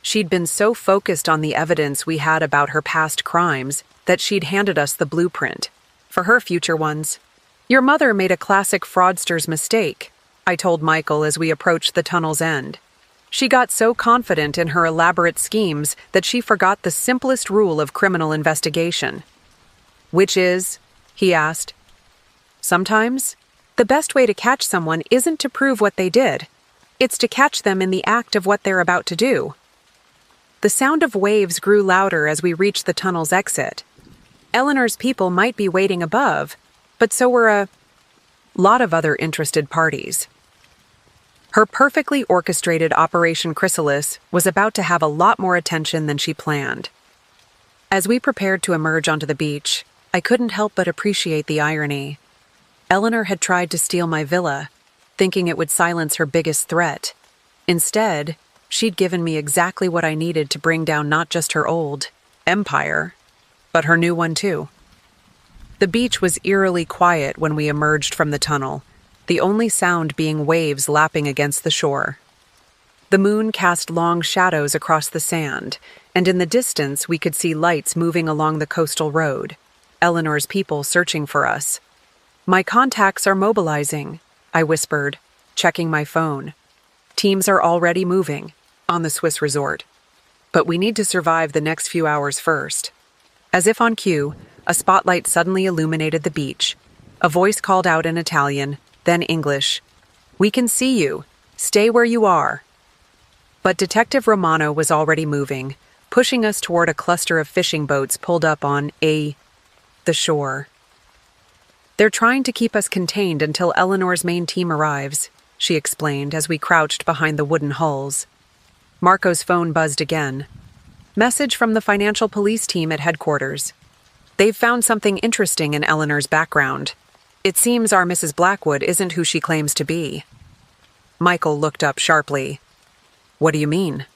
She'd been so focused on the evidence we had about her past crimes that she'd handed us the blueprint for her future ones. "Your mother made a classic fraudster's mistake," I told Michael as we approached the tunnel's end. "She got so confident in her elaborate schemes that she forgot the simplest rule of criminal investigation." "Which is?" he asked. "Sometimes, the best way to catch someone isn't to prove what they did. It's to catch them in the act of what they're about to do." The sound of waves grew louder as we reached the tunnel's exit. Eleanor's people might be waiting above, but so were a Lot of other interested parties. Her perfectly orchestrated Operation Chrysalis was about to have a lot more attention than she planned. As we prepared to emerge onto the beach, I couldn't help but appreciate the irony. Eleanor had tried to steal my villa, thinking it would silence her biggest threat. Instead, she'd given me exactly what I needed to bring down not just her old empire, but her new one too. The beach was eerily quiet when we emerged from the tunnel, the only sound being waves lapping against the shore. The moon cast long shadows across the sand, and in the distance we could see lights moving along the coastal road, Eleanor's people searching for us. "My contacts are mobilizing," I whispered, checking my phone. "Teams are already moving on the Swiss resort. But we need to survive the next few hours first." As if on cue, a spotlight suddenly illuminated the beach. A voice called out in Italian, then English, "We can see you. Stay where you are." But Detective Romano was already moving, pushing us toward a cluster of fishing boats pulled up on the shore. "They're trying to keep us contained until Eleanor's main team arrives," she explained as we crouched behind the wooden hulls. Marco's phone buzzed again. "Message from the financial police team at headquarters. They've found something interesting in Eleanor's background. It seems our Mrs. Blackwood isn't who she claims to be." Michael looked up sharply. "What do you mean?"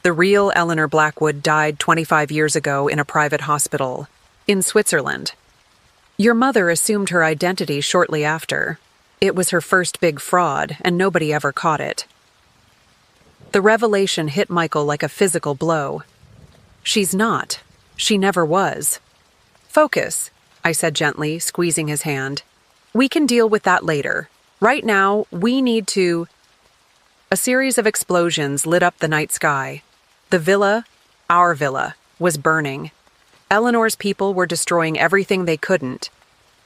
"The real Eleanor Blackwood died 25 years ago in a private hospital in Switzerland. Your mother assumed her identity shortly after. It was her first big fraud, and nobody ever caught it." The revelation hit Michael like a physical blow. "She's not. She never was." "Focus," I said gently, squeezing his hand. "We can deal with that later. Right now, we need to—" A series of explosions lit up the night sky. The villa, our villa, was burning. Eleanor's people were destroying everything they couldn't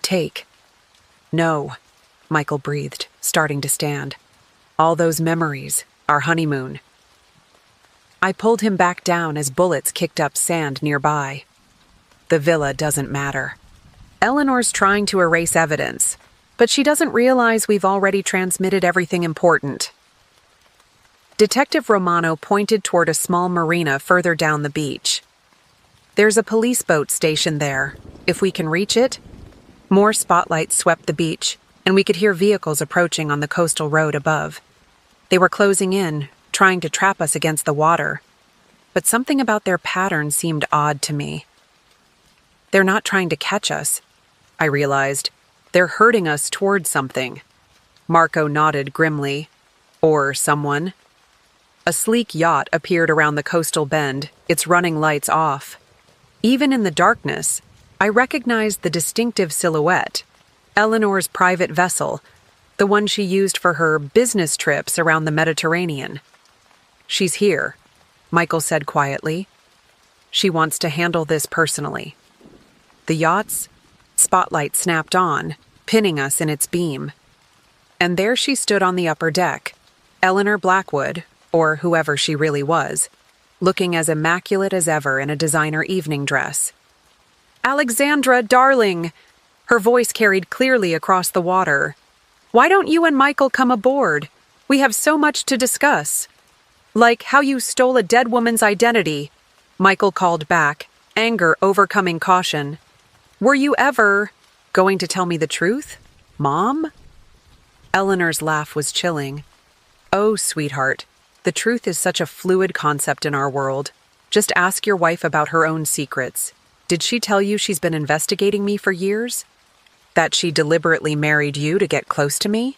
take. "No," Michael breathed, starting to stand. "All those memories, our honeymoon." I pulled him back down as bullets kicked up sand nearby. "The villa doesn't matter. Eleanor's trying to erase evidence, but she doesn't realize we've already transmitted everything important." Detective Romano pointed toward a small marina further down the beach. "There's a police boat stationed there, if we can reach it." More spotlights swept the beach, and we could hear vehicles approaching on the coastal road above. They were closing in, trying to trap us against the water. But something about their pattern seemed odd to me. "They're not trying to catch us," I realized. "They're herding us toward something." Marco nodded grimly. "Or someone." A sleek yacht appeared around the coastal bend, its running lights off. Even in the darkness, I recognized the distinctive silhouette, Eleanor's private vessel, the one she used for her business trips around the Mediterranean. "She's here," Michael said quietly. "She wants to handle this personally." The yacht's spotlight snapped on, pinning us in its beam. And there she stood on the upper deck, Eleanor Blackwood, or whoever she really was, looking as immaculate as ever in a designer evening dress. "Alexandra, darling!" Her voice carried clearly across the water. "Why don't you and Michael come aboard? We have so much to discuss." "Like how you stole a dead woman's identity," Michael called back, anger overcoming caution. "Were you ever going to tell me the truth, Mom?" Eleanor's laugh was chilling. "Oh, sweetheart, the truth is such a fluid concept in our world. Just ask your wife about her own secrets. Did she tell you she's been investigating me for years? That she deliberately married you to get close to me?"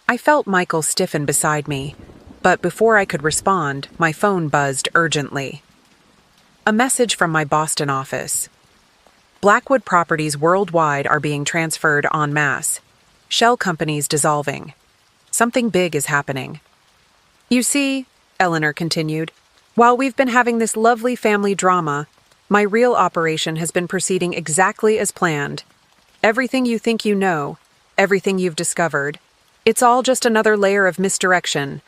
I felt Michael stiffen beside me, but before I could respond, my phone buzzed urgently. A message from my Boston office. "Blackwood properties worldwide are being transferred en masse. Shell companies dissolving. Something big is happening." "You see," Eleanor continued, "while we've been having this lovely family drama, my real operation has been proceeding exactly as planned. Everything you think you know, everything you've discovered, it's all just another layer of misdirection."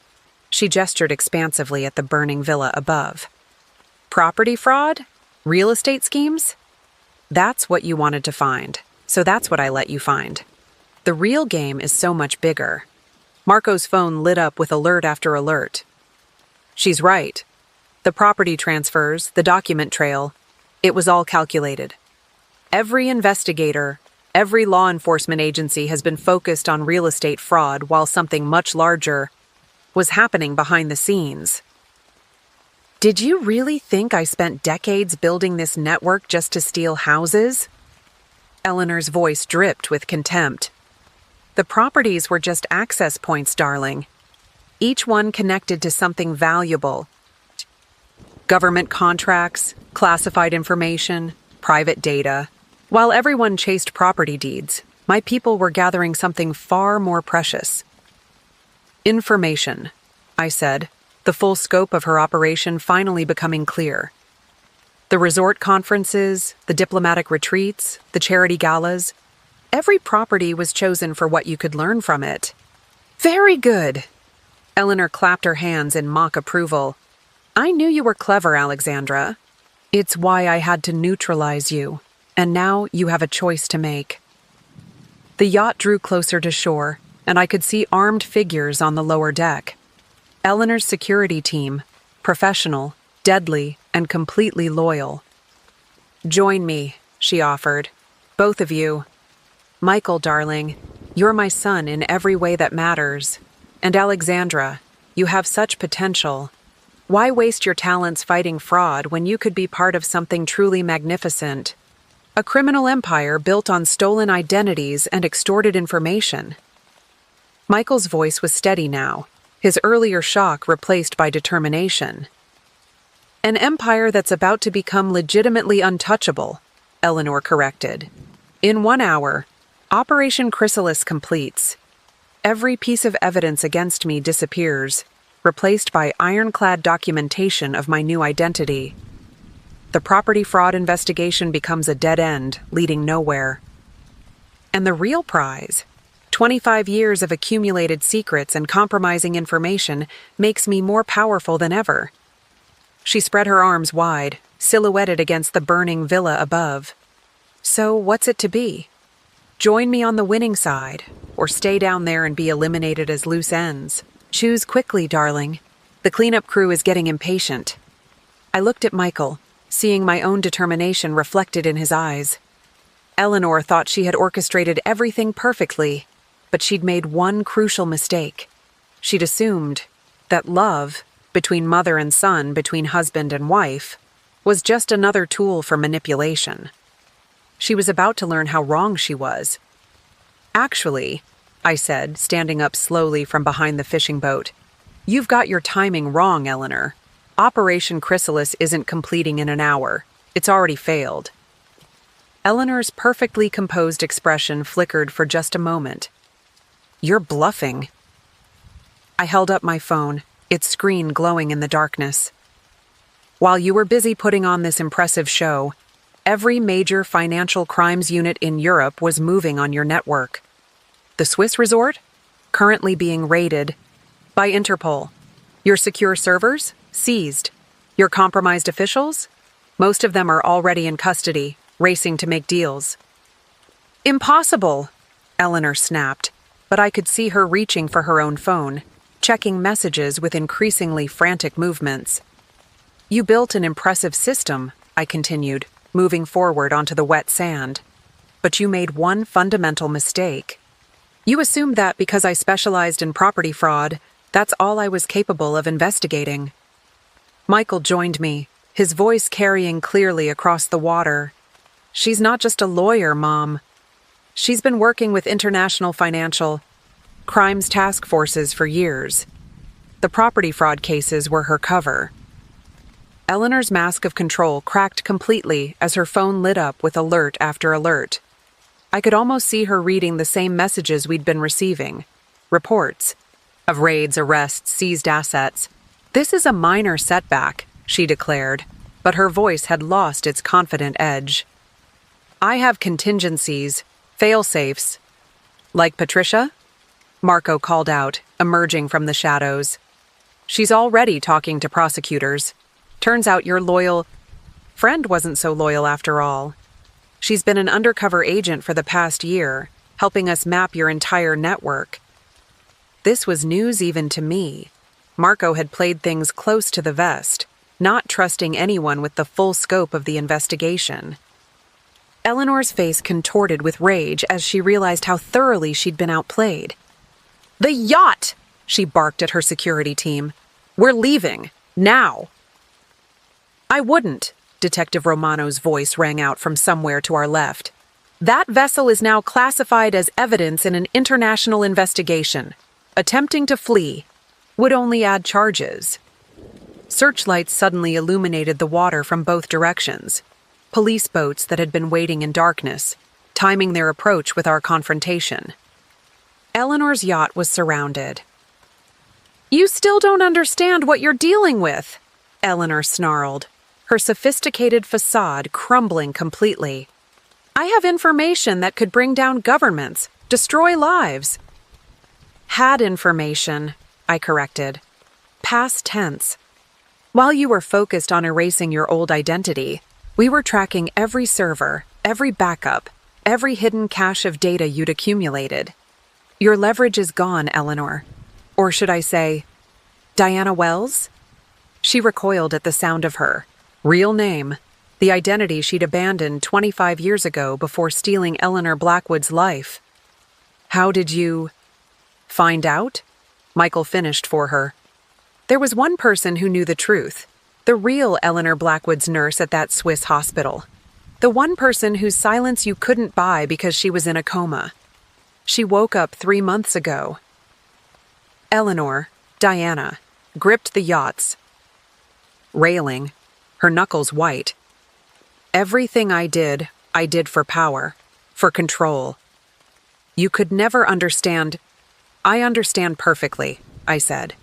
She gestured expansively at the burning villa above. "Property fraud? Real estate schemes? That's what you wanted to find. So that's what I let you find. The real game is so much bigger. Marco's phone lit up with alert after alert. She's right. The property transfers, the document trail, it was all calculated. Every investigator, every law enforcement agency has been focused on real estate fraud while something much larger was happening behind the scenes. Did you really think I spent decades building this network just to steal houses? Eleanor's voice dripped with contempt. The properties were just access points, darling. Each one connected to something valuable. Government contracts, classified information, private data. While everyone chased property deeds, my people were gathering something far more precious. Information, I said, the full scope of her operation finally becoming clear. The resort conferences, the diplomatic retreats, the charity galas, every property was chosen for what you could learn from it. Very good. Eleanor clapped her hands in mock approval. I knew you were clever, Alexandra. It's why I had to neutralize you, and now you have a choice to make. The yacht drew closer to shore, and I could see armed figures on the lower deck. Eleanor's security team, professional, deadly, and completely loyal. Join me, she offered. Both of you. Michael, darling, you're my son in every way that matters. And Alexandra, you have such potential. Why waste your talents fighting fraud when you could be part of something truly magnificent? A criminal empire built on stolen identities and extorted information. Michael's voice was steady now, his earlier shock replaced by determination. An empire that's about to become legitimately untouchable, Eleanor corrected. In 1 hour, Operation Chrysalis completes. Every piece of evidence against me disappears, replaced by ironclad documentation of my new identity. The property fraud investigation becomes a dead end, leading nowhere. And the real prize, 25 years of accumulated secrets and compromising information, makes me more powerful than ever. She spread her arms wide, silhouetted against the burning villa above. So what's it to be? Join me on the winning side, or stay down there and be eliminated as loose ends. Choose quickly, darling. The cleanup crew is getting impatient. I looked at Michael, seeing my own determination reflected in his eyes. Eleanor thought she had orchestrated everything perfectly, but she'd made one crucial mistake. She'd assumed that love, between mother and son, between husband and wife, was just another tool for manipulation. She was about to learn how wrong she was. Actually, I said, standing up slowly from behind the fishing boat, you've got your timing wrong, Eleanor. Operation Chrysalis isn't completing in an hour. It's already failed. Eleanor's perfectly composed expression flickered for just a moment. You're bluffing. I held up my phone, its screen glowing in the darkness. While you were busy putting on this impressive show, every major financial crimes unit in Europe was moving on your network. The Swiss resort? Currently being raided by Interpol. Your secure servers? Seized. Your compromised officials? Most of them are already in custody, racing to make deals. Impossible, Eleanor snapped, but I could see her reaching for her own phone, checking messages with increasingly frantic movements. You built an impressive system, I continued, moving forward onto the wet sand. But you made one fundamental mistake. You assumed that because I specialized in property fraud, that's all I was capable of investigating. Michael joined me, his voice carrying clearly across the water. She's not just a lawyer, Mom. She's been working with international financial crimes task forces for years. The property fraud cases were her cover. Eleanor's mask of control cracked completely as her phone lit up with alert after alert. I could almost see her reading the same messages we'd been receiving. Reports of raids, arrests, seized assets. This is a minor setback, she declared, but her voice had lost its confident edge. I have contingencies, fail-safes. Like Patricia? Marco called out, emerging from the shadows. She's already talking to prosecutors. Turns out your loyal friend wasn't so loyal after all. She's been an undercover agent for the past year, helping us map your entire network. This was news even to me. Marco had played things close to the vest, not trusting anyone with the full scope of the investigation. Eleanor's face contorted with rage as she realized how thoroughly she'd been outplayed. "The yacht!" she barked at her security team. "We're leaving. Now!" "I wouldn't," Detective Romano's voice rang out from somewhere to our left. "That vessel is now classified as evidence in an international investigation. Attempting to flee would only add charges." Searchlights suddenly illuminated the water from both directions. Police boats that had been waiting in darkness, timing their approach with our confrontation. Eleanor's yacht was surrounded. "You still don't understand what you're dealing with," Eleanor snarled, her sophisticated facade crumbling completely. "I have information that could bring down governments, destroy lives." "Had information," I corrected. Past tense. "While you were focused on erasing your old identity, we were tracking every server, every backup, every hidden cache of data you'd accumulated. Your leverage is gone, Eleanor. Or should I say, Diana Wells?" She recoiled at the sound of her real name, the identity she'd abandoned 25 years ago before stealing Eleanor Blackwood's life. "How did you find out?" Michael finished for her. "There was one person who knew the truth, the real Eleanor Blackwood's nurse at that Swiss hospital. The one person whose silence you couldn't buy because she was in a coma. She woke up 3 months ago." Eleanor, Diana, gripped the yacht's railing, her knuckles white. "Everything I did for power, for control. You could never understand." "I understand perfectly," I said.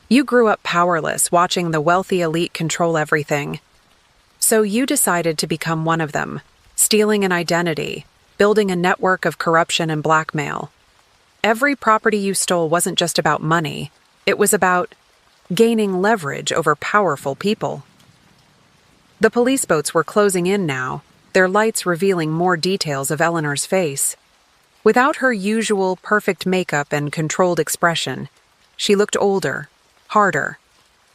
"You grew up powerless, watching the wealthy elite control everything. So you decided to become one of them, stealing an identity, building a network of corruption and blackmail. Every property you stole wasn't just about money, it was about gaining leverage over powerful people." The police boats were closing in now, their lights revealing more details of Eleanor's face. Without her usual perfect makeup and controlled expression, she looked older, harder,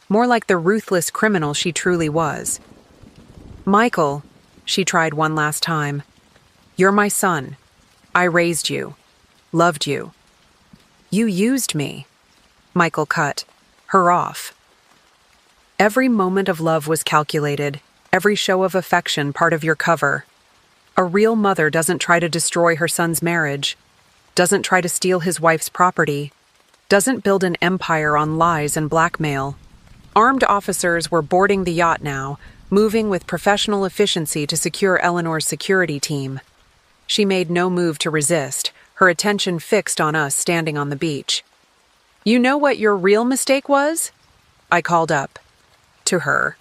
more like the ruthless criminal she truly was. "Michael," she tried one last time, "you're my son. I raised you, loved you. You used me." Michael cut her off. "Every moment of love was calculated, every show of affection part of your cover. A real mother doesn't try to destroy her son's marriage, doesn't try to steal his wife's property, doesn't build an empire on lies and blackmail." Armed officers were boarding the yacht now, moving with professional efficiency to secure Eleanor's security team. She made no move to resist, her attention fixed on us standing on the beach. "You know what your real mistake was?" I called up to her.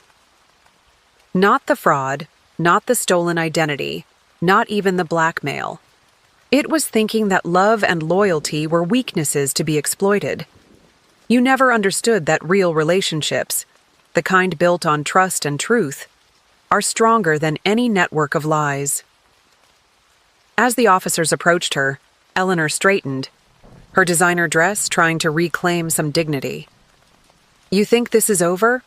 "Not the fraud, not the stolen identity, not even the blackmail. It was thinking that love and loyalty were weaknesses to be exploited. You never understood that real relationships, the kind built on trust and truth, are stronger than any network of lies." As the officers approached her, Eleanor straightened, her designer dress trying to reclaim some dignity. "You think this is over?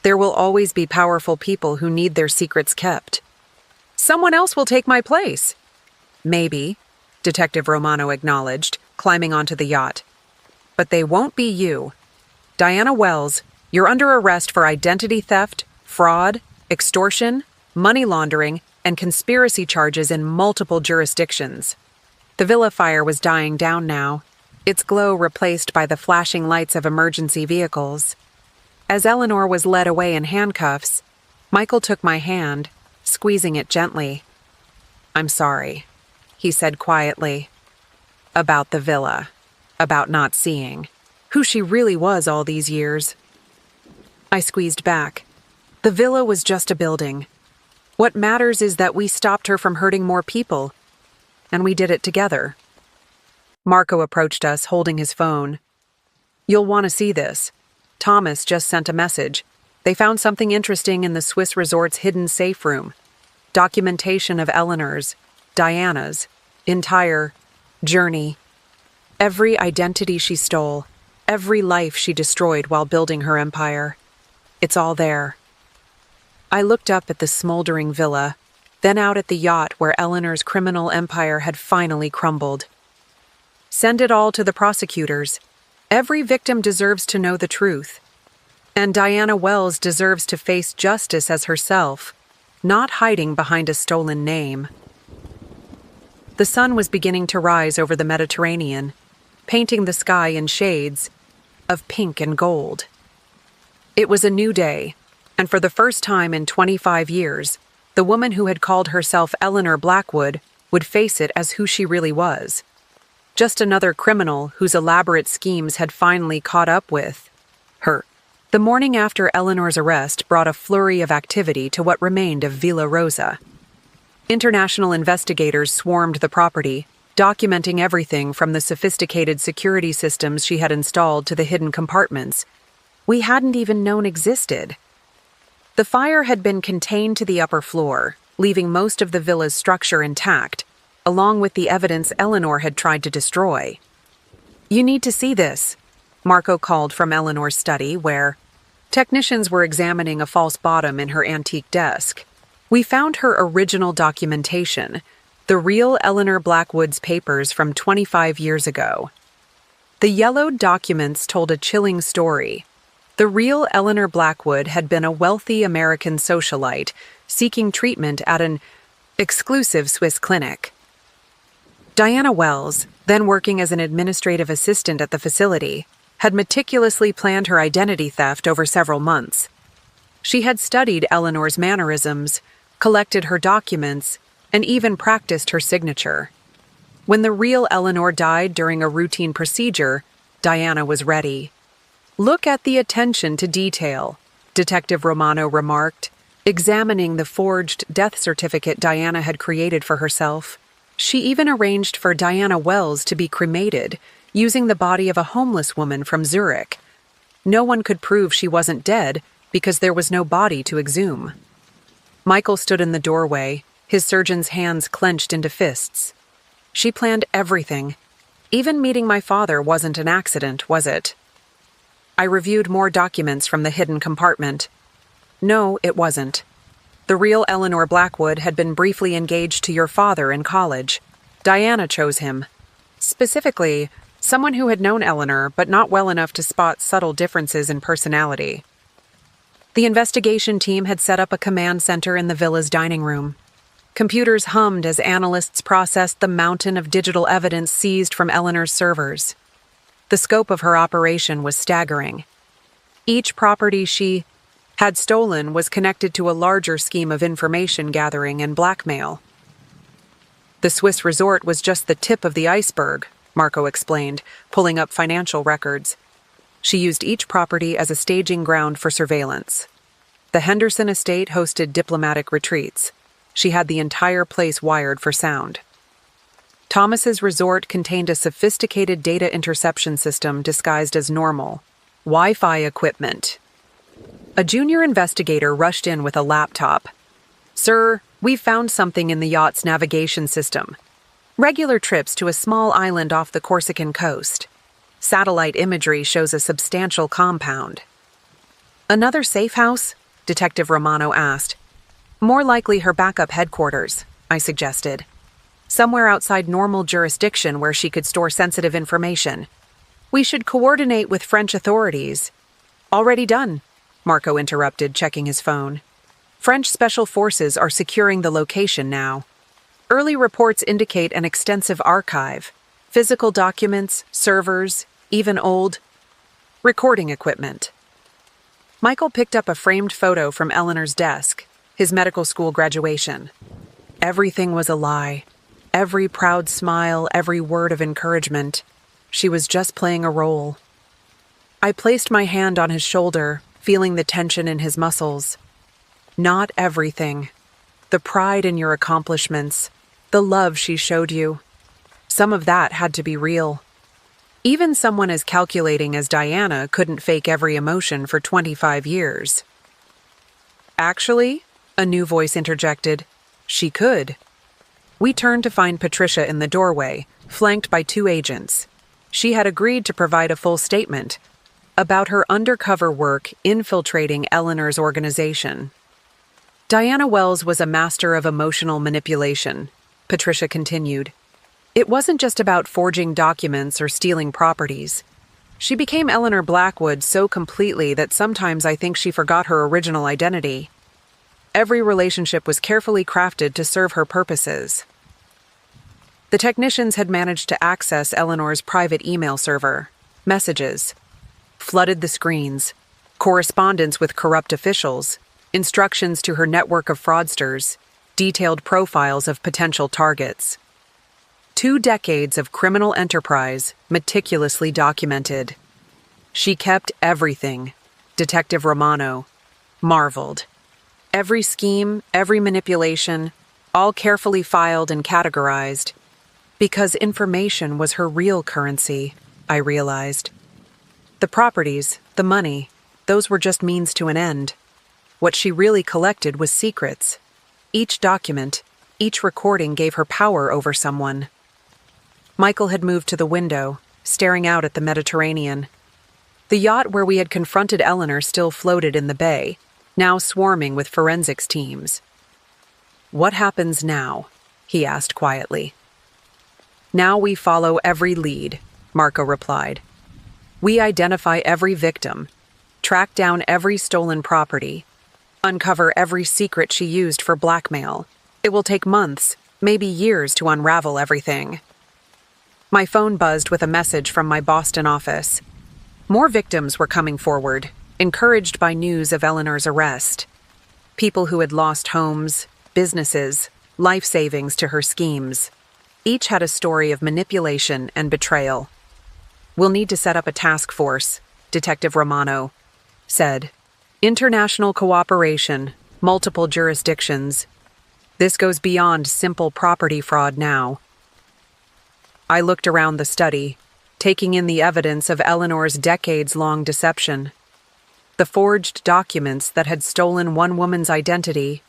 There will always be powerful people who need their secrets kept. Someone else will take my place." "Maybe," Detective Romano acknowledged, climbing onto the yacht. "But they won't be you. Diana Wells, you're under arrest for identity theft, fraud, extortion, money laundering, and conspiracy charges in multiple jurisdictions." The villa fire was dying down now, its glow replaced by the flashing lights of emergency vehicles. As Eleanor was led away in handcuffs, Michael took my hand, squeezing it gently. "I'm sorry," he said quietly. "About the villa, about not seeing who she really was all these years." I squeezed back. The villa was just a building. What matters is that we stopped her from hurting more people, and we did it together. Marco approached us, holding his phone. "You'll want to see this. Thomas just sent a message. They found something interesting in the Swiss resort's hidden safe room. documentation of Eleanor's, Diana's, entire journey. Every identity she stole, every life she destroyed while building her empire. It's all there. I looked up at the smoldering villa, then out at the yacht where Eleanor's criminal empire had finally crumbled. Send it all to the prosecutors. Every victim deserves to know the truth. And Diana Wells deserves to face justice as herself, not hiding behind a stolen name. The sun was beginning to rise over the Mediterranean, painting the sky in shades of pink and gold. It was a new day, and for the first time in 25 years, the woman who had called herself Eleanor Blackwood would face it as who she really was. Just another criminal whose elaborate schemes had finally caught up with her. The morning after Eleanor's arrest brought a flurry of activity to what remained of Villa Rosa. International investigators swarmed the property, documenting everything from the sophisticated security systems she had installed to the hidden compartments we hadn't even known existed. The fire had been contained to the upper floor, leaving most of the villa's structure intact, along with the evidence Eleanor had tried to destroy. "You need to see this," Marco called from Eleanor's study, where technicians were examining a false bottom in her antique desk. We found her original documentation, the real Eleanor Blackwood's papers from 25 years ago. The yellowed documents told a chilling story. The real Eleanor Blackwood had been a wealthy American socialite seeking treatment at an exclusive Swiss clinic. Diana Wells, then working as an administrative assistant at the facility, had meticulously planned her identity theft over several months. She had studied Eleanor's mannerisms, collected her documents, and even practiced her signature. When the real Eleanor died during a routine procedure, Diana was ready. "Look at the attention to detail," Detective Romano remarked, examining the forged death certificate Diana had created for herself. She even arranged for Diana Wells to be cremated, using the body of a homeless woman from Zurich. No one could prove she wasn't dead because there was no body to exhume. Michael stood in the doorway, his surgeon's hands clenched into fists. "She planned everything. Even meeting my father wasn't an accident, was it?" I reviewed more documents from the hidden compartment. No, it wasn't. The real Eleanor Blackwood had been briefly engaged to your father in college. Diana chose him. Specifically, someone who had known Eleanor but not well enough to spot subtle differences in personality. The investigation team had set up a command center in the villa's dining room. Computers hummed as analysts processed the mountain of digital evidence seized from Eleanor's servers. The scope of her operation was staggering. Each property she had stolen was connected to a larger scheme of information gathering and blackmail. The Swiss resort was just the tip of the iceberg, Marco explained, pulling up financial records. She used each property as a staging ground for surveillance. The Henderson estate hosted diplomatic retreats. She had the entire place wired for sound. Thomas's resort contained a sophisticated data interception system disguised as normal Wi-Fi equipment. A junior investigator rushed in with a laptop. "Sir, we found something in the yacht's navigation system. Regular trips to a small island off the Corsican coast. Satellite imagery shows a substantial compound." "Another safe house?" Detective Romano asked. "More likely her backup headquarters," I suggested. "Somewhere outside normal jurisdiction where she could store sensitive information. We should coordinate with French authorities." "Already done," Marco interrupted, checking his phone. "French special forces are securing the location now. Early reports indicate an extensive archive, physical documents, servers, even old recording equipment." Michael picked up a framed photo from Eleanor's desk, his medical school graduation. Everything was a lie. Every proud smile, every word of encouragement. She was just playing a role. I placed my hand on his shoulder, feeling the tension in his muscles. "Not everything. The pride in your accomplishments, the love she showed you. Some of that had to be real. Even someone as calculating as Diana couldn't fake every emotion for 25 years. "Actually," a new voice interjected, She could. We turned to find Patricia in the doorway, flanked by 2 agents. She had agreed to provide a full statement about her undercover work infiltrating Eleanor's organization. Diana Wells was a master of emotional manipulation, Patricia continued. It wasn't just about forging documents or stealing properties. She became Eleanor Blackwood so completely that sometimes I think she forgot her original identity. Every relationship was carefully crafted to serve her purposes. The technicians had managed to access Eleanor's private email server, messages, flooded the screens, correspondence with corrupt officials, instructions to her network of fraudsters, detailed profiles of potential targets. 2 decades of criminal enterprise meticulously documented. She kept everything, Detective Romano marveled. Every scheme, every manipulation, all carefully filed and categorized. Because information was her real currency, I realized. The properties, the money, those were just means to an end. What she really collected was secrets. Each document, each recording gave her power over someone. Michael had moved to the window, staring out at the Mediterranean. The yacht where we had confronted Eleanor still floated in the bay, now swarming with forensics teams. "What happens now?" he asked quietly. "Now we follow every lead," Marco replied. "We identify every victim, track down every stolen property, uncover every secret she used for blackmail. It will take months, maybe years to unravel everything." My phone buzzed with a message from my Boston office. More victims were coming forward, encouraged by news of Eleanor's arrest. People who had lost homes, businesses, life savings to her schemes. Each had a story of manipulation and betrayal. "We'll need to set up a task force," Detective Romano said. "International cooperation, multiple jurisdictions. This goes beyond simple property fraud now." I looked around the study, taking in the evidence of Eleanor's decades-long deception. The forged documents that had stolen one woman's identity,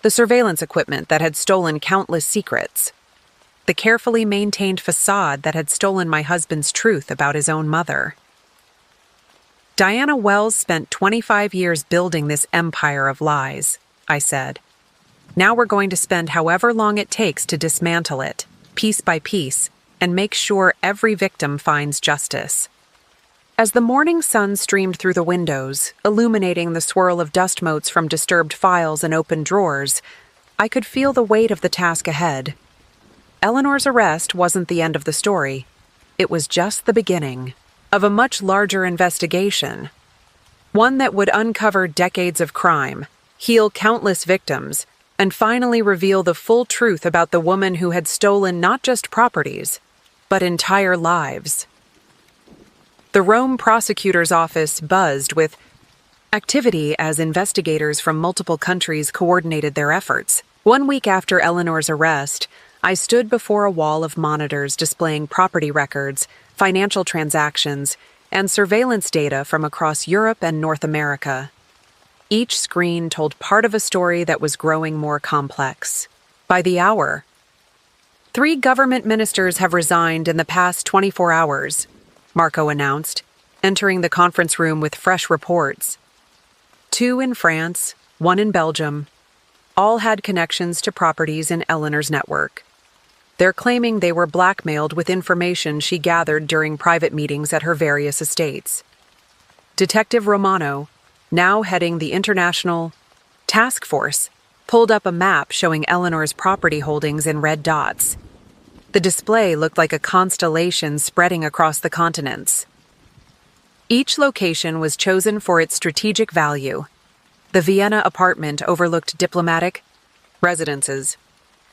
the surveillance equipment that had stolen countless secrets, the carefully maintained facade that had stolen my husband's truth about his own mother. "Diana Wells spent 25 years building this empire of lies," I said. "Now we're going to spend however long it takes to dismantle it, piece by piece, and make sure every victim finds justice." As the morning sun streamed through the windows, illuminating the swirl of dust motes from disturbed files and open drawers, I could feel the weight of the task ahead. Eleanor's arrest wasn't the end of the story. It was just the beginning of a much larger investigation. One that would uncover decades of crime, heal countless victims, and finally reveal the full truth about the woman who had stolen not just properties, but entire lives. The Rome prosecutor's office buzzed with activity as investigators from multiple countries coordinated their efforts. 1 week after Eleanor's arrest, I stood before a wall of monitors displaying property records, financial transactions, and surveillance data from across Europe and North America. Each screen told part of a story that was growing more complex. By the hour, 3 government ministers have resigned in the past 24 hours, Marco announced, entering the conference room with fresh reports. 2 in France, 1 in Belgium. All had connections to properties in Eleanor's network. They're claiming they were blackmailed with information she gathered during private meetings at her various estates. Detective Romano, now heading the International Task Force, pulled up a map showing Eleanor's property holdings in red dots. The display looked like a constellation spreading across the continents. Each location was chosen for its strategic value. The Vienna apartment overlooked diplomatic residences.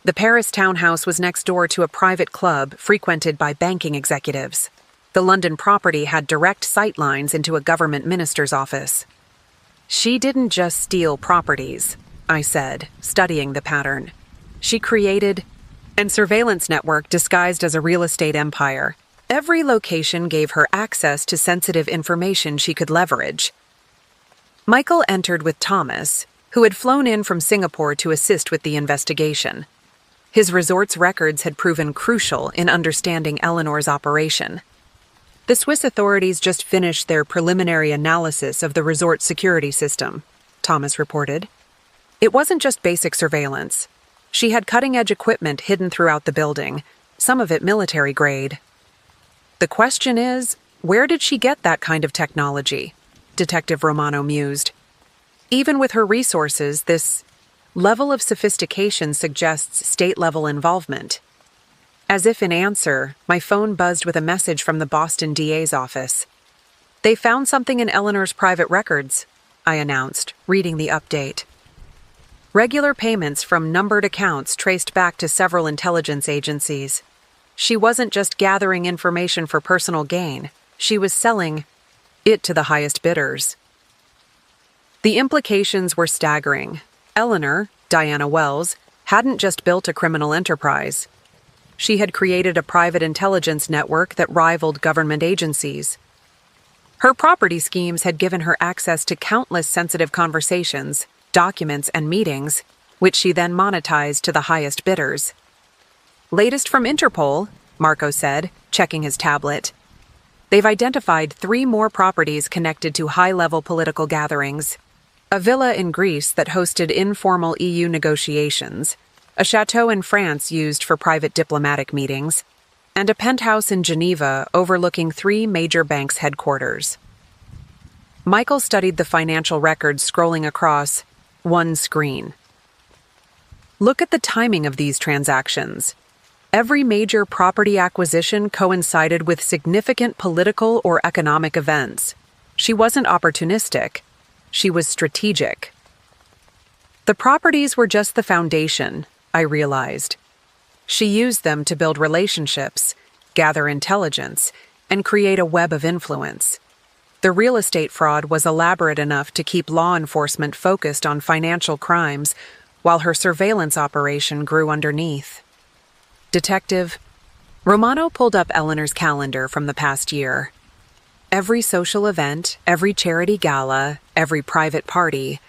The Paris townhouse was next door to a private club frequented by banking executives. The London property had direct sight lines into a government minister's office. "She didn't just steal properties," I said, studying the pattern. "She created a surveillance network disguised as a real estate empire. Every location gave her access to sensitive information she could leverage." Michael entered with Thomas, who had flown in from Singapore to assist with the investigation. His resort's records had proven crucial in understanding Eleanor's operation. The Swiss authorities just finished their preliminary analysis of the resort security system, Thomas reported. It wasn't just basic surveillance. She had cutting-edge equipment hidden throughout the building, some of it military-grade. The question is, where did she get that kind of technology? Detective Romano mused. Even with her resources, this level of sophistication suggests state-level involvement. As if in answer, my phone buzzed with a message from the Boston DA's office. They found something in Eleanor's private records, I announced, reading the update. Regular payments from numbered accounts traced back to several intelligence agencies. She wasn't just gathering information for personal gain, she was selling it to the highest bidders. The implications were staggering. Eleanor, Diana Wells, hadn't just built a criminal enterprise. She had created a private intelligence network that rivaled government agencies. Her property schemes had given her access to countless sensitive conversations, documents, and meetings, which she then monetized to the highest bidders. Latest from Interpol, Marco said, checking his tablet. They've identified 3 more properties connected to high-level political gatherings. A villa in Greece that hosted informal EU negotiations, a chateau in France used for private diplomatic meetings, and a penthouse in Geneva overlooking 3 major banks' headquarters. Michael studied the financial records scrolling across one screen. Look at the timing of these transactions. Every major property acquisition coincided with significant political or economic events. She wasn't opportunistic. She was strategic. The properties were just the foundation, I realized. She used them to build relationships, gather intelligence, and create a web of influence. The real estate fraud was elaborate enough to keep law enforcement focused on financial crimes, while her surveillance operation grew underneath. Detective Romano pulled up Eleanor's calendar from the past year. Every social event, every charity gala, every private party,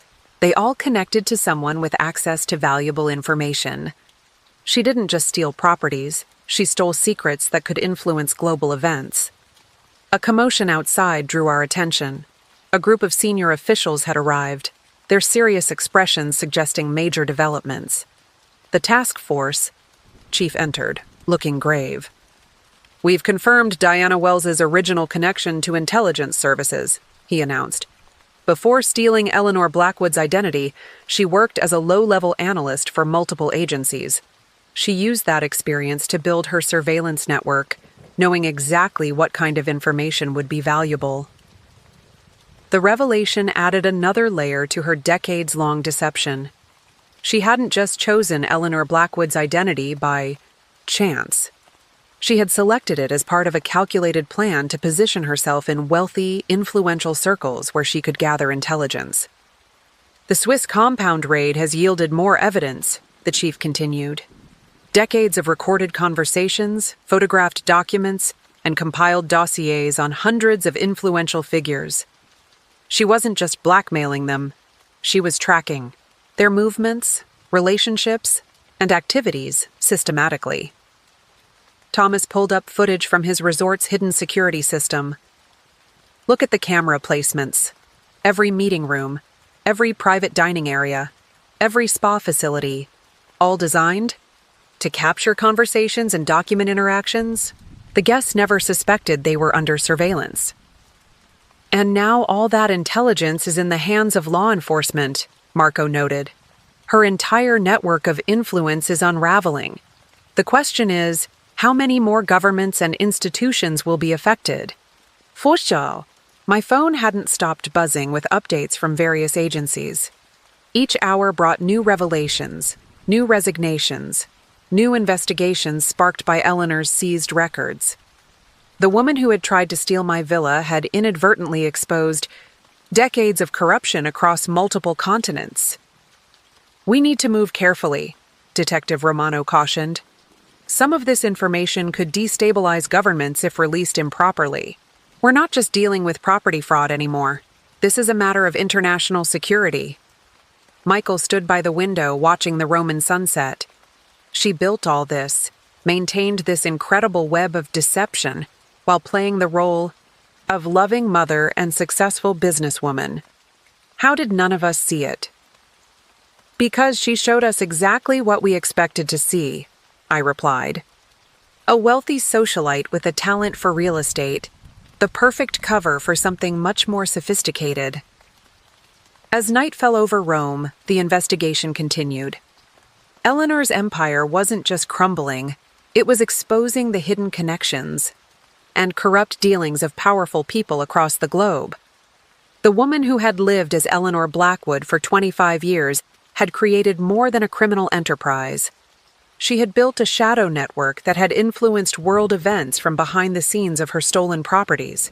they all connected to someone with access to valuable information. She didn't just steal properties, she stole secrets that could influence global events. A commotion outside drew our attention. A group of senior officials had arrived, their serious expressions suggesting major developments. The task force, Chief entered, looking grave. We've confirmed Diana Wells's original connection to intelligence services, he announced. Before stealing Eleanor Blackwood's identity, she worked as a low-level analyst for multiple agencies. She used that experience to build her surveillance network, knowing exactly what kind of information would be valuable. The revelation added another layer to her decades-long deception. She hadn't just chosen Eleanor Blackwood's identity by chance. She had selected it as part of a calculated plan to position herself in wealthy, influential circles where she could gather intelligence. The Swiss compound raid has yielded more evidence, the chief continued. Decades of recorded conversations, photographed documents, and compiled dossiers on hundreds of influential figures. She wasn't just blackmailing them, she was tracking their movements, relationships, and activities systematically. Thomas pulled up footage from his resort's hidden security system. Look at the camera placements. Every meeting room, every private dining area, every spa facility, all designed to capture conversations and document interactions. The guests never suspected they were under surveillance. And now all that intelligence is in the hands of law enforcement, Marco noted. Her entire network of influence is unraveling. The question is, how many more governments and institutions will be affected? Fosha. My phone hadn't stopped buzzing with updates from various agencies. Each hour brought new revelations, new resignations, new investigations sparked by Eleanor's seized records. The woman who had tried to steal my villa had inadvertently exposed decades of corruption across multiple continents. We need to move carefully, Detective Romano cautioned. Some of this information could destabilize governments if released improperly. We're not just dealing with property fraud anymore. This is a matter of international security. Michael stood by the window watching the Roman sunset. She built all this, maintained this incredible web of deception, while playing the role of loving mother and successful businesswoman. How did none of us see it? Because she showed us exactly what we expected to see, I replied. A wealthy socialite with a talent for real estate, the perfect cover for something much more sophisticated. As night fell over Rome, the investigation continued. Eleanor's empire wasn't just crumbling, it was exposing the hidden connections and corrupt dealings of powerful people across the globe. The woman who had lived as Eleanor Blackwood for 25 years had created more than a criminal enterprise. She had built a shadow network that had influenced world events from behind the scenes of her stolen properties.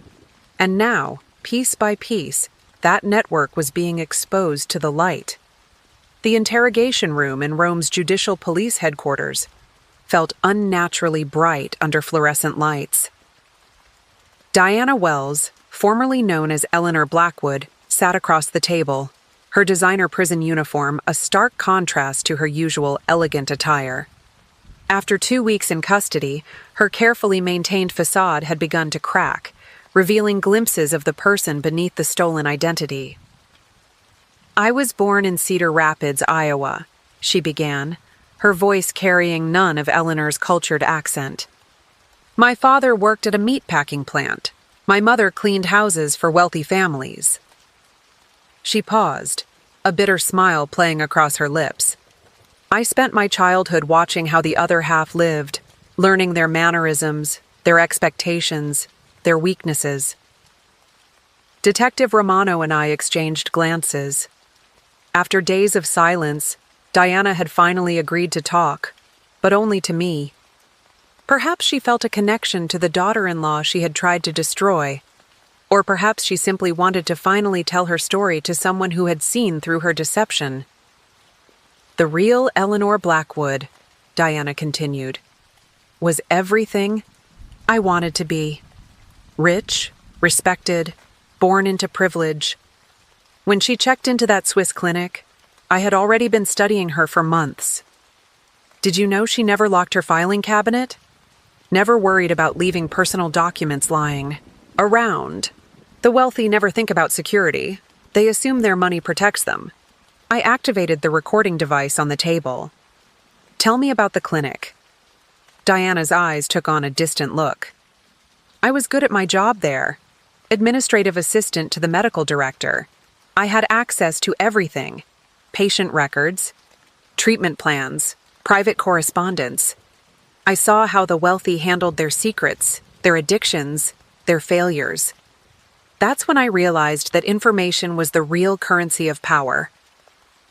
And now, piece by piece, that network was being exposed to the light. The interrogation room in Rome's judicial police headquarters felt unnaturally bright under fluorescent lights. Diana Wells, formerly known as Eleanor Blackwood, sat across the table, her designer prison uniform a stark contrast to her usual elegant attire. After 2 weeks in custody, her carefully maintained facade had begun to crack, revealing glimpses of the person beneath the stolen identity. I was born in Cedar Rapids, Iowa, she began, her voice carrying none of Eleanor's cultured accent. My father worked at a meatpacking plant. My mother cleaned houses for wealthy families. She paused, a bitter smile playing across her lips. I spent my childhood watching how the other half lived, learning their mannerisms, their expectations, their weaknesses. Detective Romano and I exchanged glances. After days of silence, Diana had finally agreed to talk, but only to me. Perhaps she felt a connection to the daughter-in-law she had tried to destroy, or perhaps she simply wanted to finally tell her story to someone who had seen through her deception. The real Eleanor Blackwood, Diana continued, was everything I wanted to be. Rich, respected, born into privilege. When she checked into that Swiss clinic, I had already been studying her for months. Did you know she never locked her filing cabinet? Never worried about leaving personal documents lying around. The wealthy never think about security. They assume their money protects them. I activated the recording device on the table. Tell me about the clinic. Diana's eyes took on a distant look. I was good at my job there. Administrative assistant to the medical director. I had access to everything. Patient records, treatment plans, private correspondence. I saw how the wealthy handled their secrets, their addictions, their failures. That's when I realized that information was the real currency of power.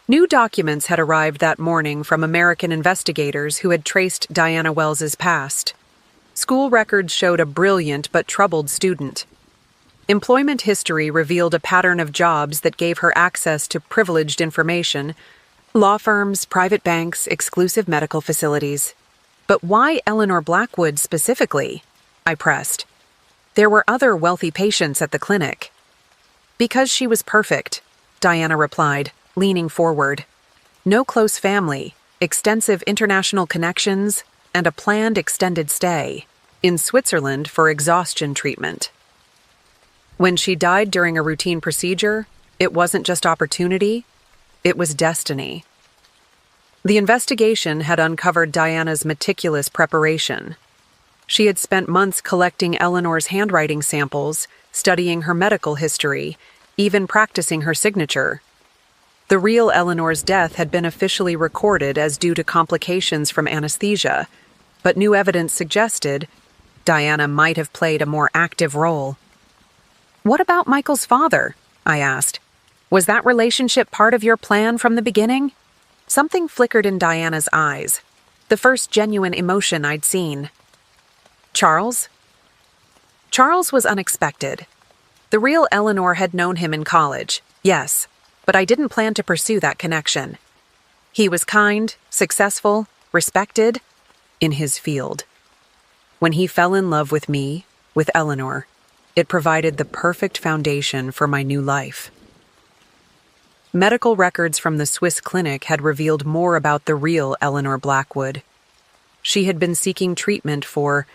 New documents had arrived that morning from American investigators who had traced Diana Wells's past. School records showed a brilliant but troubled student. Employment history revealed a pattern of jobs that gave her access to privileged information: law firms, private banks, exclusive medical facilities. But why Eleanor Blackwood specifically? I pressed. There were other wealthy patients at the clinic. Because she was perfect, Diana replied, leaning forward. No close family, extensive international connections, and a planned extended stay in Switzerland for exhaustion treatment. When she died during a routine procedure, it wasn't just opportunity, it was destiny. The investigation had uncovered Diana's meticulous preparation. She had spent months collecting Eleanor's handwriting samples, studying her medical history, even practicing her signature. The real Eleanor's death had been officially recorded as due to complications from anesthesia, but new evidence suggested Diana might have played a more active role. What about Michael's father? I asked. Was that relationship part of your plan from the beginning? Something flickered in Diana's eyes, the first genuine emotion I'd seen. Charles? Charles was unexpected. The real Eleanor had known him in college, yes, but I didn't plan to pursue that connection. He was kind, successful, respected, in his field. When he fell in love with me, with Eleanor, it provided the perfect foundation for my new life. Medical records from the Swiss clinic had revealed more about the real Eleanor Blackwood. She had been seeking treatment for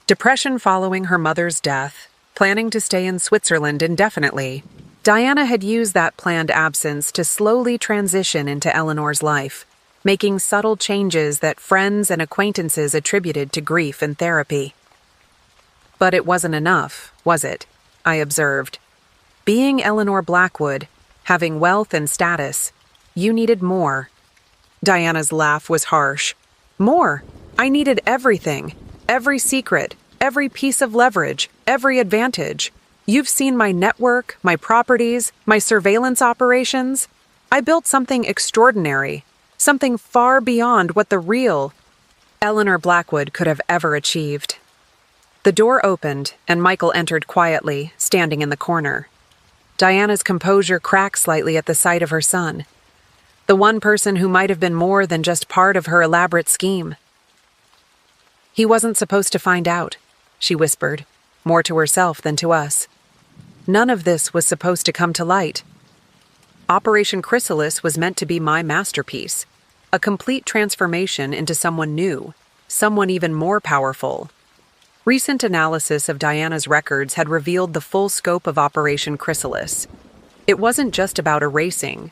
depression following her mother's death, planning to stay in Switzerland indefinitely. Diana had used that planned absence to slowly transition into Eleanor's life, making subtle changes that friends and acquaintances attributed to grief and therapy. But it wasn't enough, was it? I observed. Being Eleanor Blackwood, having wealth and status, you needed more. Diana's laugh was harsh. More. I needed everything. Every secret. Every piece of leverage. Every advantage. You've seen my network, my properties, my surveillance operations. I built something extraordinary. Something far beyond what the real Eleanor Blackwood could have ever achieved. The door opened, and Michael entered quietly, standing in the corner. Diana's composure cracked slightly at the sight of her son, the one person who might have been more than just part of her elaborate scheme. He wasn't supposed to find out, she whispered, more to herself than to us. None of this was supposed to come to light. Operation Chrysalis was meant to be my masterpiece, a complete transformation into someone new, someone even more powerful. Recent analysis of Diana's records had revealed the full scope of Operation Chrysalis. It wasn't just about erasing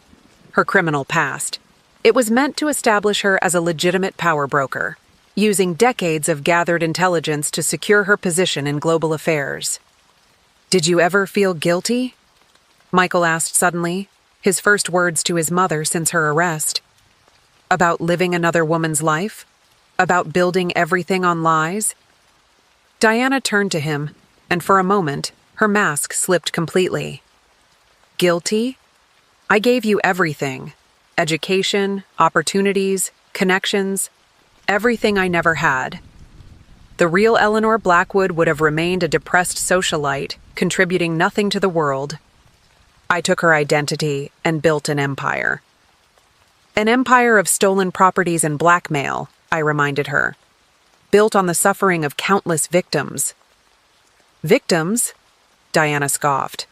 her criminal past. It was meant to establish her as a legitimate power broker, using decades of gathered intelligence to secure her position in global affairs. "Did you ever feel guilty?" Michael asked suddenly, his first words to his mother since her arrest. About living another woman's life? About building everything on lies? Diana turned to him, and for a moment, her mask slipped completely. Guilty? I gave you everything. Education, opportunities, connections, everything I never had. The real Eleanor Blackwood would have remained a depressed socialite, contributing nothing to the world. I took her identity and built an empire. An empire of stolen properties and blackmail, I reminded her. Built on the suffering of countless victims. Victims? Diana scoffed.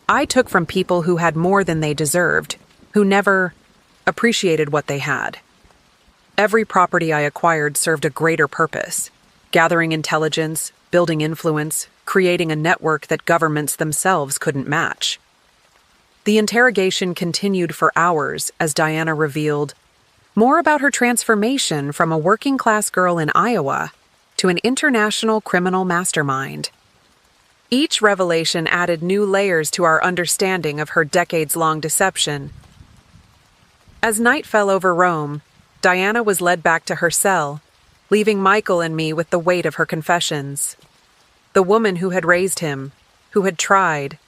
I took from people who had more than they deserved, who never appreciated what they had. Every property I acquired served a greater purpose, gathering intelligence, building influence, creating a network that governments themselves couldn't match. The interrogation continued for hours as Diana revealed more about her transformation from a working-class girl in Iowa to an international criminal mastermind. Each revelation added new layers to our understanding of her decades-long deception. As night fell over Rome, Diana was led back to her cell, leaving Michael and me with the weight of her confessions. The woman who had raised him, who had tried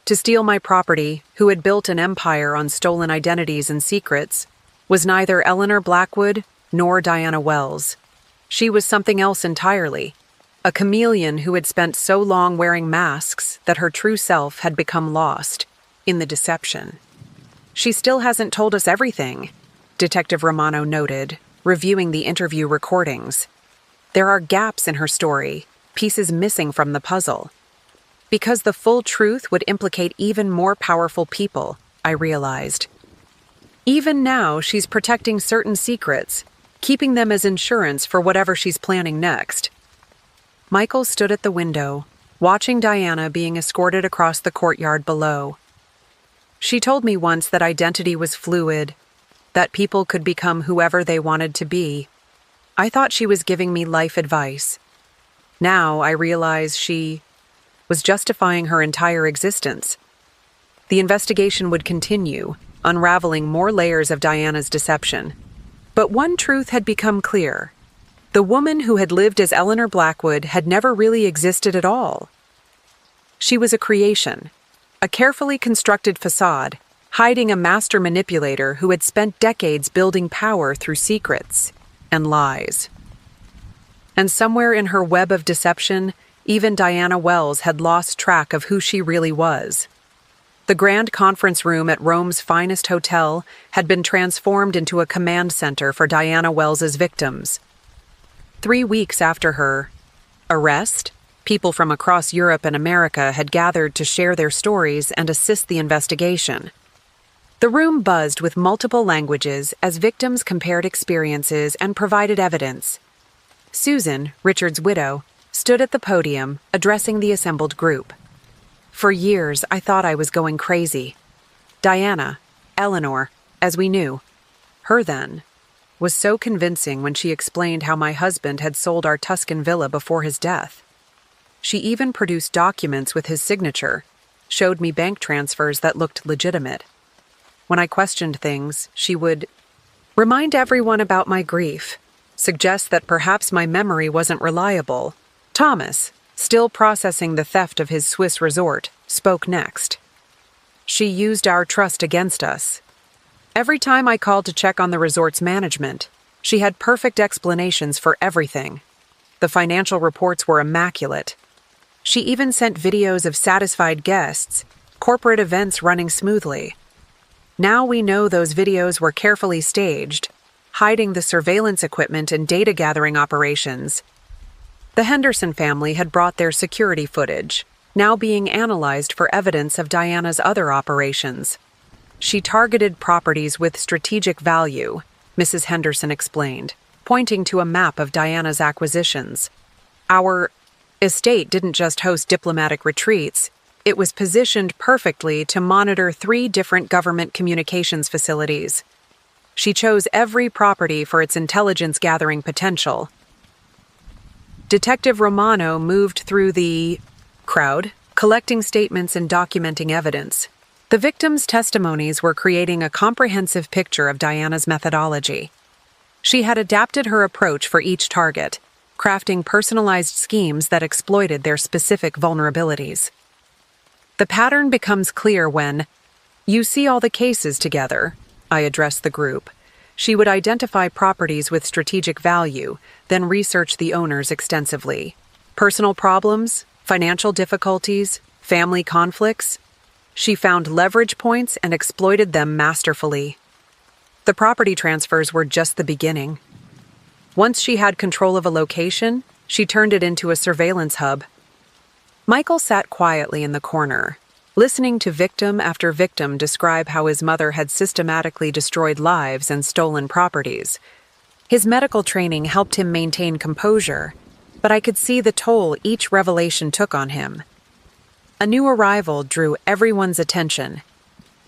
to steal my property, who had built an empire on stolen identities and secrets, was neither Eleanor Blackwood nor Diana Wells. She was something else entirely, a chameleon who had spent so long wearing masks that her true self had become lost in the deception. She still hasn't told us everything, Detective Romano noted, reviewing the interview recordings. There are gaps in her story, pieces missing from the puzzle. Because the full truth would implicate even more powerful people, I realized. Even now, she's protecting certain secrets, keeping them as insurance for whatever she's planning next. Michael stood at the window, watching Diana being escorted across the courtyard below. She told me once that identity was fluid, that people could become whoever they wanted to be. I thought she was giving me life advice. Now I realize she was justifying her entire existence. The investigation would continue, unraveling more layers of Diana's deception. But one truth had become clear. The woman who had lived as Eleanor Blackwood had never really existed at all. She was a creation, a carefully constructed facade, hiding a master manipulator who had spent decades building power through secrets and lies. And somewhere in her web of deception, even Diana Wells had lost track of who she really was. The grand conference room at Rome's finest hotel had been transformed into a command center for Diana Wells's victims. 3 weeks after her arrest, people from across Europe and America had gathered to share their stories and assist the investigation. The room buzzed with multiple languages as victims compared experiences and provided evidence. Susan, Richard's widow, stood at the podium, addressing the assembled group. For years, I thought I was going crazy. Diana, Eleanor, as we knew, her then, was so convincing when she explained how my husband had sold our Tuscan villa before his death. She even produced documents with his signature, showed me bank transfers that looked legitimate. When I questioned things, she would remind everyone about my grief, suggest that perhaps my memory wasn't reliable. Thomas, still processing the theft of his Swiss resort, spoke next. She used our trust against us. Every time I called to check on the resort's management, she had perfect explanations for everything. The financial reports were immaculate. She even sent videos of satisfied guests, corporate events running smoothly. Now we know those videos were carefully staged, hiding the surveillance equipment and data-gathering operations. The Henderson family had brought their security footage, now being analyzed for evidence of Diana's other operations. She targeted properties with strategic value, Mrs. Henderson explained, pointing to a map of Diana's acquisitions. Our estate didn't just host diplomatic retreats, it was positioned perfectly to monitor 3 different government communications facilities. She chose every property for its intelligence-gathering potential. Detective Romano moved through the crowd, collecting statements and documenting evidence. The victims' testimonies were creating a comprehensive picture of Diana's methodology. She had adapted her approach for each target, crafting personalized schemes that exploited their specific vulnerabilities. The pattern becomes clear when you see all the cases together, I addressed the group. She would identify properties with strategic value, then research the owners extensively. Personal problems, financial difficulties, family conflicts. She found leverage points and exploited them masterfully. The property transfers were just the beginning. Once she had control of a location, she turned it into a surveillance hub. Michael sat quietly in the corner, listening to victim after victim describe how his mother had systematically destroyed lives and stolen properties. His medical training helped him maintain composure, but I could see the toll each revelation took on him. A new arrival drew everyone's attention.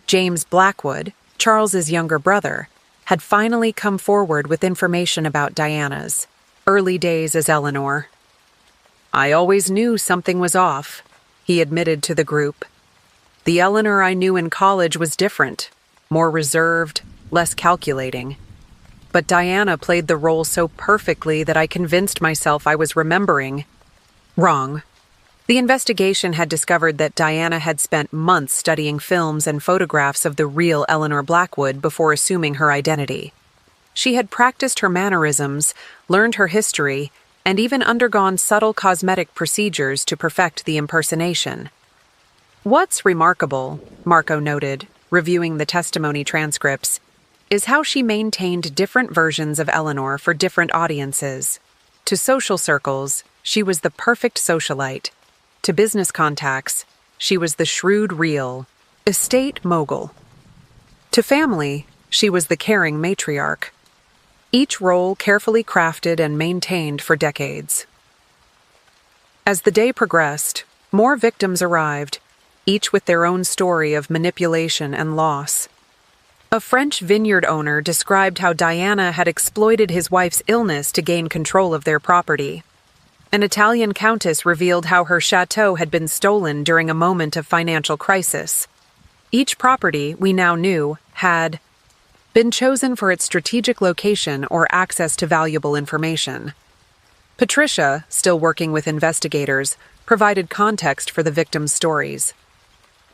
James Blackwood, Charles's younger brother, had finally come forward with information about Diana's early days as Eleanor. I always knew something was off, he admitted to the group. The Eleanor I knew in college was different, more reserved, less calculating. But Diana played the role so perfectly that I convinced myself I was remembering wrong. The investigation had discovered that Diana had spent months studying films and photographs of the real Eleanor Blackwood before assuming her identity. She had practiced her mannerisms, learned her history, and even undergone subtle cosmetic procedures to perfect the impersonation. What's remarkable, Marco noted, reviewing the testimony transcripts, is how she maintained different versions of Eleanor for different audiences. To social circles, she was the perfect socialite. To business contacts, she was the shrewd real estate mogul. To family, she was the caring matriarch. Each role carefully crafted and maintained for decades. As the day progressed, more victims arrived, each with their own story of manipulation and loss. A French vineyard owner described how Diana had exploited his wife's illness to gain control of their property. An Italian countess revealed how her chateau had been stolen during a moment of financial crisis. Each property, we now knew, had been chosen for its strategic location or access to valuable information. Patricia, still working with investigators, provided context for the victims' stories.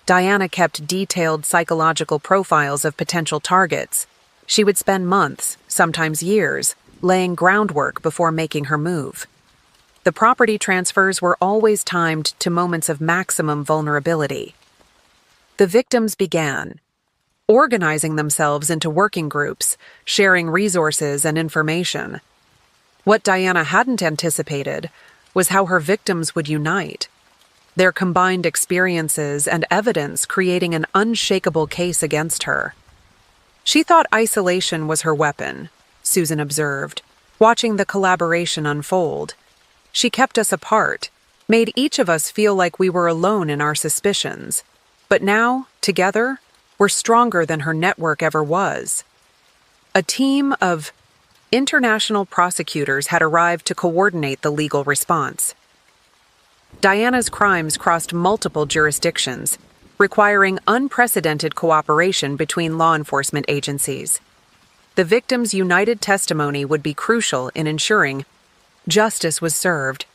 Diana kept detailed psychological profiles of potential targets. She would spend months, sometimes years, laying groundwork before making her move. The property transfers were always timed to moments of maximum vulnerability. The victims began organizing themselves into working groups, sharing resources and information. What Diana hadn't anticipated was how her victims would unite, their combined experiences and evidence creating an unshakable case against her. She thought isolation was her weapon, Susan observed, watching the collaboration unfold. She kept us apart, made each of us feel like we were alone in our suspicions. But now, together, we're stronger than her network ever was. A team of international prosecutors had arrived to coordinate the legal response. Diana's crimes crossed multiple jurisdictions, requiring unprecedented cooperation between law enforcement agencies. The victim's united testimony would be crucial in ensuring justice was served.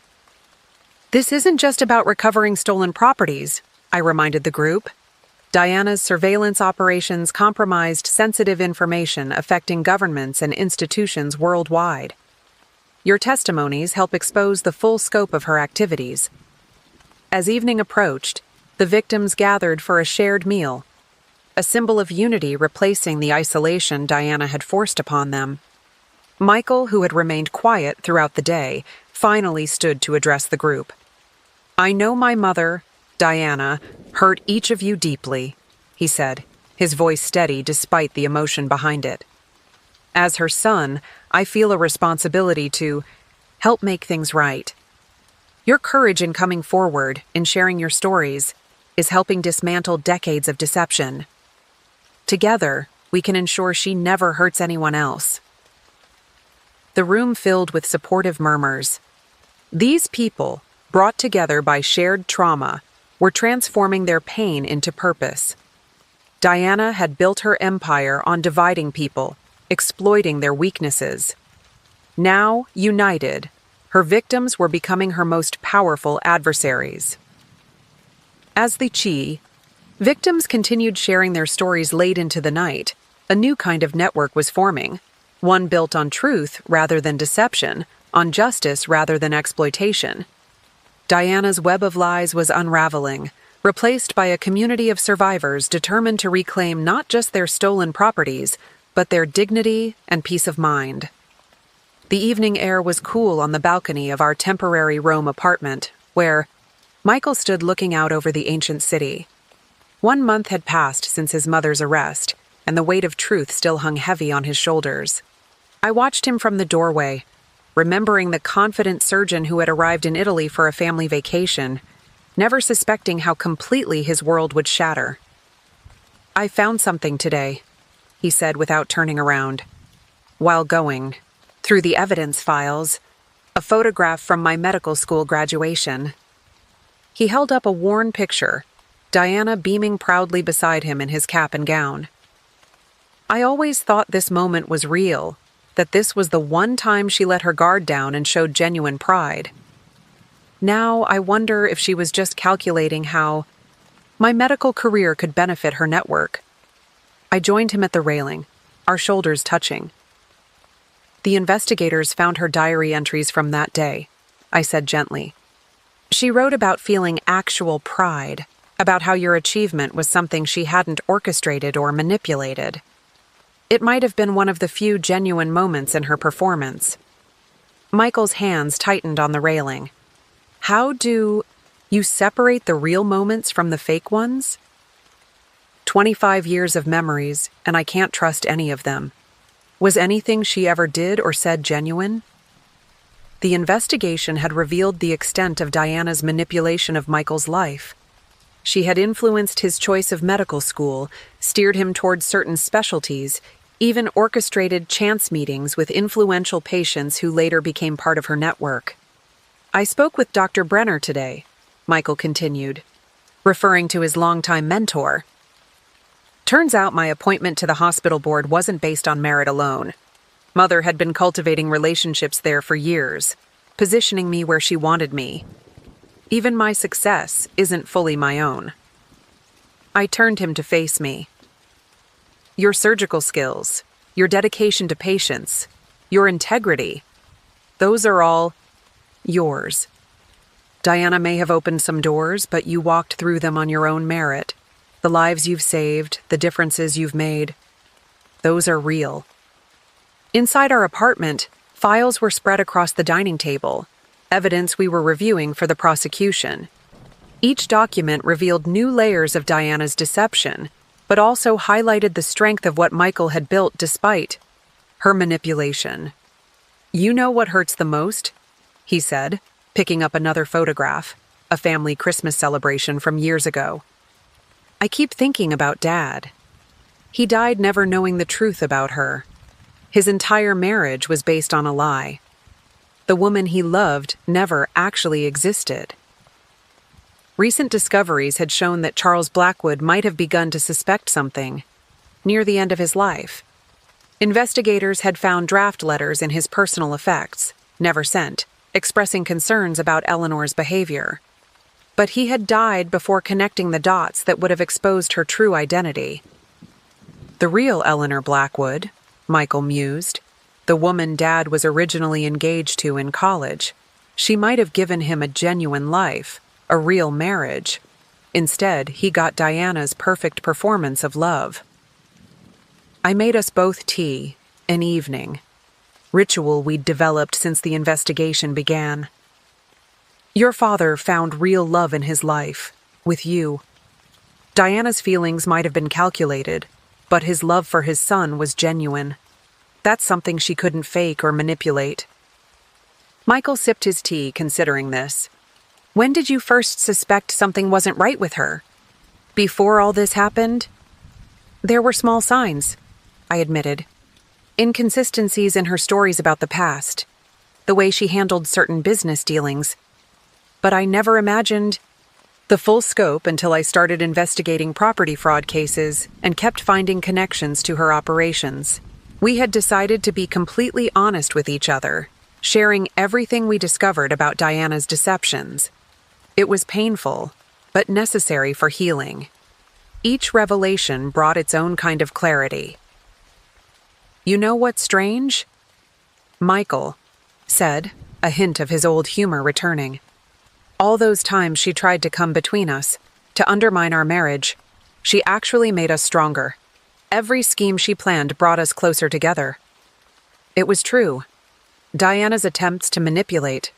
"This isn't just about recovering stolen properties," I reminded the group. Diana's surveillance operations compromised sensitive information affecting governments and institutions worldwide. Your testimonies help expose the full scope of her activities. As evening approached, the victims gathered for a shared meal, a symbol of unity replacing the isolation Diana had forced upon them. Michael, who had remained quiet throughout the day, finally stood to address the group. "I know my mother, Diana, hurt each of you deeply," he said, his voice steady despite the emotion behind it. "As her son, I feel a responsibility to help make things right. Your courage in coming forward, in sharing your stories, is helping dismantle decades of deception. Together, we can ensure she never hurts anyone else." The room filled with supportive murmurs. These people, brought together by shared trauma, were transforming their pain into purpose. Diana had built her empire on dividing people, exploiting their weaknesses. Now, united, her victims were becoming her most powerful adversaries. As the victims continued sharing their stories late into the night, a new kind of network was forming, one built on truth rather than deception, on justice rather than exploitation. Diana's web of lies was unraveling, replaced by a community of survivors determined to reclaim not just their stolen properties, but their dignity and peace of mind. The evening air was cool on the balcony of our temporary Rome apartment, where Michael stood looking out over the ancient city. 1 month had passed since his mother's arrest, and the weight of truth still hung heavy on his shoulders. I watched him from the doorway, remembering the confident surgeon who had arrived in Italy for a family vacation, never suspecting how completely his world would shatter. "I found something today," he said without turning around. While going through the evidence files, a photograph from my medical school graduation. He held up a worn picture, Diana beaming proudly beside him in his cap and gown. I always thought this moment was real, that this was the one time she let her guard down and showed genuine pride. Now I wonder if she was just calculating how my medical career could benefit her network. I joined him at the railing, our shoulders touching. "The investigators found her diary entries from that day," I said gently. "She wrote about feeling actual pride, about how your achievement was something she hadn't orchestrated or manipulated. It might have been one of the few genuine moments in her performance." Michael's hands tightened on the railing. "How do you separate the real moments from the fake ones?" 25 years of memories, and I can't trust any of them. Was anything she ever did or said genuine? The investigation had revealed the extent of Diana's manipulation of Michael's life. She had influenced his choice of medical school, steered him towards certain specialties, even orchestrated chance meetings with influential patients who later became part of her network. "I spoke with Dr. Brenner today," Michael continued, referring to his longtime mentor. "Turns out my appointment to the hospital board wasn't based on merit alone. Mother had been cultivating relationships there for years, positioning me where she wanted me. Even my success isn't fully my own." I turned him to face me. "Your surgical skills, your dedication to patients, your integrity, those are all yours. Diana may have opened some doors, but you walked through them on your own merit. The lives you've saved, the differences you've made, those are real." Inside our apartment, files were spread across the dining table, evidence we were reviewing for the prosecution. Each document revealed new layers of Diana's deception, but also highlighted the strength of what Michael had built despite her manipulation. "You know what hurts the most?" he said, picking up another photograph, a family Christmas celebration from years ago. "I keep thinking about Dad. He died never knowing the truth about her. His entire marriage was based on a lie. The woman he loved never actually existed." Recent discoveries had shown that Charles Blackwood might have begun to suspect something near the end of his life. Investigators had found draft letters in his personal effects, never sent, expressing concerns about Eleanor's behavior. But he had died before connecting the dots that would have exposed her true identity. The real Eleanor Blackwood, Michael mused, the woman Dad was originally engaged to in college. She might have given him a genuine life, a real marriage. Instead, he got Diana's perfect performance of love. "I made us both tea, an evening. Ritual we'd developed since the investigation began. Your father found real love in his life, with you. Diana's feelings might have been calculated, but his love for his son was genuine. That's something she couldn't fake or manipulate." Michael sipped his tea, considering this. "When did you first suspect something wasn't right with her? Before all this happened?" "There were small signs," I admitted. "Inconsistencies in her stories about the past, the way she handled certain business dealings. But I never imagined the full scope until I started investigating property fraud cases and kept finding connections to her operations. We had decided to be completely honest with each other, sharing everything we discovered about Diana's deceptions. It was painful, but necessary for healing. Each revelation brought its own kind of clarity. You know what's strange?" Michael said, a hint of his old humor returning. "All those times she tried to come between us, to undermine our marriage, she actually made us stronger. Every scheme she planned brought us closer together." It was true. Diana's attempts to manipulate.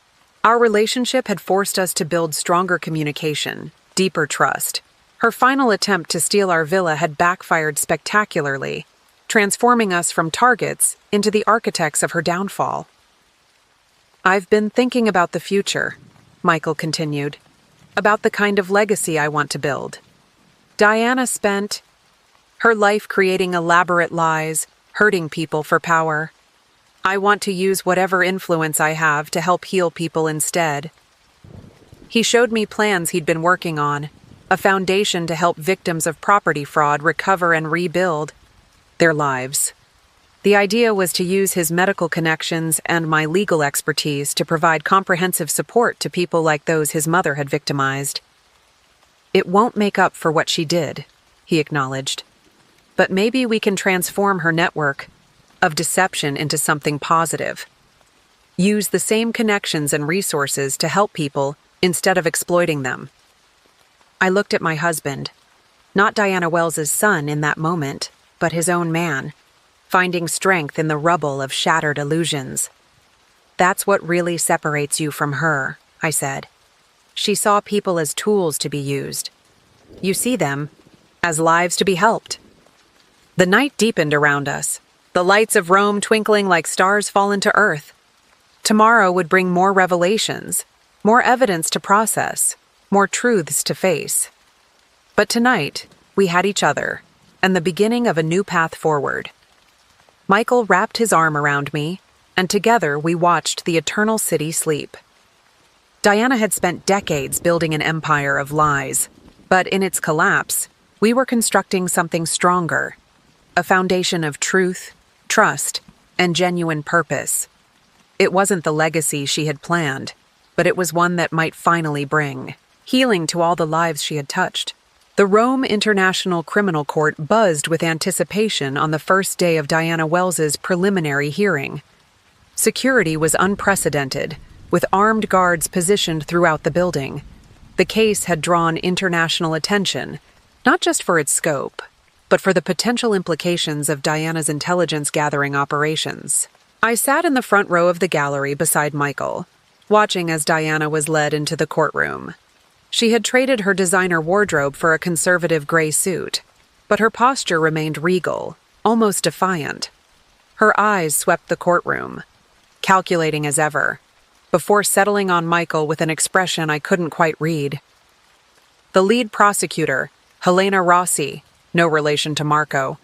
Our relationship had forced us to build stronger communication, deeper trust. Her final attempt to steal our villa had backfired spectacularly, transforming us from targets into the architects of her downfall. "I've been thinking about the future," Michael continued, "about the kind of legacy I want to build. Diana spent her life creating elaborate lies, hurting people for power. I want to use whatever influence I have to help heal people instead." He showed me plans he'd been working on, a foundation to help victims of property fraud recover and rebuild their lives. The idea was to use his medical connections and my legal expertise to provide comprehensive support to people like those his mother had victimized. "It won't make up for what she did," he acknowledged. "But maybe we can transform her network of deception into something positive. Use the same connections and resources to help people instead of exploiting them." I looked at my husband, not Diana Wells's son in that moment, but his own man, finding strength in the rubble of shattered illusions. "That's what really separates you from her," I said. "She saw people as tools to be used. You see them as lives to be helped." The night deepened around us, the lights of Rome twinkling like stars fallen to earth. Tomorrow would bring more revelations, more evidence to process, more truths to face. But tonight, we had each other, and the beginning of a new path forward. Michael wrapped his arm around me, and together we watched the eternal city sleep. Diana had spent decades building an empire of lies, but in its collapse, we were constructing something stronger, a foundation of truth, trust, and genuine purpose. It wasn't the legacy she had planned, but it was one that might finally bring healing to all the lives she had touched. The Rome International Criminal Court buzzed with anticipation on the first day of Diana Wells's preliminary hearing. Security was unprecedented, with armed guards positioned throughout the building. The case had drawn international attention, not just for its scope, but for the potential implications of Diana's intelligence-gathering operations. I sat in the front row of the gallery beside Michael, watching as Diana was led into the courtroom. She had traded her designer wardrobe for a conservative gray suit. but her posture remained regal, almost defiant. Her eyes swept the courtroom, calculating as ever, before settling on Michael with an expression I couldn't quite read. The lead prosecutor, Helena Rossi, no relation to Marco,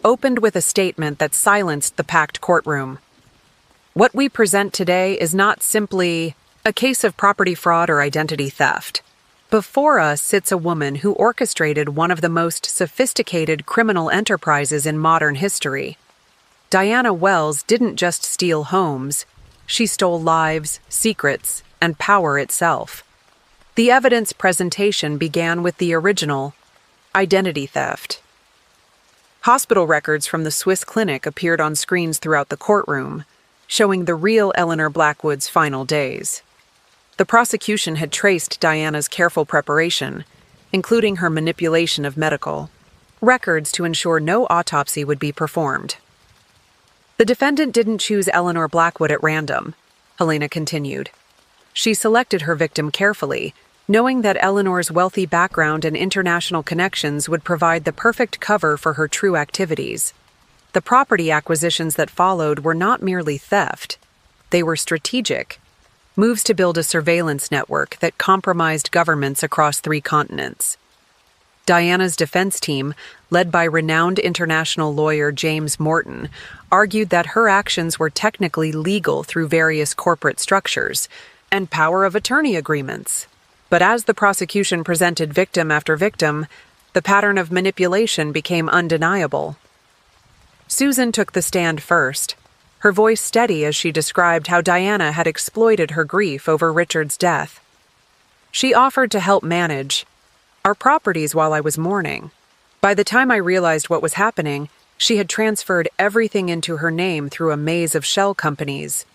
opened with a statement that silenced the packed courtroom. What we present today is not simply a case of property fraud or identity theft. Before us sits a woman who orchestrated one of the most sophisticated criminal enterprises in modern history. Diana Wells didn't just steal homes, she stole lives, secrets, and power itself. The evidence presentation began with the original identity theft. Hospital records from the Swiss clinic appeared on screens throughout the courtroom, showing the real Eleanor Blackwood's final days. The prosecution had traced Diana's careful preparation, including her manipulation of medical records to ensure no autopsy would be performed. The defendant didn't choose Eleanor Blackwood at random, Helena continued. She selected her victim carefully, knowing that Eleanor's wealthy background and international connections would provide the perfect cover for her true activities. The property acquisitions that followed were not merely theft. They were strategic, moves to build a surveillance network that compromised governments across 3 continents. Diana's defense team, led by renowned international lawyer James Morton, argued that her actions were technically legal through various corporate structures and power of attorney agreements. But as the prosecution presented victim after victim, the pattern of manipulation became undeniable. Susan took the stand first, her voice steady as she described how Diana had exploited her grief over Richard's death. She offered to help manage our properties while I was mourning. By the time I realized what was happening, she had transferred everything into her name through a maze of shell companies.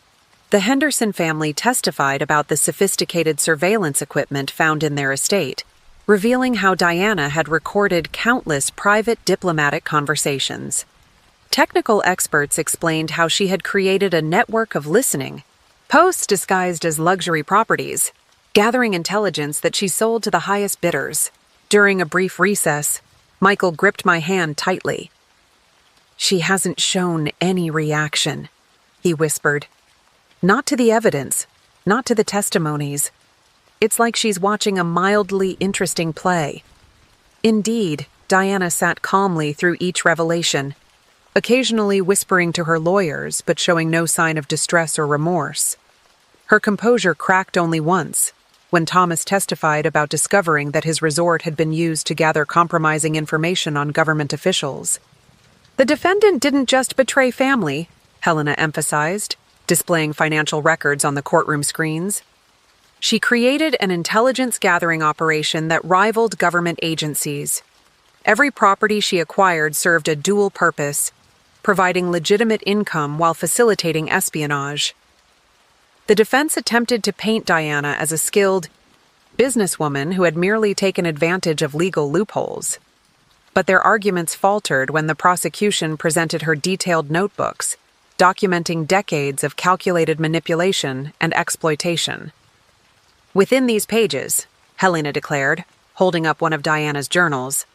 The Henderson family testified about the sophisticated surveillance equipment found in their estate, revealing how Diana had recorded countless private diplomatic conversations. Technical experts explained how she had created a network of listening posts disguised as luxury properties, gathering intelligence that she sold to the highest bidders. During a brief recess, Michael gripped my hand tightly. "She hasn't shown any reaction," he whispered. "Not to the evidence, not to the testimonies. It's like she's watching a mildly interesting play." Indeed, Diana sat calmly through each revelation, occasionally whispering to her lawyers but showing no sign of distress or remorse. Her composure cracked only once, when Thomas testified about discovering that his resort had been used to gather compromising information on government officials. "The defendant didn't just betray family," Helena emphasized, displaying financial records on the courtroom screens. "She created an intelligence-gathering operation that rivaled government agencies. Every property she acquired served a dual purpose, providing legitimate income while facilitating espionage." The defense attempted to paint Diana as a skilled businesswoman who had merely taken advantage of legal loopholes. But their arguments faltered when the prosecution presented her detailed notebooks, documenting decades of calculated manipulation and exploitation. "Within these pages," Helena declared, holding up one of Diana's journals,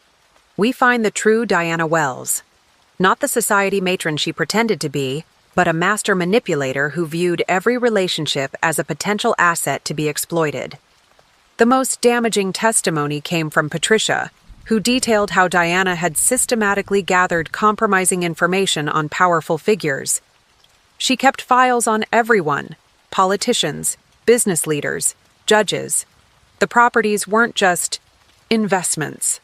"we find the true Diana Wells. Not the society matron she pretended to be, but a master manipulator who viewed every relationship as a potential asset to be exploited." The most damaging testimony came from Patricia, who detailed how Diana had systematically gathered compromising information on powerful figures. She kept files on everyone: politicians, business leaders, judges. The properties weren't just investments.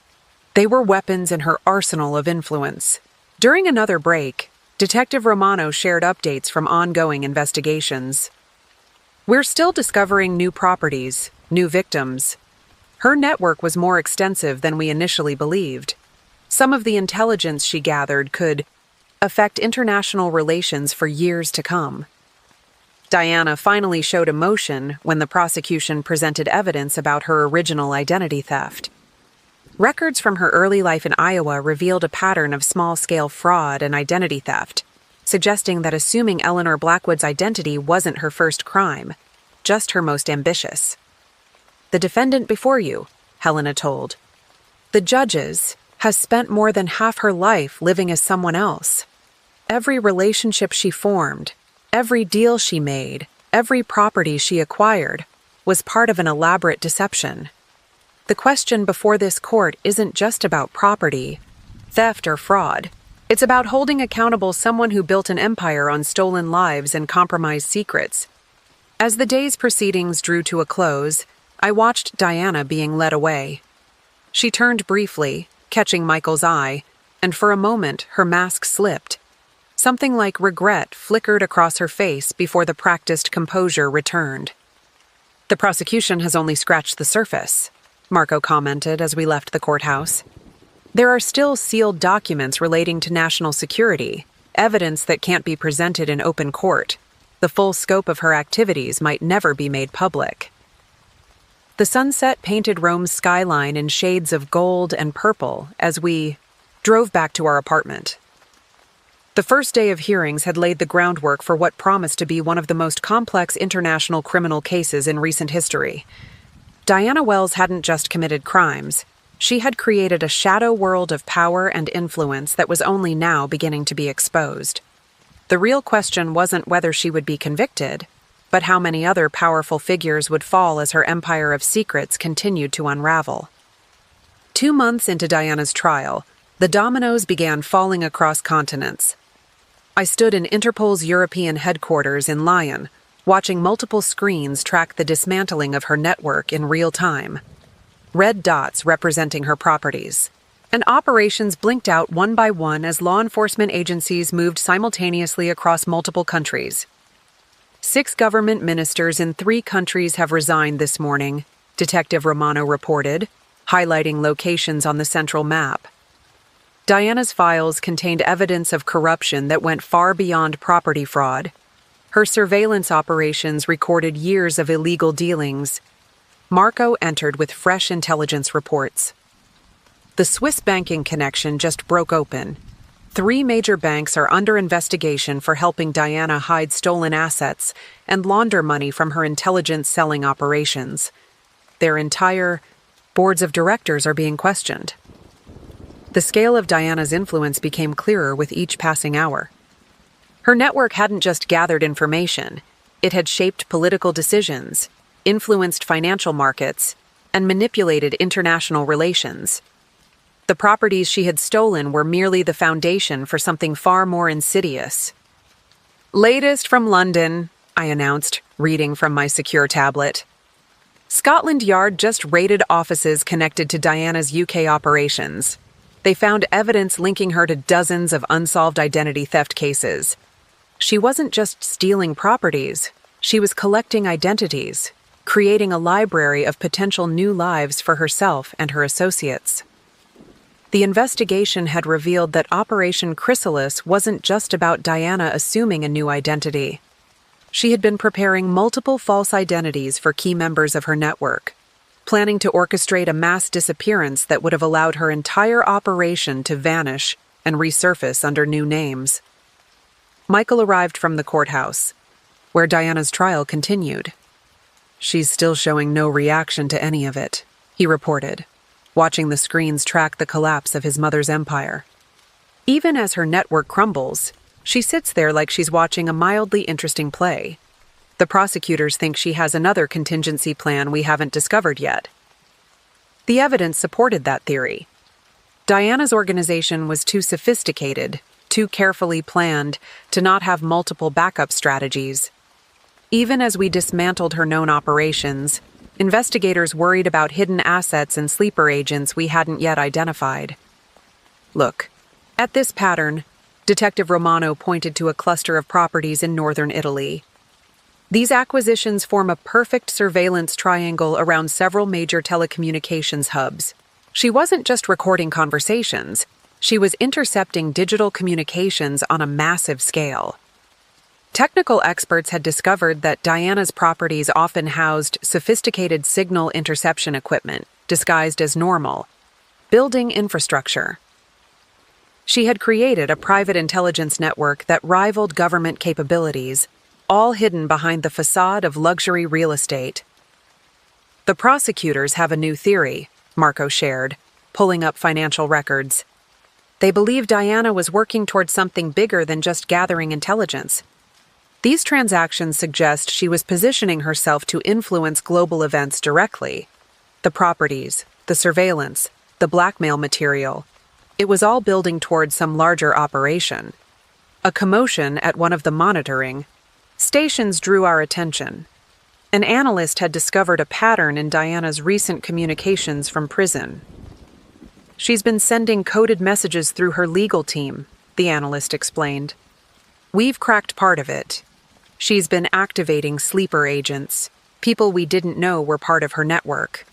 They were weapons in her arsenal of influence. During another break, Detective Romano shared updates from ongoing investigations. "We're still discovering new properties, new victims. Her network was more extensive than we initially believed. Some of the intelligence she gathered could affect international relations for years to come." Diana finally showed emotion when the prosecution presented evidence about her original identity theft. Records from her early life in Iowa revealed a pattern of small-scale fraud and identity theft, suggesting that assuming Eleanor Blackwood's identity wasn't her first crime, just her most ambitious. "The defendant before you," Helena told. "The judges," has spent more than half her life living as someone else. Every relationship she formed, every deal she made, every property she acquired was part of an elaborate deception. The question before this court isn't just about property, theft, or fraud. It's about holding accountable someone who built an empire on stolen lives and compromised secrets. As the day's proceedings drew to a close, I watched Diana being led away. She turned briefly, catching Michael's eye, and for a moment her mask slipped. Something like regret flickered across her face before the practiced composure returned. "The prosecution has only scratched the surface," Marco commented as we left the courthouse. "There are still sealed documents relating to national security, evidence that can't be presented in open court. The full scope of her activities might never be made public." The sunset painted Rome's skyline in shades of gold and purple as we drove back to our apartment. The first day of hearings had laid the groundwork for what promised to be one of the most complex international criminal cases in recent history. Diana Wells hadn't just committed crimes. She had created a shadow world of power and influence that was only now beginning to be exposed. The real question wasn't whether she would be convicted, but how many other powerful figures would fall as her empire of secrets continued to unravel. 2 months into Diana's trial, the dominoes began falling across continents. I stood in Interpol's European headquarters in Lyon, watching multiple screens track the dismantling of her network in real time. Red dots representing her properties. And operations blinked out one by one as law enforcement agencies moved simultaneously across multiple countries. 6 government ministers in 3 countries have resigned this morning, Detective Romano reported, highlighting locations on the central map. Diana's files contained evidence of corruption that went far beyond property fraud. Her surveillance operations recorded years of illegal dealings. Marco entered with fresh intelligence reports. The Swiss banking connection just broke open. 3 major banks are under investigation for helping Diana hide stolen assets and launder money from her intelligence selling operations. Their entire boards of directors are being questioned. The scale of Diana's influence became clearer with each passing hour. Her network hadn't just gathered information, it had shaped political decisions, influenced financial markets, and manipulated international relations. The properties she had stolen were merely the foundation for something far more insidious. "Latest from London," I announced, reading from my secure tablet. "Scotland Yard just raided offices connected to Diana's UK operations. They found evidence linking her to dozens of unsolved identity theft cases. She wasn't just stealing properties, she was collecting identities, creating a library of potential new lives for herself and her associates." The investigation had revealed that Operation Chrysalis wasn't just about Diana assuming a new identity. She had been preparing multiple false identities for key members of her network, planning to orchestrate a mass disappearance that would have allowed her entire operation to vanish and resurface under new names. Michael arrived from the courthouse, where Diana's trial continued. "She's still showing no reaction to any of it," he reported, watching the screens track the collapse of his mother's empire. "Even as her network crumbles, she sits there like she's watching a mildly interesting play. The prosecutors think she has another contingency plan we haven't discovered yet." The evidence supported that theory. Diana's organization was too sophisticated, too carefully planned, to not have multiple backup strategies. Even as we dismantled her known operations, investigators worried about hidden assets and sleeper agents we hadn't yet identified. "Look, at this pattern," Detective Romano pointed to a cluster of properties in northern Italy. "These acquisitions form a perfect surveillance triangle around several major telecommunications hubs. She wasn't just recording conversations, she was intercepting digital communications on a massive scale." Technical experts had discovered that Diana's properties often housed sophisticated signal interception equipment, disguised as normal, building infrastructure. She had created a private intelligence network that rivaled government capabilities, all hidden behind the facade of luxury real estate. "The prosecutors have a new theory," Marco shared, pulling up financial records. They believed Diana was working towards something bigger than just gathering intelligence. These transactions suggest she was positioning herself to influence global events directly. The properties, the surveillance, the blackmail material. It was all building towards some larger operation. A commotion at one of the monitoring stations drew our attention. An analyst had discovered a pattern in Diana's recent communications from prison. She's been sending coded messages through her legal team, the analyst explained. We've cracked part of it. She's been activating sleeper agents, people we didn't know were part of her network.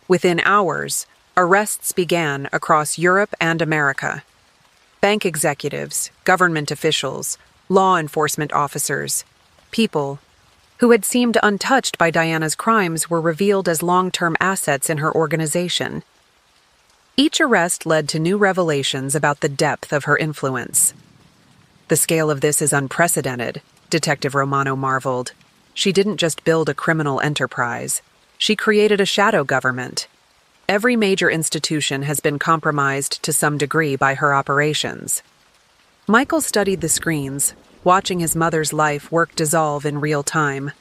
Within hours, arrests began across Europe and America. Bank executives, government officials, law enforcement officers, people who had seemed untouched by Diana's crimes were revealed as long-term assets in her organization. Each arrest led to new revelations about the depth of her influence. The scale of this is unprecedented, Detective Romano marveled. She didn't just build a criminal enterprise. She created a shadow government. Every major institution has been compromised to some degree by her operations. Michael studied the screens, watching his mother's life work dissolve in real time.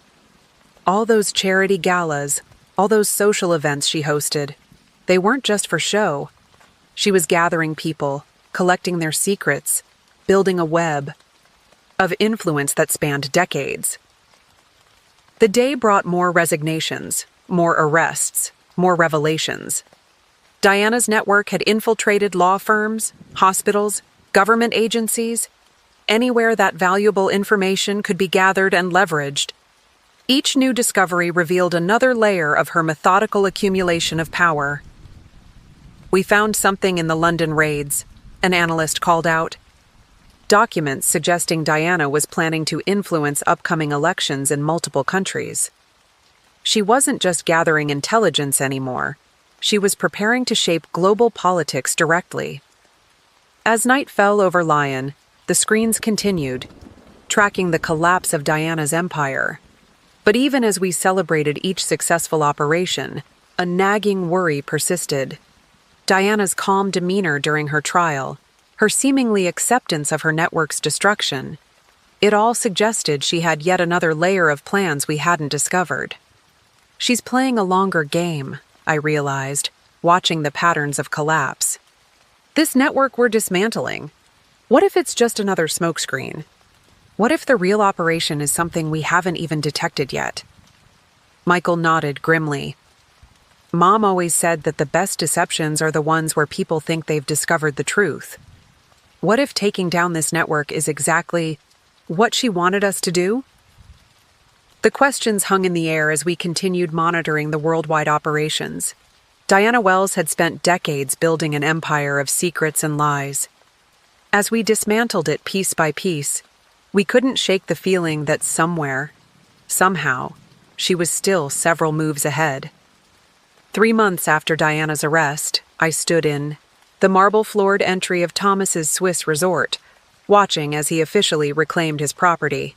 All those charity galas, all those social events she hosted, they weren't just for show. She was gathering people, collecting their secrets, building a web of influence that spanned decades. The day brought more resignations, more arrests, more revelations. Diana's network had infiltrated law firms, hospitals, government agencies, anywhere that valuable information could be gathered and leveraged. Each new discovery revealed another layer of her methodical accumulation of power. We found something in the London raids, an analyst called out. Documents suggesting Diana was planning to influence upcoming elections in multiple countries. She wasn't just gathering intelligence anymore. She was preparing to shape global politics directly. As night fell over Lyon, the screens continued, tracking the collapse of Diana's empire. But even as we celebrated each successful operation, a nagging worry persisted. Diana's calm demeanor during her trial, her seemingly acceptance of her network's destruction, it all suggested she had yet another layer of plans we hadn't discovered. She's playing a longer game, I realized, watching the patterns of collapse. This network we're dismantling, what if it's just another smokescreen? What if the real operation is something we haven't even detected yet? Michael nodded grimly. Mom always said that the best deceptions are the ones where people think they've discovered the truth. What if taking down this network is exactly what she wanted us to do? The questions hung in the air as we continued monitoring the worldwide operations. Diana Wells had spent decades building an empire of secrets and lies. As we dismantled it piece by piece, we couldn't shake the feeling that somewhere, somehow, she was still several moves ahead. 3 months after Diana's arrest, I stood in the marble-floored entry of Thomas's Swiss resort, watching as he officially reclaimed his property.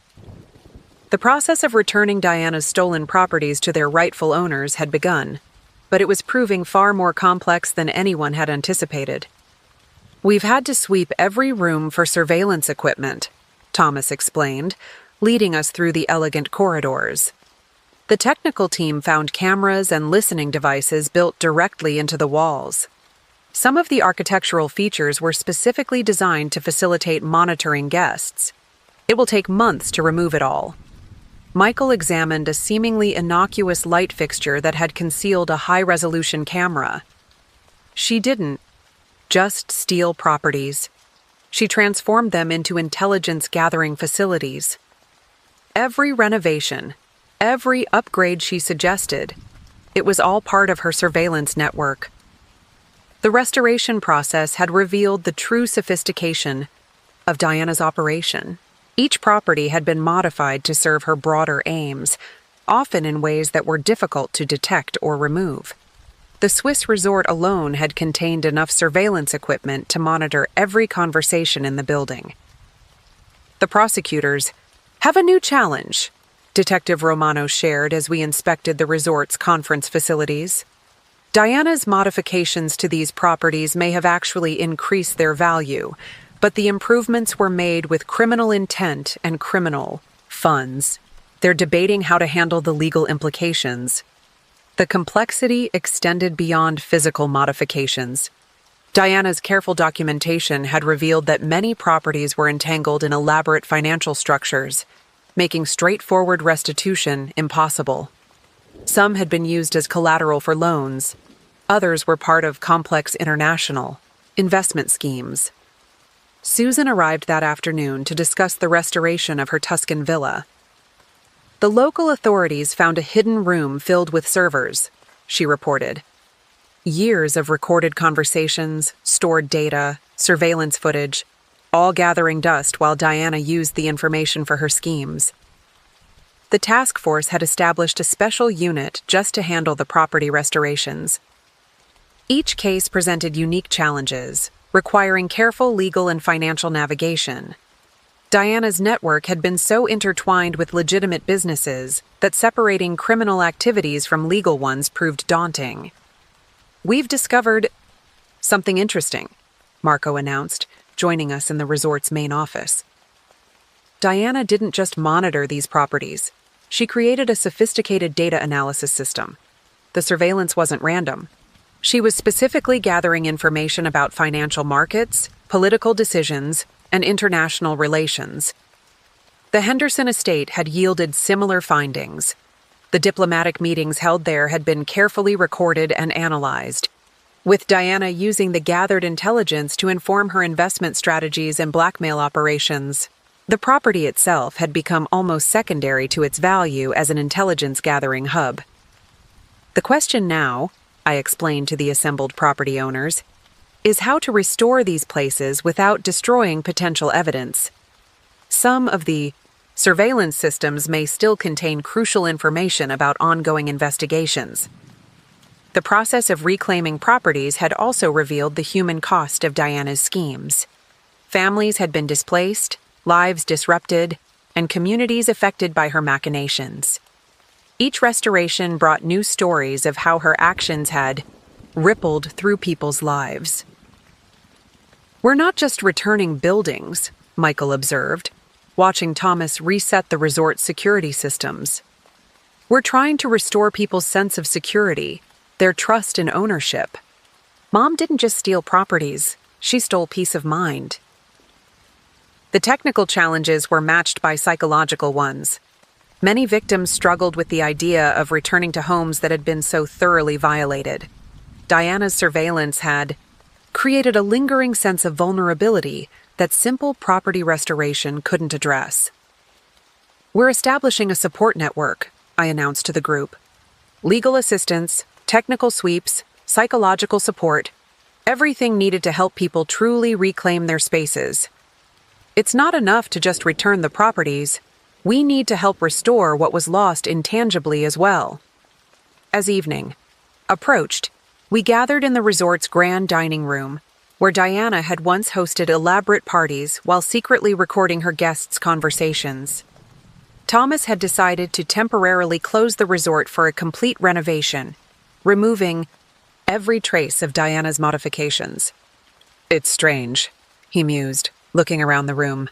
The process of returning Diana's stolen properties to their rightful owners had begun, but it was proving far more complex than anyone had anticipated. We've had to sweep every room for surveillance equipment, Thomas explained, leading us through the elegant corridors. The technical team found cameras and listening devices built directly into the walls. Some of the architectural features were specifically designed to facilitate monitoring guests. It will take months to remove it all. Michael examined a seemingly innocuous light fixture that had concealed a high-resolution camera. She didn't just steal properties. She transformed them into intelligence-gathering facilities. Every renovation, every upgrade she suggested, it was all part of her surveillance network. The restoration process had revealed the true sophistication of Diana's operation. Each property had been modified to serve her broader aims, often in ways that were difficult to detect or remove. The Swiss resort alone had contained enough surveillance equipment to monitor every conversation in the building. The prosecutors have a new challenge, Detective Romano shared as we inspected the resort's conference facilities. Diana's modifications to these properties may have actually increased their value, but the improvements were made with criminal intent and criminal funds. They're debating how to handle the legal implications. The complexity extended beyond physical modifications. Diana's careful documentation had revealed that many properties were entangled in elaborate financial structures, making straightforward restitution impossible. Some had been used as collateral for loans. Others were part of complex international investment schemes. Susan arrived that afternoon to discuss the restoration of her Tuscan villa. The local authorities found a hidden room filled with servers, she reported. Years of recorded conversations, stored data, surveillance footage, all gathering dust while Diana used the information for her schemes. The task force had established a special unit just to handle the property restorations. Each case presented unique challenges, requiring careful legal and financial navigation. Diana's network had been so intertwined with legitimate businesses that separating criminal activities from legal ones proved daunting. "We've discovered something interesting," Marco announced, joining us in the resort's main office. Diana didn't just monitor these properties. She created a sophisticated data analysis system. The surveillance wasn't random. She was specifically gathering information about financial markets, political decisions, and international relations. The Henderson estate had yielded similar findings. The diplomatic meetings held there had been carefully recorded and analyzed, with Diana using the gathered intelligence to inform her investment strategies and blackmail operations. The property itself had become almost secondary to its value as an intelligence-gathering hub. The question now, I explained to the assembled property owners, is how to restore these places without destroying potential evidence. Some of the surveillance systems may still contain crucial information about ongoing investigations. The process of reclaiming properties had also revealed the human cost of Diana's schemes. Families had been displaced, lives disrupted, and communities affected by her machinations. Each restoration brought new stories of how her actions had rippled through people's lives. "We're not just returning buildings," Michael observed, watching Thomas reset the resort's security systems. "We're trying to restore people's sense of security, their trust in ownership. Mom didn't just steal properties, she stole peace of mind." The technical challenges were matched by psychological ones. Many victims struggled with the idea of returning to homes that had been so thoroughly violated. Diana's surveillance had created a lingering sense of vulnerability that simple property restoration couldn't address. "We're establishing a support network," I announced to the group. "Legal assistance, technical sweeps, psychological support, everything needed to help people truly reclaim their spaces. It's not enough to just return the properties. We need to help restore what was lost intangibly as well." As evening approached, we gathered in the resort's grand dining room, where Diana had once hosted elaborate parties while secretly recording her guests' conversations. Thomas had decided to temporarily close the resort for a complete renovation, removing every trace of Diana's modifications. "It's strange," he mused, looking around the room.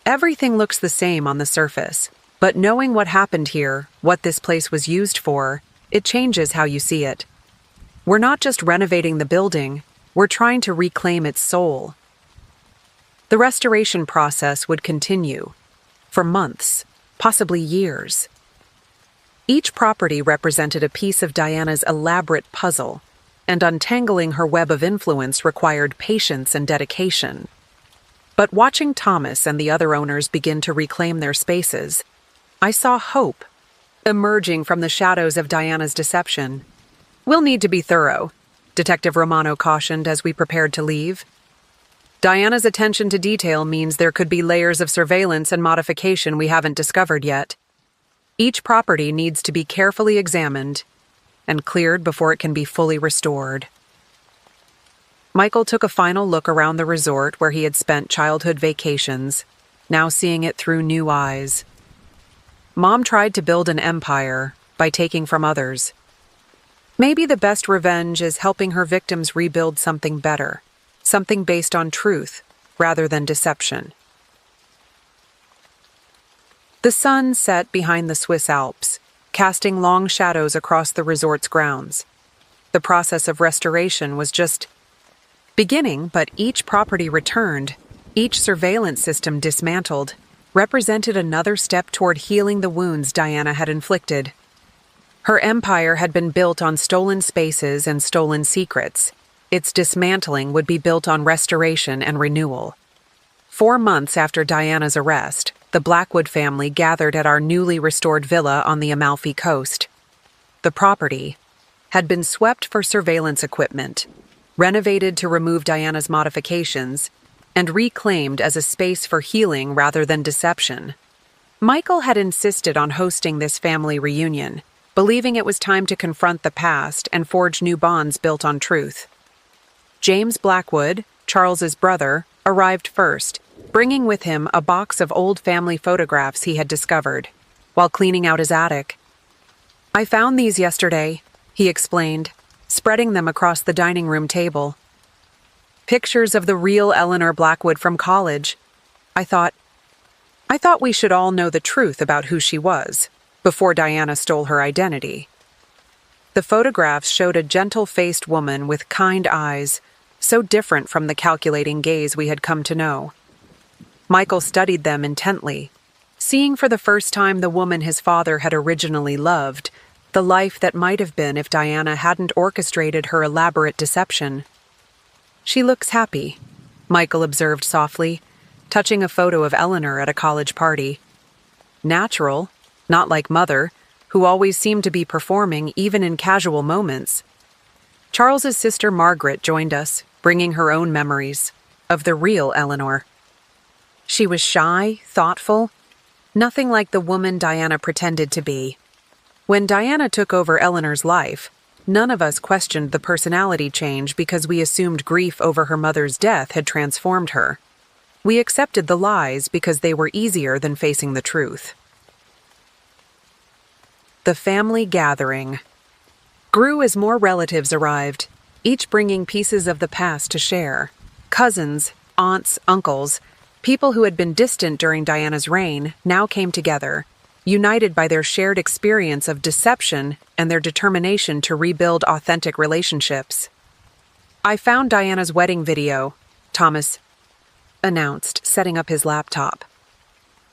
"Everything looks the same on the surface, but knowing what happened here, what this place was used for, it changes how you see it. We're not just renovating the building, we're trying to reclaim its soul." The restoration process would continue for months, possibly years. Each property represented a piece of Diana's elaborate puzzle, and untangling her web of influence required patience and dedication. But watching Thomas and the other owners begin to reclaim their spaces, I saw hope emerging from the shadows of Diana's deception. "We'll need to be thorough," Detective Romano cautioned as we prepared to leave. "Diana's attention to detail means there could be layers of surveillance and modification we haven't discovered yet. Each property needs to be carefully examined and cleared before it can be fully restored." Michael took a final look around the resort where he had spent childhood vacations, now seeing it through new eyes. Mom tried to build an empire by taking from others. Maybe the best revenge is helping her victims rebuild something better, something based on truth rather than deception. The sun set behind the Swiss Alps, casting long shadows across the resort's grounds. The process of restoration was just beginning, but each property returned, each surveillance system dismantled, represented another step toward healing the wounds Diana had inflicted. Her empire had been built on stolen spaces and stolen secrets. Its dismantling would be built on restoration and renewal. 4 months after Diana's arrest, the Blackwood family gathered at our newly restored villa on the Amalfi Coast. The property had been swept for surveillance equipment, renovated to remove Diana's modifications, and reclaimed as a space for healing rather than deception. Michael had insisted on hosting this family reunion, believing it was time to confront the past and forge new bonds built on truth. James Blackwood, Charles's brother, arrived first, bringing with him a box of old family photographs he had discovered while cleaning out his attic. "I found these yesterday," he explained, spreading them across the dining room table. "Pictures of the real Eleanor Blackwood from college. I thought we should all know the truth about who she was before Diana stole her identity." The photographs showed a gentle-faced woman with kind eyes, so different from the calculating gaze we had come to know. Michael studied them intently, seeing for the first time the woman his father had originally loved, the life that might have been if Diana hadn't orchestrated her elaborate deception. "She looks happy," Michael observed softly, touching a photo of Eleanor at a college party. "Natural, not like Mother, who always seemed to be performing even in casual moments." Charles's sister Margaret joined us, bringing her own memories of the real Eleanor. She was shy, thoughtful, nothing like the woman Diana pretended to be. When Diana took over Eleanor's life, none of us questioned the personality change because we assumed grief over her mother's death had transformed her. We accepted the lies because they were easier than facing the truth. The family gathering grew as more relatives arrived, each bringing pieces of the past to share. Cousins, aunts, uncles, people who had been distant during Diana's reign now came together, united by their shared experience of deception and their determination to rebuild authentic relationships. "I found Diana's wedding video," Thomas announced, setting up his laptop.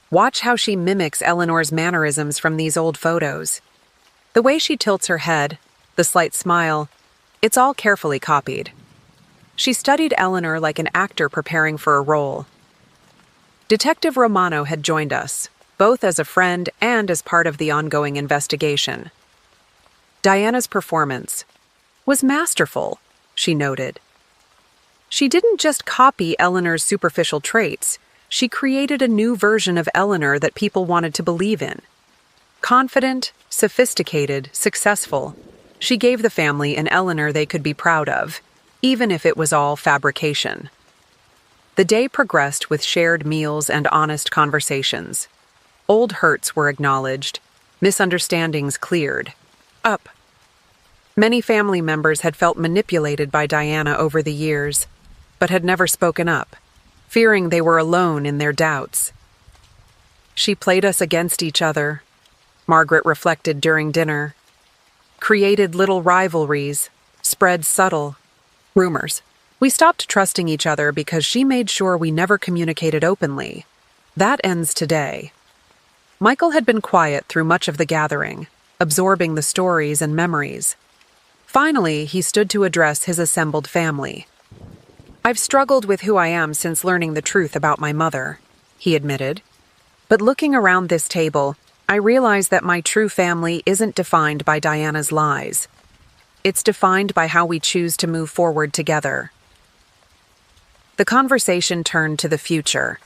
"Watch how she mimics Eleanor's mannerisms from these old photos. The way she tilts her head, the slight smile, it's all carefully copied. She studied Eleanor like an actor preparing for a role." Detective Romano had joined us, both as a friend and as part of the ongoing investigation. Diana's performance was masterful, she noted. She didn't just copy Eleanor's superficial traits, she created a new version of Eleanor that people wanted to believe in. Confident, sophisticated, successful, she gave the family an Eleanor they could be proud of, even if it was all fabrication. The day progressed with shared meals and honest conversations. Old hurts were acknowledged, misunderstandings cleared. Up. Many family members had felt manipulated by Diana over the years, but had never spoken up, fearing they were alone in their doubts. "She played us against each other," Margaret reflected during dinner. "Created little rivalries, spread subtle rumors. We stopped trusting each other because she made sure we never communicated openly. That ends today." Michael had been quiet through much of the gathering, absorbing the stories and memories. Finally, he stood to address his assembled family. "I've struggled with who I am since learning the truth about my mother," he admitted. "But looking around this table, I realize that my true family isn't defined by Diana's lies. It's defined by how we choose to move forward together." The conversation turned to the future.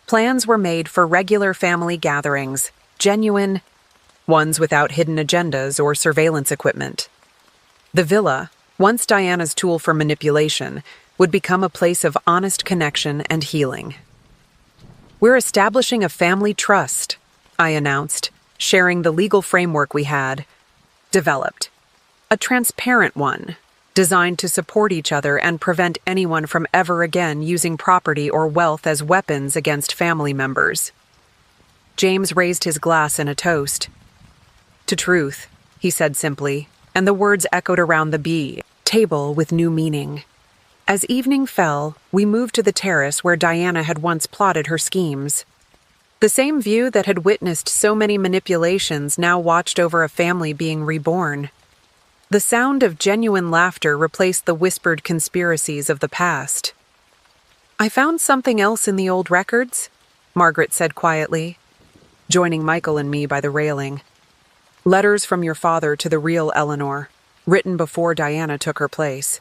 Plans were made for regular family gatherings, genuine ones without hidden agendas or surveillance equipment. The villa, once Diana's tool for manipulation, would become a place of honest connection and healing. "We're establishing a family trust," I announced, sharing the legal framework we had developed. a transparent one, designed to support each other and prevent anyone from ever again using property or wealth as weapons against family members. James raised his glass in a toast. "To truth," he said simply, and the words echoed around the table with new meaning. As evening fell, we moved to the terrace where Diana had once plotted her schemes. The same view that had witnessed so many manipulations now watched over a family being reborn. The sound of genuine laughter replaced the whispered conspiracies of the past. "I found something else in the old records," Margaret said quietly, joining Michael and me by the railing. "Letters from your father to the real Eleanor, written before Diana took her place.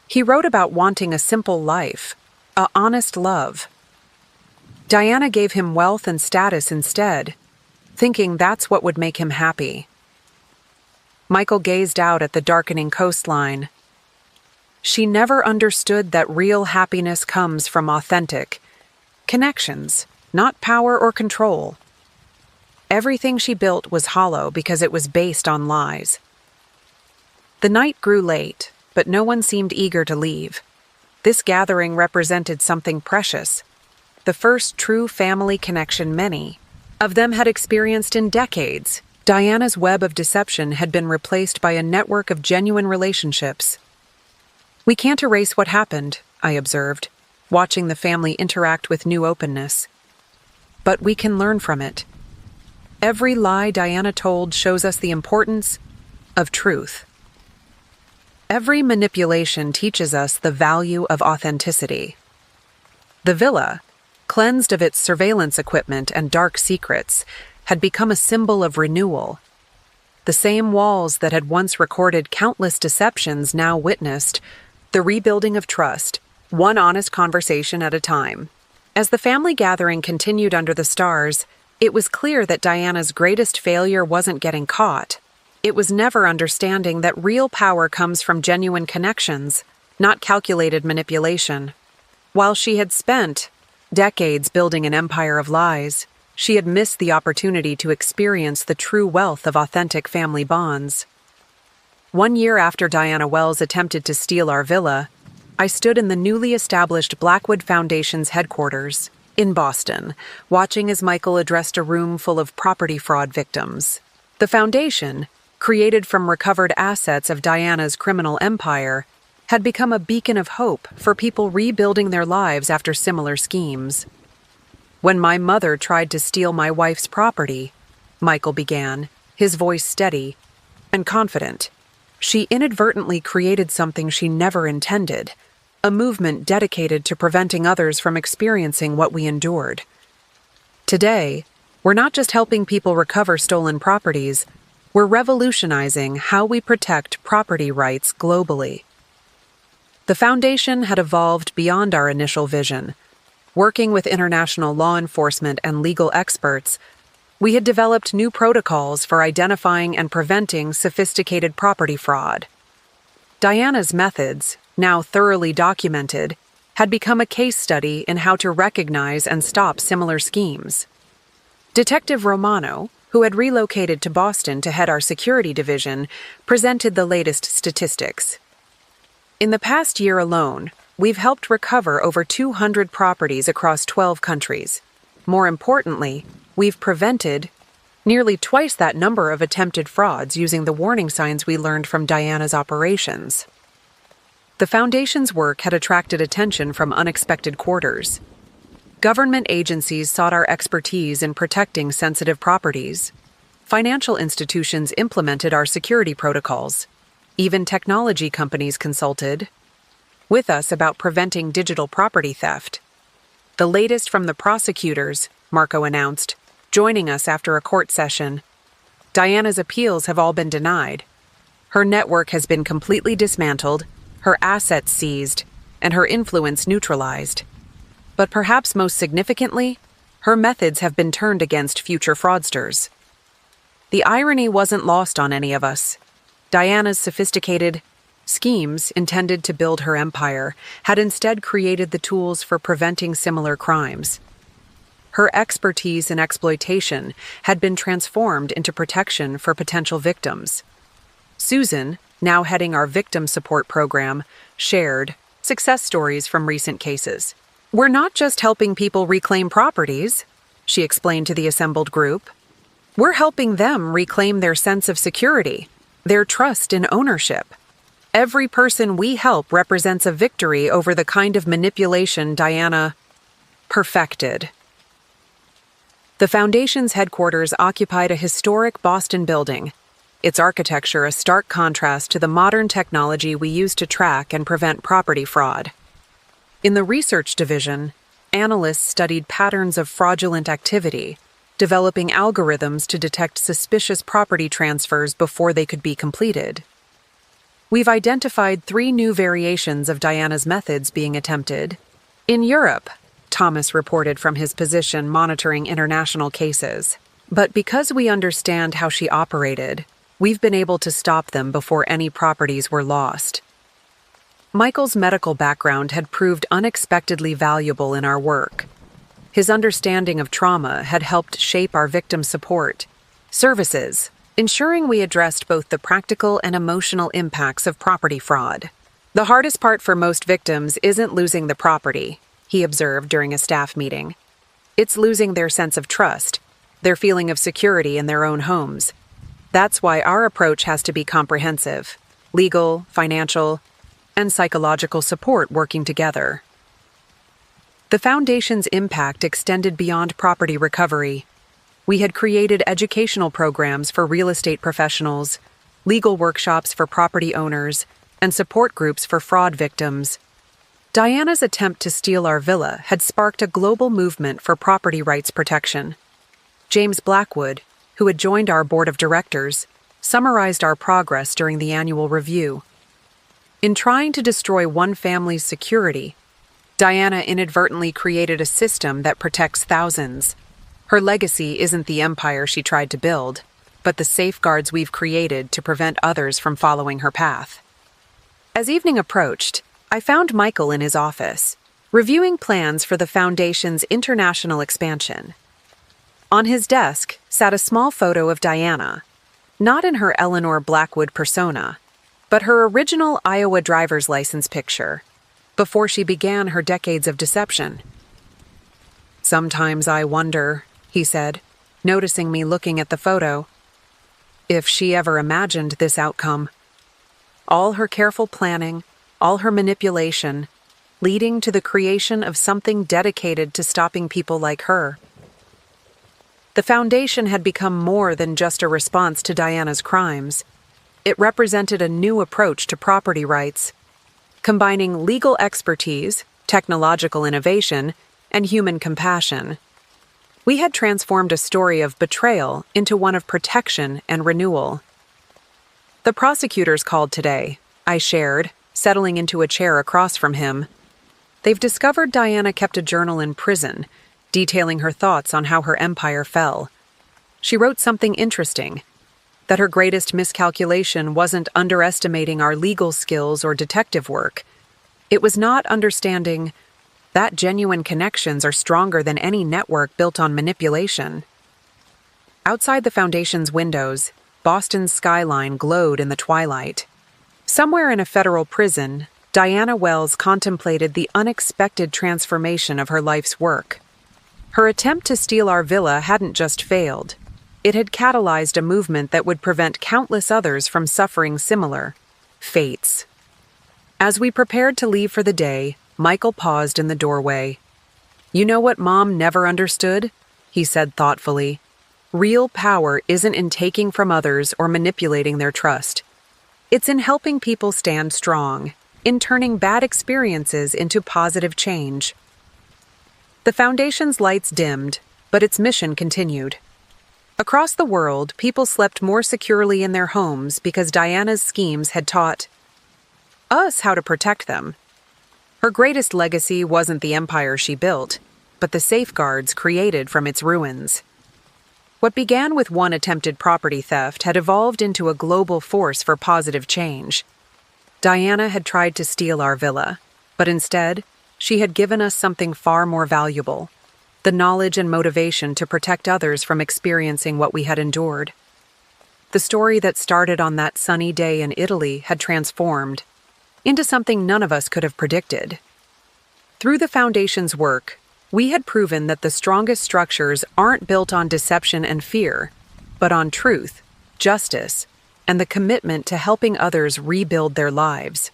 He wrote about wanting a simple life, a honest love. Diana gave him wealth and status instead, thinking that's what would make him happy." Michael gazed out at the darkening coastline. "She never understood that real happiness comes from authentic connections, not power or control. Everything she built was hollow because it was based on lies." The night grew late, but no one seemed eager to leave. This gathering represented something precious, the first true family connection many of them had experienced in decades. Diana's web of deception had been replaced by a network of genuine relationships. "We can't erase what happened," I observed, watching the family interact with new openness. "But we can learn from it. Every lie Diana told shows us the importance of truth. Every manipulation teaches us the value of authenticity." The villa, cleansed of its surveillance equipment and dark secrets, had become a symbol of renewal. The same walls that had once recorded countless deceptions now witnessed the rebuilding of trust, one honest conversation at a time. As the family gathering continued under the stars, it was clear that Diana's greatest failure wasn't getting caught. It was never understanding that real power comes from genuine connections, not calculated manipulation. While she had spent decades building an empire of lies, she had missed the opportunity to experience the true wealth of authentic family bonds. 1 year after Diana Wells attempted to steal our villa, I stood in the newly established Blackwood Foundation's headquarters in Boston, watching as Michael addressed a room full of property fraud victims. The foundation, created from recovered assets of Diana's criminal empire, had become a beacon of hope for people rebuilding their lives after similar schemes. "When my mother tried to steal my wife's property," Michael began, his voice steady and confident, "she inadvertently created something she never intended, a movement dedicated to preventing others from experiencing what we endured. Today, we're not just helping people recover stolen properties, we're revolutionizing how we protect property rights globally." The foundation had evolved beyond our initial vision. Working with international law enforcement and legal experts, we had developed new protocols for identifying and preventing sophisticated property fraud. Diana's methods, now thoroughly documented, had become a case study in how to recognize and stop similar schemes. Detective Romano, who had relocated to Boston to head our security division, presented the latest statistics. In the past year alone, we've helped recover over 200 properties across 12 countries. More importantly, we've prevented nearly twice that number of attempted frauds using the warning signs we learned from Diana's operations. The Foundation's work had attracted attention from unexpected quarters. Government agencies sought our expertise in protecting sensitive properties. Financial institutions implemented our security protocols. Even technology companies consulted with us about preventing digital property theft. The latest from the prosecutors, Marco announced, joining us after a court session. Diana's appeals have all been denied. Her network has been completely dismantled, her assets seized, and her influence neutralized. But perhaps most significantly, her methods have been turned against future fraudsters. The irony wasn't lost on any of us. Diana's sophisticated schemes intended to build her empire had instead created the tools for preventing similar crimes. Her expertise in exploitation had been transformed into protection for potential victims. Susan, now heading our victim support program, shared success stories from recent cases. "We're not just helping people reclaim properties," she explained to the assembled group. "We're helping them reclaim their sense of security, their trust in ownership. Every person we help represents a victory over the kind of manipulation Diana perfected." The Foundation's headquarters occupied a historic Boston building, its architecture a stark contrast to the modern technology we use to track and prevent property fraud. In the research division, analysts studied patterns of fraudulent activity, developing algorithms to detect suspicious property transfers before they could be completed. "We've identified 3 new variations of Diana's methods being attempted in Europe," Thomas reported from his position monitoring international cases. "But because we understand how she operated, we've been able to stop them before any properties were lost." Michael's medical background had proved unexpectedly valuable in our work. His understanding of trauma had helped shape our victim support services, ensuring we addressed both the practical and emotional impacts of property fraud. "The hardest part for most victims isn't losing the property," he observed during a staff meeting. "It's losing their sense of trust, their feeling of security in their own homes. That's why our approach has to be comprehensive: legal, financial, and psychological support working together." The Foundation's impact extended beyond property recovery. We had created educational programs for real estate professionals, legal workshops for property owners, and support groups for fraud victims. Diana's attempt to steal our villa had sparked a global movement for property rights protection. James Blackwood, who had joined our board of directors, summarized our progress during the annual review. "In trying to destroy one family's security, Diana inadvertently created a system that protects thousands. Her legacy isn't the empire she tried to build, but the safeguards we've created to prevent others from following her path." As evening approached, I found Michael in his office, reviewing plans for the Foundation's international expansion. On his desk sat a small photo of Diana, not in her Eleanor Blackwood persona, but her original Iowa driver's license picture, before she began her decades of deception. "Sometimes I wonder," he said, noticing me looking at the photo, "if she ever imagined this outcome. All her careful planning, all her manipulation, leading to the creation of something dedicated to stopping people like her." The Foundation had become more than just a response to Diana's crimes. It represented a new approach to property rights, combining legal expertise, technological innovation, and human compassion. We had transformed a story of betrayal into one of protection and renewal. "The prosecutors called today," I shared, settling into a chair across from him. "They've discovered Diana kept a journal in prison, detailing her thoughts on how her empire fell. She wrote something interesting, that her greatest miscalculation wasn't underestimating our legal skills or detective work. It was not understanding that genuine connections are stronger than any network built on manipulation." Outside the Foundation's windows, Boston's skyline glowed in the twilight. Somewhere in a federal prison, Diana Wells contemplated the unexpected transformation of her life's work. Her attempt to steal our villa hadn't just failed. It had catalyzed a movement that would prevent countless others from suffering similar fates. As we prepared to leave for the day, Michael paused in the doorway. "You know what Mom never understood?" he said thoughtfully. "Real power isn't in taking from others or manipulating their trust. It's in helping people stand strong, in turning bad experiences into positive change." The Foundation's lights dimmed, but its mission continued. Across the world, people slept more securely in their homes because Diana's schemes had taught us how to protect them. Her greatest legacy wasn't the empire she built, but the safeguards created from its ruins. What began with one attempted property theft had evolved into a global force for positive change. Diana had tried to steal our villa, but instead, she had given us something far more valuable: the knowledge and motivation to protect others from experiencing what we had endured. the story that started on that sunny day in Italy had transformed into something none of us could have predicted. Through the Foundation's work, we had proven that the strongest structures aren't built on deception and fear, but on truth, justice, and the commitment to helping others rebuild their lives.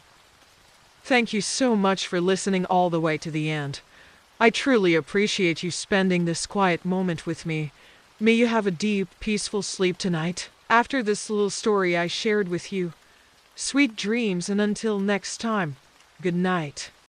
Thank you so much for listening all the way to the end. I truly appreciate you spending this quiet moment with me. May you have a deep, peaceful sleep tonight. After this little story I shared with you, sweet dreams, and until next time, good night.